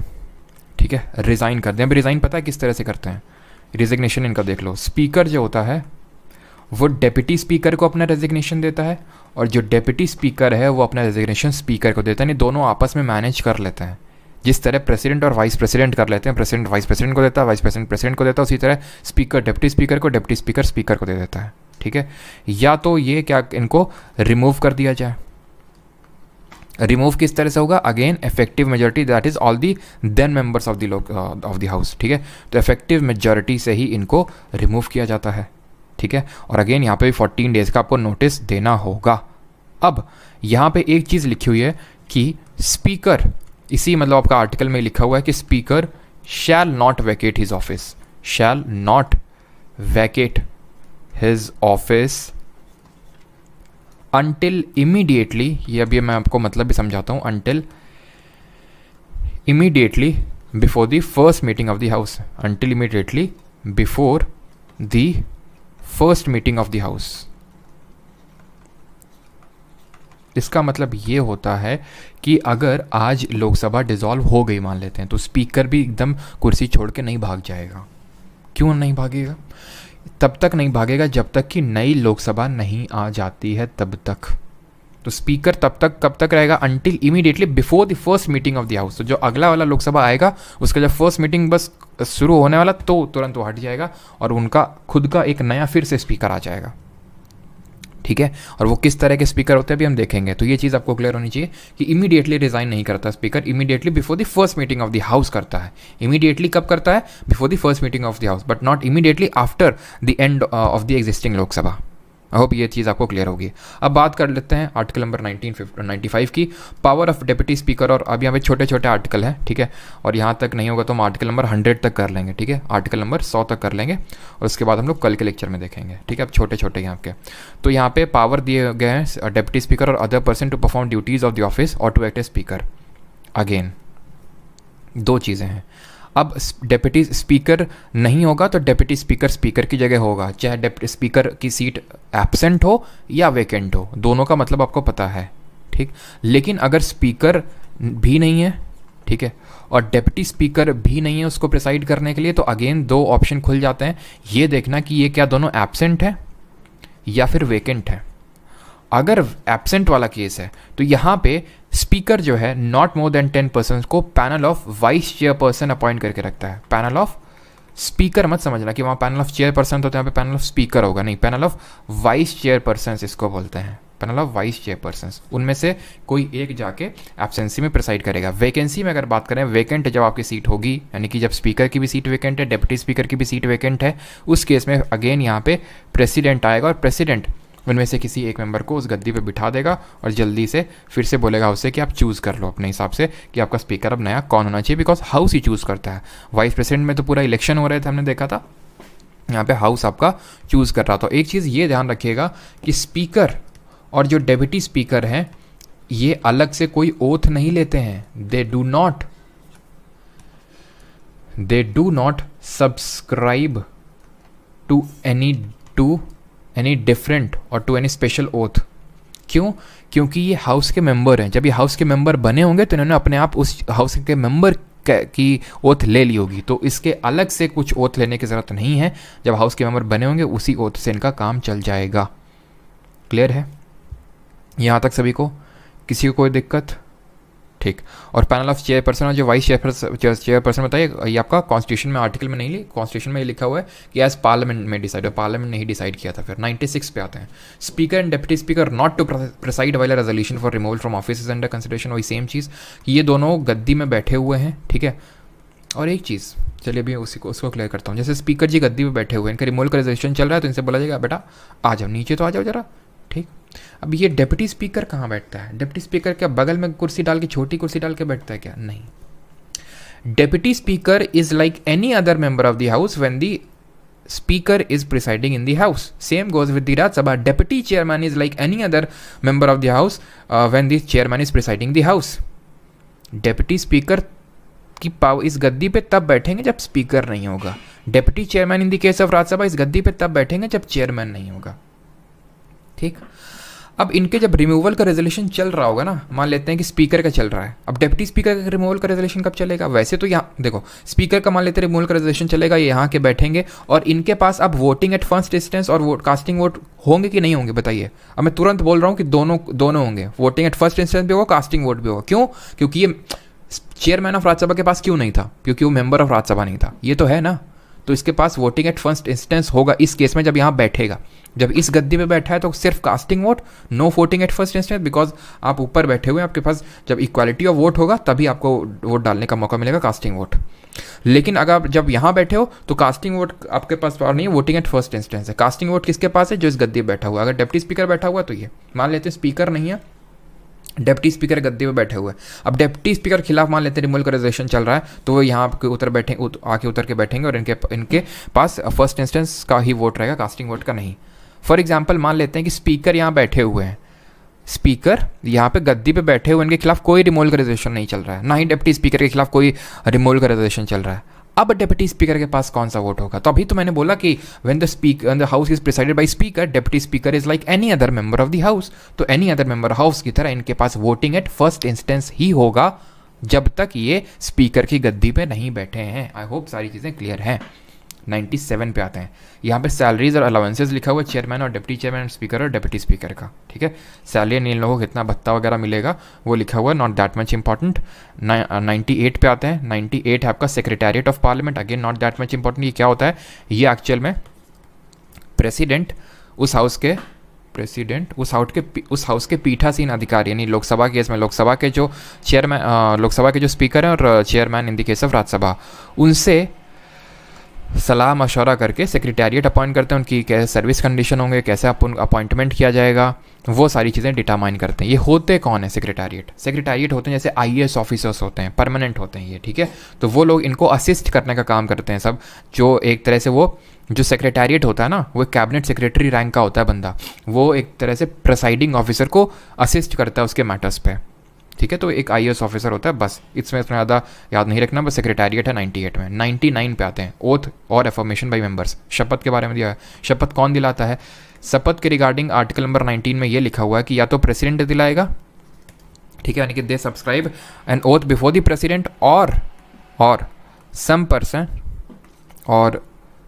ठीक है, रिज़ाइन कर दें। अभी रिज़ाइन पता है किस तरह से करते हैं, रिजिग्नेशन इनका देख लो। स्पीकर जो होता है वो डेप्यूटी स्पीकर को अपना रेजिग्नेशन देता है, और जो डेप्यूटी स्पीकर है वो अपना रेजिग्नेशन स्पीकर को देता है। नहीं, दोनों आपस में मैनेज कर लेते हैं। जिस तरह प्रेसिडेंट और वाइस प्रेसिडेंट कर लेते हैं, प्रेसिडेंट वाइस प्रेसिडेंट को देता है, वाइस प्रेसिडेंट प्रेसिडेंट को देता है, उसी तरह स्पीकर डिप्टी स्पीकर को, डिप्टी स्पीकर स्पीकर को दे देता है। ठीक है, या तो ये क्या इनको रिमूव कर दिया जाए। रिमूव किस तरह से होगा, again effective majority, that is all the then members of the house. ठीक है, तो इफेक्टिव मेजॉरिटी से ही इनको रिमूव किया जाता है। ठीक है, और अगेन यहाँ पे 14 डेज का आपको नोटिस देना होगा। अब यहाँ पे एक चीज़ लिखी हुई है कि स्पीकर, इसी मतलब आपका आर्टिकल में लिखा हुआ है कि speaker shall not Venkat his office, shall not Venkat his office until immediately, ये अभी मैं आपको मतलब भी समझाता हूँ, until immediately before the first meeting of the house, until immediately before the first meeting of the house। इसका मतलब ये होता है कि अगर आज लोकसभा डिसॉल्व हो गई मान लेते हैं, तो स्पीकर भी एकदम कुर्सी छोड़ के नहीं भाग जाएगा। क्यों नहीं भागेगा, तब तक नहीं भागेगा जब तक कि नई लोकसभा नहीं आ जाती है, तब तक। तो स्पीकर तब तक कब तक रहेगा, until immediately before the first meeting of the house. तो जो अगला वाला लोकसभा आएगा उसका जब फर्स्ट मीटिंग बस शुरू होने वाला, तो तुरंत वो हट जाएगा और उनका खुद का एक नया फिर से स्पीकर आ जाएगा। ठीक है, और वो किस तरह के स्पीकर होते हैं अभी हम देखेंगे। तो ये चीज़ आपको क्लियर होनी चाहिए कि इमीडिएटली रिजाइन नहीं करता speaker, immediately before the first meeting of the house करता है। इमीडिएटली कब करता है, before the first meeting of the house, but not immediately after the end of the existing Lok Sabha. I hope ये चीज़ आपको क्लियर होगी। अब बात कर लेते हैं आर्टिकल नंबर 1995 की, पावर ऑफ डिप्टी स्पीकर। और अब यहाँ पे छोटे छोटे आर्टिकल हैं, ठीक है, और यहाँ तक नहीं होगा तो हम आर्टिकल नंबर 100 तक कर लेंगे। ठीक है, आर्टिकल नंबर 100 तक कर लेंगे और उसके बाद हम लोग कल के लेक्चर में देखेंगे। ठीक है, अब छोटे छोटे यहाँ के, तो यहाँ पे पावर दिए गए हैं डिप्टी स्पीकर और other person to perform duties of the office और to act as speaker. Again दो चीज़ें हैं। अब डिप्टी स्पीकर नहीं होगा तो डिप्टी स्पीकर स्पीकर की जगह होगा, चाहे डिप्टी स्पीकर की सीट एब्सेंट हो या वेकेंट हो, दोनों का मतलब आपको पता है। ठीक, लेकिन अगर स्पीकर भी नहीं है, ठीक है, और डिप्टी स्पीकर भी नहीं है उसको प्रिसाइड करने के लिए, तो अगेन दो ऑप्शन खुल जाते हैं। ये देखना कि ये क्या दोनों एब्सेंट है या फिर वेकेंट है। अगर एब्सेंट वाला केस है तो यहाँ पे स्पीकर जो है नॉट मोर देन 10 पर्सन को panel of vice chairperson appoint करके रखता है। पैनल ऑफ स्पीकर मत समझना कि वहाँ पैनल ऑफ चेयरपर्सन तो यहाँ पे पैनल ऑफ स्पीकर होगा, नहीं, पैनल ऑफ वाइस चेयरपर्सन इसको बोलते हैं, पैनल ऑफ वाइस चेयरपर्सन। उनमें से कोई एक जाके एब्सेंसी में प्रिसाइड करेगा। वैकेंसी में अगर बात करें, वैकेंट जब आपकी सीट होगी, यानी कि जब स्पीकर की भी सीट वैकेंट है, डिप्टी स्पीकर की भी सीट वैकेंट है, उस केस में अगेन यहाँ पे प्रेसिडेंट आएगा और प्रेसिडेंट उनमें से किसी एक मेंबर को उस गद्दी पे बिठा देगा और जल्दी से फिर से बोलेगा उससे कि आप चूज़ कर लो अपने हिसाब से कि आपका स्पीकर अब नया कौन होना चाहिए, बिकॉज हाउस ही चूज़ करता है। वाइस प्रेसिडेंट में तो पूरा इलेक्शन हो रहे थे, हमने देखा था, यहाँ पे हाउस आपका चूज़ कर रहा था। तो एक चीज़ ये ध्यान रखिएगा कि स्पीकर और जो डेप्यूटी स्पीकर हैं ये अलग से कोई ओथ नहीं लेते हैं। They do not subscribe to any different और टू एनी स्पेशल ओथ। क्यों? क्योंकि ये हाउस के मेंबर हैं। जब ये हाउस के मेंबर बने होंगे तो इन्होंने अपने आप उस हाउस के मेंबर की ओथ ले ली होगी, तो इसके अलग से कुछ ओथ लेने की ज़रूरत नहीं है। जब हाउस के मेंबर बने होंगे उसी ओथ से इनका काम चल जाएगा। क्लियर है यहाँ तक सभी को? किसी को कोई दिक्कत? ठीक। और पैनल ऑफ चेयरपर्सन और जो वाइस चेयरपर्सन बताइए, ये आपका कॉन्स्टिट्यूशन में आर्टिकल में नहीं ली, कॉन्स्टिट्यूशन में ये लिखा हुआ है कि एज पार्लियामेंट में डिसाइड, पार्लियामेंट ने ही डिसाइड किया था। फिर 96 पे आते हैं। Speaker and deputy speaker not to preside while resolution for removal from office is under consideration. वही सेम चीज़, ये दोनों गद्दी में बैठे हुए हैं, ठीक है। और एक चीज़, चलिए अभी उसको क्लियर करता हूँ। जैसे स्पीकर जी गद्दी में बैठे हुए हैं, इनका रिमूवल का रेजोल्यूशन चल रहा है, तो इनसे बोला जाएगा बेटा आ जाओ नीचे, तो आ जाओ जरा, ठीक। अब ये डिप्टी स्पीकर कहाँ बैठता है? डिप्टी स्पीकर क्या बगल में कुर्सी डाल के, छोटी कुर्सी डाल के बैठता है क्या? नहीं। Deputy speaker is like any other member of the house when the speaker is presiding in the house. Same goes with the Rajya Sabha. Deputy chairman is like any other member of the house when the chairman is presiding the house. Deputy speaker की power इस गद्दी पे तब बैठेंगे जब speaker नहीं होगा। Deputy chairman in the case of Rajya Sabha इस गद्दी पे तब बैठेंगे जब चेयरमैन नहीं होगा, ठीक। अब इनके जब रिमूवल का रेजोल्यूशन चल रहा होगा ना, मान लेते हैं कि स्पीकर का चल रहा है, अब डिप्टी स्पीकर का रिमूवल का रेजोल्यूशन कब चलेगा? वैसे तो यहाँ देखो, स्पीकर का मान लेते हैं रिमूवल का रेजोल्यूशन चलेगा, ये यहाँ के बैठेंगे और इनके पास अब वोटिंग एट फर्स्ट इंस्टेंस और वोट कास्टिंग वोट होंगे कि नहीं होंगे बताइए? अब मैं तुरंत बोल रहा हूँ कि दोनों होंगे, वोटिंग एट फर्स्ट इंस्टेंस भी होगा, कास्टिंग वोट भी होगा। क्यों? क्योंकि ये चेयरमैन ऑफ राज्यसभा के पास क्यों नहीं था? क्योंकि वो मेंबर ऑफ राज्यसभा नहीं था, ये तो है ना। तो इसके पास वोटिंग एट फर्स्ट इंस्टेंस होगा इस केस में जब यहाँ बैठेगा। जब इस गद्दी पे बैठा है तो सिर्फ casting vote, no voting at first instance, because आप ऊपर बैठे हुए हैं, आपके पास जब इक्वालिटी ऑफ वोट होगा तभी आपको वोट डालने का मौका मिलेगा, कास्टिंग वोट। लेकिन अगर आप जब यहाँ बैठे हो तो कास्टिंग वोट आपके पास पावर नहीं है, वोटिंग एट फर्स्ट इंस्टेंस है। कास्टिंग वोट किसके पास है? जो इस गद्दी पे बैठा हुआ है। अगर डिप्टी स्पीकर बैठा हुआ तो ये मान लेते हैं स्पीकर नहीं है, डिप्टी स्पीकर गद्दी पे बैठे हुए हैं। अब डिप्टी स्पीकर के खिलाफ मान लेते हैं रिमूवल का रेजोल्यूशन चल रहा है, तो वो यहाँ आके उतर के बैठेंगे और इनके पास फर्स्ट इंस्टेंस का ही वोट रहेगा, कास्टिंग वोट का नहीं। फॉर एग्जाम्पल मान लेते हैं कि स्पीकर यहाँ बैठे हुए हैं, स्पीकर यहाँ पे गद्दी पे बैठे हुए, इनके खिलाफ कोई रिमूवल का रेजोल्यूशन नहीं चल रहा है, ना ही डिप्टी स्पीकर के खिलाफ कोई रिमूवल का रेजोल्यूशन चल रहा है। अब डिप्टी स्पीकर के पास कौन सा वोट होगा? तो अभी तो मैंने बोला कि when the house is presided bye speaker, deputy speaker is like any other member of the house. तो एनी अदर मेंबर हाउस की तरह इनके पास वोटिंग एट फर्स्ट इंस्टेंस ही होगा जब तक ये स्पीकर की गद्दी पे नहीं बैठे हैं। आई होप सारी चीज़ें क्लियर हैं। 97 पे आते हैं। यहाँ पे सैलरीज और अलाउंसेस लिखा हुआ है चेयरमैन और डिप्टी चेयरमैन, स्पीकर और डिप्टी स्पीकर का, ठीक है। सैलरी इन लोगों को कितना भत्ता वगैरह मिलेगा वो लिखा हुआ है, नॉट दैट मच इंपॉर्टेंट। 98 पे आते हैं। 98 है आपका secretariat of parliament, again not that much important. ये क्या होता है? ये एक्चुअल में प्रेसिडेंट उस हाउस के पीठासीन अधिकारी, यानी लोकसभा केस में लोकसभा के जो चेयरमैन, लोकसभा के जो स्पीकर हैं और chairman in the case of Rajya Sabha, उनसे सलाह मशवरा करके सेक्रेटेरिएट अपॉइंट करते हैं। उनकी कैसे सर्विस कंडीशन होंगे, कैसे अपॉइंटमेंट किया जाएगा, वो सारी चीज़ें डिटरमाइन करते हैं। ये होते कौन है सेक्रेटेरिएट होते हैं जैसे IAS ऑफिसर्स होते हैं, परमानेंट होते हैं ये, ठीक है। तो वो लोग इनको असिस्ट करने का काम करते हैं सब। जो एक तरह से वो जो सेक्रेटेरिएट होता है ना, वो कैबिनेट सेक्रेटरी रैंक का होता है बंदा, वो एक तरह से प्रिसाइडिंग ऑफिसर को असिस्ट करता है उसके मैटर्स पे, ठीक है। तो एक IAS ऑफिसर होता है, बस इसमें ज़्यादा याद नहीं रखना। बस सेक्रेटेरिएट है 98 में। 99 पे आते हैं। ओथ और एफर्मेशन बाय मेंबर्स, शपथ के बारे में दिया है। शपथ कौन दिलाता है? शपथ के रिगार्डिंग आर्टिकल नंबर 19 में ये लिखा हुआ है कि या तो प्रेसिडेंट दिलाएगा, ठीक है, यानी कि they subscribe an oath before the president और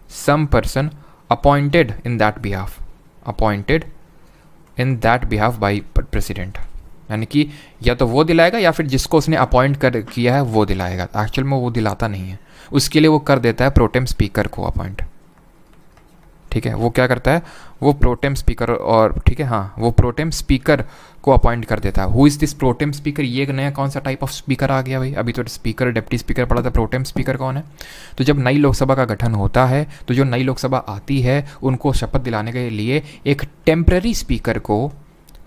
some person appointed in that behalf by president, यानी कि या तो वो दिलाएगा या फिर जिसको उसने अपॉइंट किया है वो दिलाएगा। एक्चुअल में वो दिलाता नहीं है, उसके लिए वो कर देता है प्रोटेम स्पीकर को अपॉइंट। ठीक है, वो क्या करता है, वो प्रोटेम स्पीकर, और ठीक है हाँ, वो प्रोटेम स्पीकर को अपॉइंट कर देता है। Who is this pro tem speaker, ये एक नया कौन सा टाइप ऑफ स्पीकर आ गया भाई, अभी तो स्पीकर डिप्टी स्पीकर पढ़ा था, प्रोटेम स्पीकर कौन है। तो जब नई लोकसभा का गठन होता है तो जो नई लोकसभा आती है उनको शपथ दिलाने के लिए एक टेम्प्रेरी स्पीकर को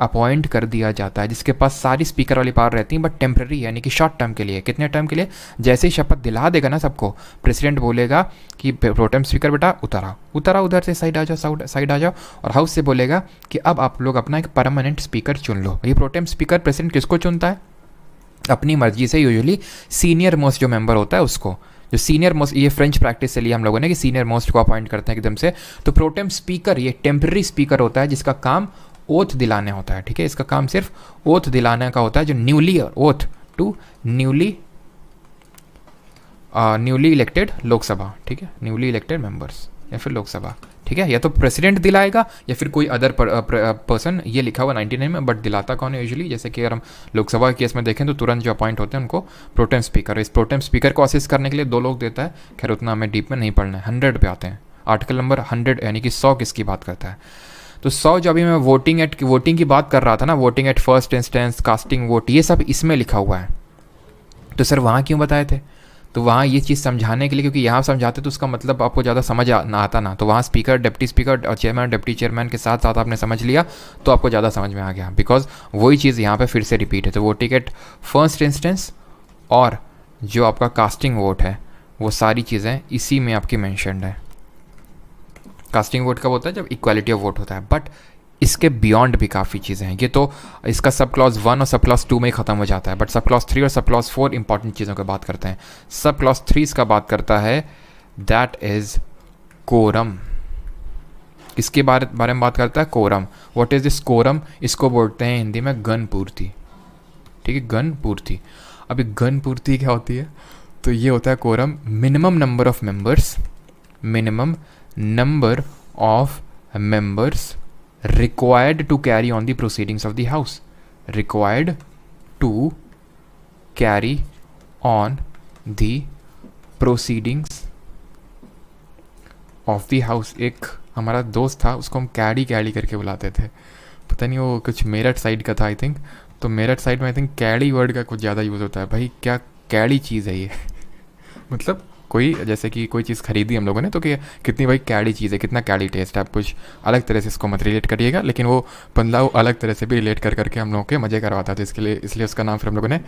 अपॉइंट कर दिया जाता है, जिसके पास सारी स्पीकर वाली पावर रहती हैं बट टेम्प्रेरी, यानी कि शॉर्ट टर्म के लिए। कितने टर्म के लिए, जैसे ही शपथ दिला देगा ना सबको, प्रेसिडेंट बोलेगा कि प्रोटेम स्पीकर बेटा उतरा उधर से साइड आ जाओ, और हाउस से बोलेगा कि अब आप लोग अपना एक परमानेंट स्पीकर चुन लो। ये प्रोटेम स्पीकर प्रेसिडेंट किसको चुनता है, अपनी मर्जी से, यूजुअली सीनियर मोस्ट जो मेंबर होता है उसको, जो सीनियर मोस्ट, ये फ्रेंच प्रैक्टिस से लिया हम लोगों ने कि सीनियर मोस्ट को अपॉइंट करते हैं एकदम से। तो प्रोटेम स्पीकर ये टेम्प्रेरी स्पीकर होता है जिसका काम ओथ दिलाने होता है। ठीक है, इसका काम सिर्फ ओथ दिलाने का होता है, जो newly oath to newly elected Lok Sabha. ठीक है, न्यूली इलेक्टेड मेंबर्स या फिर लोकसभा। ठीक है, या तो प्रेसिडेंट दिलाएगा या फिर कोई अदर पर्सन, ये लिखा हुआ 99 में, बट दिलाता कौन है यूजुअली, जैसे कि अगर हम लोकसभा के केस में देखें तो तुरंत जो अपॉइंट होते हैं उनको प्रोटेम स्पीकर। इस प्रोटेम स्पीकर को असिस्ट करने के लिए 2 लोग देता है, खैर उतना हमें डीप में नहीं पढ़ना है। 100 पे आते हैं, आर्टिकल नंबर 100 यानी कि 100 किसकी बात करता है। तो 100 जो अभी मैं वोटिंग की बात कर रहा था ना, voting at first instance, casting vote, ये सब इसमें लिखा हुआ है। तो सर वहाँ क्यों बताए थे, तो वहाँ ये चीज़ समझाने के लिए, क्योंकि यहाँ समझाते तो उसका मतलब आपको ज़्यादा समझ ना आता ना, तो वहाँ स्पीकर, डिप्टी स्पीकर और चेयरमैन, डिप्टी चेयरमैन के साथ साथ आपने समझ लिया तो आपको ज़्यादा समझ में आ गया, बिकॉज वही चीज़ यहाँ पे फिर से रिपीट है। तो वोटिंग एट फर्स्ट इंस्टेंस और जो आपका कास्टिंग वोट है, वो सारी चीज़ें इसी में आपकी मैंशनड है। कास्टिंग वोट कब होता है, जब इक्वालिटी ऑफ वोट होता है, बट इसके बियॉन्ड भी काफ़ी चीज़ें हैं। ये तो इसका सब क्लॉज 1 और सब क्लॉज 2 में ही ख़त्म हो जाता है, बट सब क्लॉज 3 और सब क्लॉज 4 इंपॉर्टेंट चीज़ों की बात करते हैं। सब क्लॉज 3 इसका बात करता है, दैट इज़ कोरम। किसके बारे में बात करता है, quorum. What is this quorum, इसको बोलते हैं हिंदी में गण पूर्ति। ठीक है, गण पूर्ति। अभी गण पूर्ति क्या होती है, तो ये होता है quorum, minimum number of members, minimum number of members required to carry on the proceedings of the house, required to carry on the proceedings of the house। एक हमारा दोस्त था, उसको हम कैडी करके बुलाते थे, पता नहीं वो कुछ मेरठ साइड का था आई थिंक, तो मेरठ साइड में आई थिंक कैडी वर्ड का कुछ ज़्यादा यूज़ होता है। भाई क्या कैडी चीज़ है ये मतलब कोई, जैसे कि कोई चीज़ खरीदी हम लोगों ने तो कि कितनी भाई कैडी चीज़ है, कितना कैडी टेस्ट है, आप कुछ अलग तरह से इसको मत रिलेट करिएगा, लेकिन वो बंदा वो अलग तरह से भी रिलेट करके हम लोगों के मज़े करवाता था, इसलिए उसका नाम फिर हम लोगों ने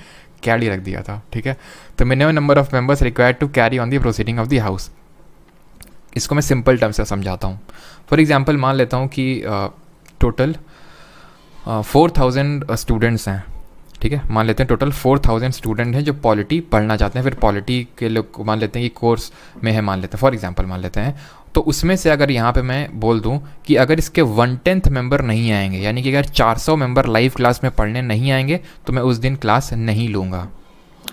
कैडी रख दिया था। ठीक है, तो minimum number of members required to carry on the proceeding of the house. इसको मैं सिंपल टर्म से समझाता हूँ। फॉर एग्जाम्पल मान लेता हूँ कि टोटल 4000 स्टूडेंट्स हैं। ठीक है, मान लेते हैं टोटल 4000 स्टूडेंट हैं जो पॉलिटी पढ़ना चाहते हैं, फिर पॉलिटी के लोग मान लेते हैं कि कोर्स में है, मान लेते हैं फॉर एग्जांपल मान लेते हैं। तो उसमें से अगर यहाँ पे मैं बोल दूँ कि अगर इसके 1/10 मेंबर नहीं आएंगे, यानी कि अगर 400 मेंबर लाइव क्लास में पढ़ने नहीं आएंगे तो मैं उस दिन क्लास नहीं लूँगा।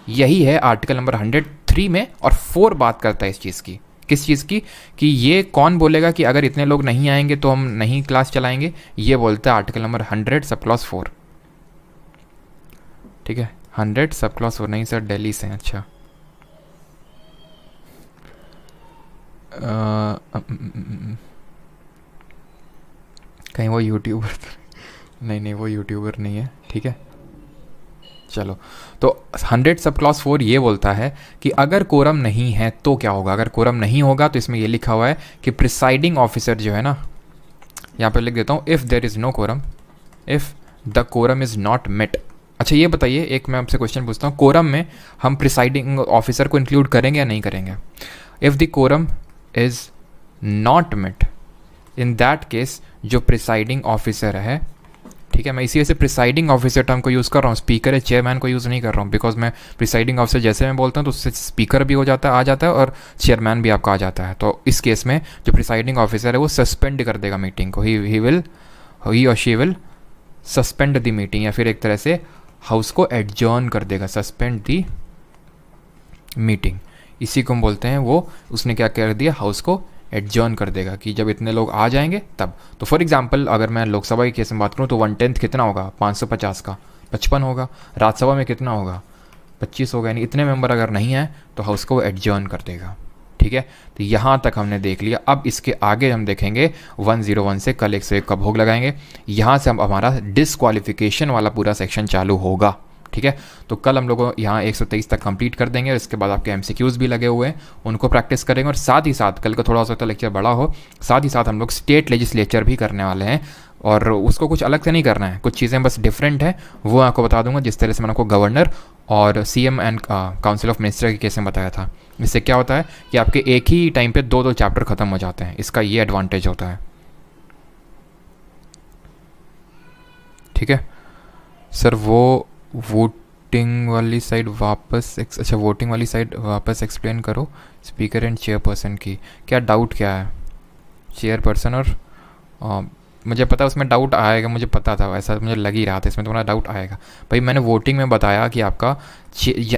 यही है आर्टिकल नंबर 103 में, और 4 बात करता है इस चीज़ की। किस चीज़ की, कि ये कौन बोलेगा कि अगर इतने लोग नहीं आएंगे तो हम नहीं क्लास चलाएंगे, ये बोलता है आर्टिकल नंबर 100 सब क्लॉज 4। ठीक है, 100 सब क्लॉज 4, नहीं सर दिल्ली से हैं, अच्छा कहीं वो यूट्यूबर नहीं वो यूट्यूबर नहीं है। ठीक है, चलो, तो 100 सब क्लॉज 4 ये बोलता है कि अगर कोरम नहीं है तो क्या होगा। अगर कोरम नहीं होगा तो इसमें ये लिखा हुआ है कि प्रिसाइडिंग ऑफिसर जो है ना, यहाँ पे लिख देता हूँ, if there is no quorum, if the quorum is not met. अच्छा ये बताइए, एक मैं आपसे क्वेश्चन पूछता हूँ, कोरम में हम प्रिसाइडिंग ऑफिसर को इंक्लूड करेंगे या नहीं करेंगे। If the quorum is not met, in that case जो प्रिसाइडिंग ऑफिसर है, ठीक है, मैं इसी वजह से प्रिसाइडिंग ऑफिसर टर्म को यूज़ कर रहा हूँ, स्पीकर या चेयरमैन को यूज़ नहीं कर रहा हूँ, बिकॉज मैं प्रिसाइडिंग ऑफिसर जैसे मैं बोलता हूँ तो उससे स्पीकर भी आ जाता है और चेयरमैन भी आपका आ जाता है। तो इस केस में जो प्रिसाइडिंग ऑफिसर है वो सस्पेंड कर देगा मीटिंग को, ही और she will suspend the meeting, या फिर एक तरह से हाउस को एडजर्न कर देगा, सस्पेंड दी मीटिंग। इसी को हम बोलते हैं, वो उसने क्या कर दिया, हाउस को एडजर्न कर देगा कि जब इतने लोग आ जाएंगे तब। तो फॉर एग्जांपल अगर मैं लोकसभा के केस में बात करूँ तो 1/10 कितना होगा, 550 का 55 होगा। राज्यसभा में कितना होगा, 25 हो गए, नहीं इतने मेंबर अगर नहीं है तो हाउस को वो एडजर्न कर देगा। ठीक है, तो यहाँ तक हमने देख लिया। अब इसके आगे हम देखेंगे 101 से कल 101 का भोग लगाएंगे। यहाँ से हम हमारा डिसक्वालिफिकेशन वाला पूरा सेक्शन चालू होगा। ठीक है, तो कल हम लोग यहाँ 123 तक कंप्लीट कर देंगे और इसके बाद आपके एमसीक्यूज़ भी लगे हुए हैं, उनको प्रैक्टिस करेंगे। और साथ ही साथ कल का थोड़ा हो सकता है लेक्चर बड़ा हो, साथ ही साथ हम लोग स्टेट लेजिस्लेचर भी करने वाले हैं, और उसको कुछ अलग से नहीं करना है, कुछ चीज़ें बस डिफरेंट है, वो आपको बता दूंगा। जिस तरह से मैंने आपको गवर्नर और CM and council of minister के केस में बताया था, इससे क्या होता है कि आपके एक ही टाइम पे दो चैप्टर खत्म हो जाते हैं, इसका ये एडवांटेज होता है। ठीक है सर, वो वोटिंग वाली साइड वापस अच्छा वोटिंग वाली साइड वापस एक्सप्लेन करो, स्पीकर एंड चेयरपर्सन की क्या डाउट क्या है? चेयरपर्सन और मुझे पता है उसमें डाउट आएगा, मुझे पता था, ऐसा मुझे लग ही रहा था इसमें तुम्हारा डाउट आएगा। भाई मैंने वोटिंग में बताया कि आपका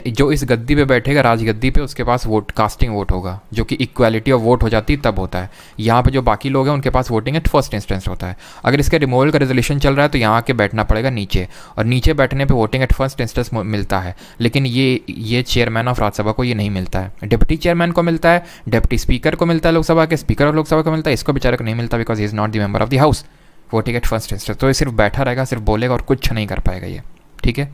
जो इस गद्दी पे बैठेगा, राजगद्दी पे, उसके पास वोट कास्टिंग वोट होगा, जो कि इक्वालिटी ऑफ वोट हो जाती तब होता है। यहाँ पे जो बाकी लोग हैं उनके पास वोटिंग एट फर्स्ट इंस्टेंस होता है। अगर इसके रिमूवल का रेजोल्यूशन चल रहा है तो यहाँ आके बैठना पड़ेगा नीचे, और नीचे बैठने पर वोटिंग एट फर्स्ट इंस्टेंस मिलता है। लेकिन ये चेयरमैन ऑफ राज्यसभा को ये नहीं मिलता है, डिप्टी चेयरमैन को मिलता है, डिप्टी स्पीकर को मिलता है, लोकसभा के स्पीकर ऑफ लोकसभा को मिलता है, इसको बेचारे को नहीं मिलता, because he is not the member of the house. Voting at first instance, तो ये सिर्फ बैठा रहेगा, सिर्फ बोलेगा और कुछ नहीं कर पाएगा ये। ठीक है,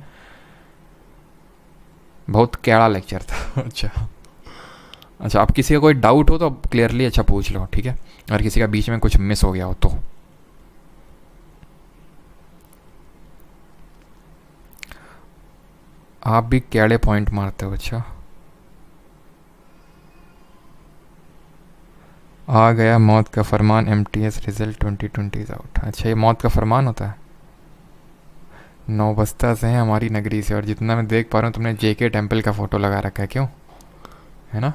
बहुत कैड़ा लेक्चर था। अच्छा आप किसी का कोई डाउट हो तो क्लियरली अच्छा पूछ लो। ठीक है, अगर किसी का बीच में कुछ मिस हो गया हो तो। आप भी कैड़े पॉइंट मारते हो। अच्छा आ गया मौत का फरमान, एमटीएस रिजल्ट 2020 आउट। अच्छा ये मौत का फरमान होता है। नौबस्ता से है हमारी नगरी से, और जितना मैं देख पा रहा हूँ तुमने जेके टेम्पल का फ़ोटो लगा रखा है, क्यों है ना?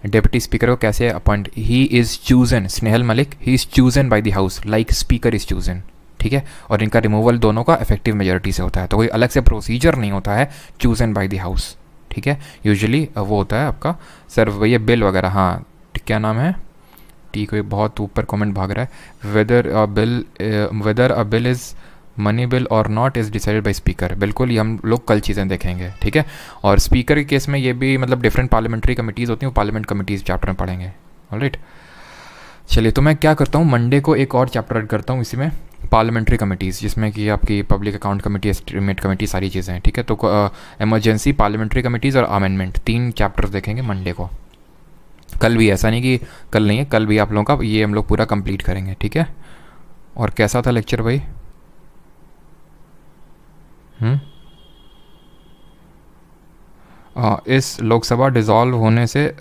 डिप्टी स्पीकर को कैसे appoint? He is chosen, Snehal Malik, he is chosen by the house like speaker is chosen. ठीक है, और इनका रिमूवल दोनों का इफेक्टिव मेजोरिटी से होता है, तो कोई अलग से प्रोसीजर नहीं होता है चूजन बाय द हाउस। ठीक है, यूजुअली वो होता है आपका सर ये बिल वगैरह। हाँ क्या नाम है, टी कोई बहुत ऊपर कमेंट भाग रहा है। Whether a bill is money bill और not is decided by speaker. बिल्कुल, ये हम लोग कल चीज़ें देखेंगे। ठीक है, और स्पीकर के केस में ये भी मतलब डिफरेंट पार्लियामेंट्री कमिटीज़ होती हैं, वो पार्लियामेंट कमिटीज़ चैप्टर में पढ़ेंगे। ऑलराइट, चलिए तो मैं क्या करता हूँ, मंडे को एक और चैप्टर ऐड करता हूँ इसी में, पार्लियामेंट्री कमिटीज़, जिसमें कि आपकी public account committee, estimate committee, सारी चीज़ें हैं। ठीक है, तो इमरजेंसी, पार्लियामेंट्री कमिटीज़ और अमेंडमेंट, 3 चैप्टर्स देखेंगे मंडे को। कल भी, ऐसा नहीं कि कल नहीं है, कल भी आप लोगों का ये हम लोग पूरा कंप्लीट करेंगे। ठीक है, और कैसा था लेक्चर भाई? इस लोकसभा डिज़ोल्व होने से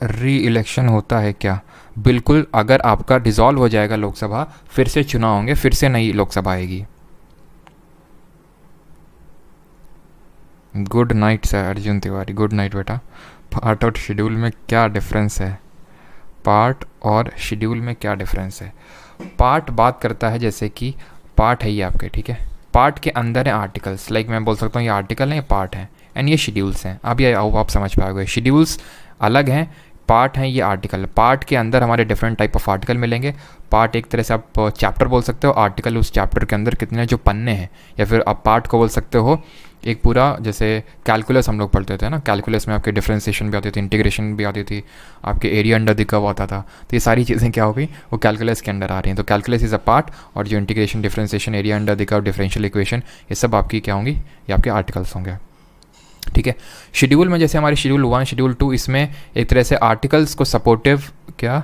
री इलेक्शन होता है क्या? बिल्कुल, अगर आपका डिज़ोल्व हो जाएगा लोकसभा, फिर से चुनाव होंगे, फिर से नई लोकसभा आएगी। Good night sir Arjun Tiwari, good night बेटा। पार्ट और शेड्यूल में क्या डिफरेंस है? पार्ट और शेड्यूल में क्या डिफरेंस है? पार्ट बात करता है, जैसे कि पार्ट है ये आपके, ठीक है, पार्ट के अंदर है आर्टिकल्स, लाइक मैं बोल सकता हूँ ये आर्टिकल है, ये पार्ट है, एंड ये शेड्यूल्स हैं। अब ये आप समझ पाओगे, शेड्यूल्स अलग हैं, पार्ट हैं ये आर्टिकल। पार्ट के अंदर हमारे डिफरेंट टाइप ऑफ आर्टिकल मिलेंगे। पार्ट एक तरह से आप चैप्टर बोल सकते हो, आर्टिकल उस चैप्टर के अंदर कितने जो पन्ने हैं, या फिर आप पार्ट को बोल सकते हो एक पूरा, जैसे कैलकुलस हम लोग पढ़ते थे ना, कैलकुलस में आपके डिफरेंशिएशन भी आती थी, इंटीग्रेशन भी आती थी, आपके एरिया अंडर द कर्व आता था, तो ये सारी चीज़ें क्या हो गई, वो कैलकुलस के अंदर आ रही हैं। तो कैलकुलस इज़ अ पार्ट, और जो integration, differentiation, area under the curve, differential equation, ये सब आपकी क्या होंगी, ये आपके आर्टिकल्स होंगे। ठीक है, शेड्यूल में जैसे हमारे शेड्यूल 1, शेड्यूल 2, इसमें एक तरह से आर्टिकल्स को सपोर्टिव, क्या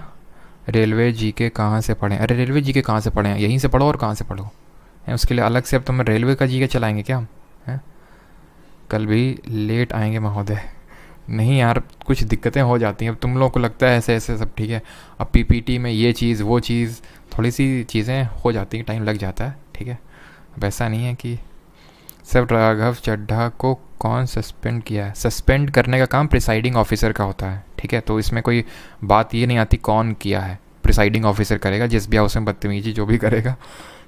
रेलवे जीके कहाँ से पढ़ें? अरे रेलवे जीके कहाँ से पढ़ें, यहीं से पढ़ो और कहाँ से पढ़ो है, उसके लिए अलग से अब तुम रेलवे का जीके चलाएंगे क्या हम? हैं, कल भी लेट आएंगे महोदय। नहीं यार, कुछ दिक्कतें हो जाती हैं, अब तुम लोगों को लगता है ऐसे ऐसे सब ठीक है, अब पीपीटी में ये चीज़ वो चीज़, थोड़ी सी चीज़ें हो जाती हैं, टाइम लग जाता है। ठीक है, अब ऐसा नहीं है कि सब। राघव चड्ढा को कौन सस्पेंड किया है? सस्पेंड करने का काम प्रिसाइडिंग ऑफिसर का होता है। ठीक है, तो इसमें कोई बात ये नहीं आती कौन किया है, प्रिसाइडिंग ऑफिसर करेगा, जिस भी हाउस में बदतमीजी जो भी करेगा,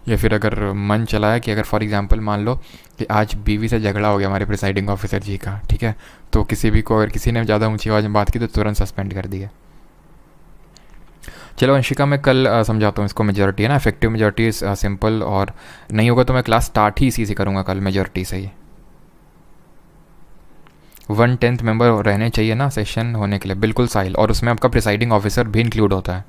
या फिर अगर मन चला है कि अगर फॉर एग्जांपल मान लो कि आज बीवी से झगड़ा हो गया हमारे प्रिसाइडिंग ऑफिसर जी का, ठीक है, तो किसी भी को अगर किसी ने ज़्यादा ऊंची आवाज़ में बात की तो तुरंत सस्पेंड कर दिया। चलो अंशिका, मैं कल समझाता हूँ इसको। मेजॉरिटी है ना, इफेक्टिव मेजॉरिटी सिंपल, और नहीं होगा तो मैं क्लास स्टार्ट ही इसी से करूँगा कल, मेजॉरिटी से ही। 1/10 मेंबर रहने चाहिए ना सेशन होने के लिए, बिल्कुल साहिल, और उसमें आपका प्रिसाइडिंग ऑफिसर भी इंक्लूड होता है।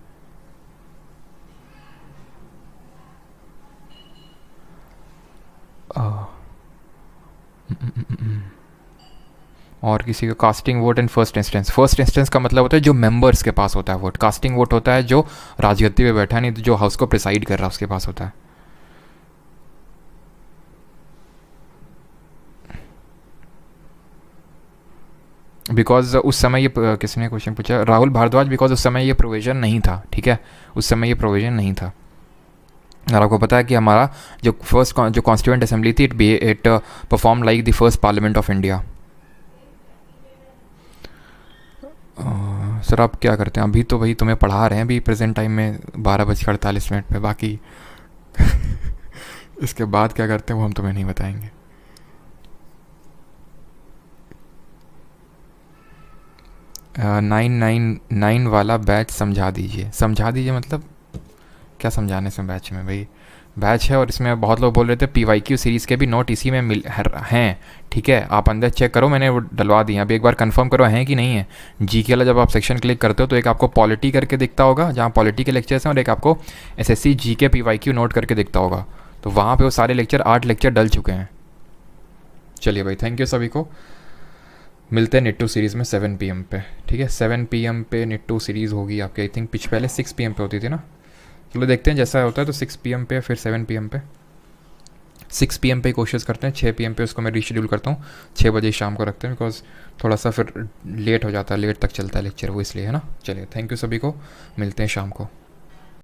और किसी का casting vote and first instance का मतलब होता है जो मेंबर्स के पास होता है वोट। कास्टिंग वोट होता है जो राजगद्दी पे बैठा है, नहीं तो जो हाउस को प्रिसाइड कर रहा है उसके पास होता है। बिकॉज उस समय ये किसने क्वेश्चन पूछा, राहुल भारद्वाज, बिकॉज उस समय ये प्रोविज़न नहीं था, ठीक है, उस समय ये प्रोविज़न नहीं था। और आपको पता है कि हमारा जो फर्स्ट जो कॉन्स्टिट्यूएंट असेंबली थी, it perform like the first parliament of India. Sir आप क्या करते हैं अभी? तो वही तुम्हें पढ़ा रहे हैं अभी प्रेजेंट टाइम में 12:48 पे, बाकी इसके बाद क्या करते हैं वो हम तुम्हें नहीं बताएंगे। 999 वाला बैच समझा दीजिए। समझा दीजिए मतलब क्या समझाने से बैच में भाई? बैच है और इसमें बहुत लोग बोल रहे थे PYQ सीरीज़ के भी नोट इसी में हैं, ठीक है, आप अंदर चेक करो, मैंने वो डलवा दिए। अभी एक बार कंफर्म करो हैं कि नहीं है। जी के वाला जब आप सेक्शन क्लिक करते हो तो एक आपको पॉलिटी करके दिखता होगा जहाँ पॉलिटी के लेक्चर्स हैं, और एक आपको SSC जी के PYQ नोट करके दिखता होगा। तो वहाँ पे वो सारे लेक्चर 8 लेक्चर डल चुके हैं। चलिए भाई, थैंक यू सभी को। मिलते हैं निट्टू सीरीज़ में 7 PM पे, ठीक है। 7 PM पे निट्टू सीरीज़ होगी आपके, आई थिंक पहले 6 PM पे होती थी ना। चलो देखते हैं जैसा होता है, तो 6 PM पे फिर 7 PM पे। 6 PM पे कोशिश करते हैं, 6 PM पे उसको मैं रीशेड्यूल करता हूँ, 6 बजे शाम को रखते हैं, बिकॉज थोड़ा सा फिर लेट हो जाता है, लेट तक चलता है लेक्चर वो, इसलिए है ना। चलिए थैंक यू सभी को, मिलते हैं शाम को।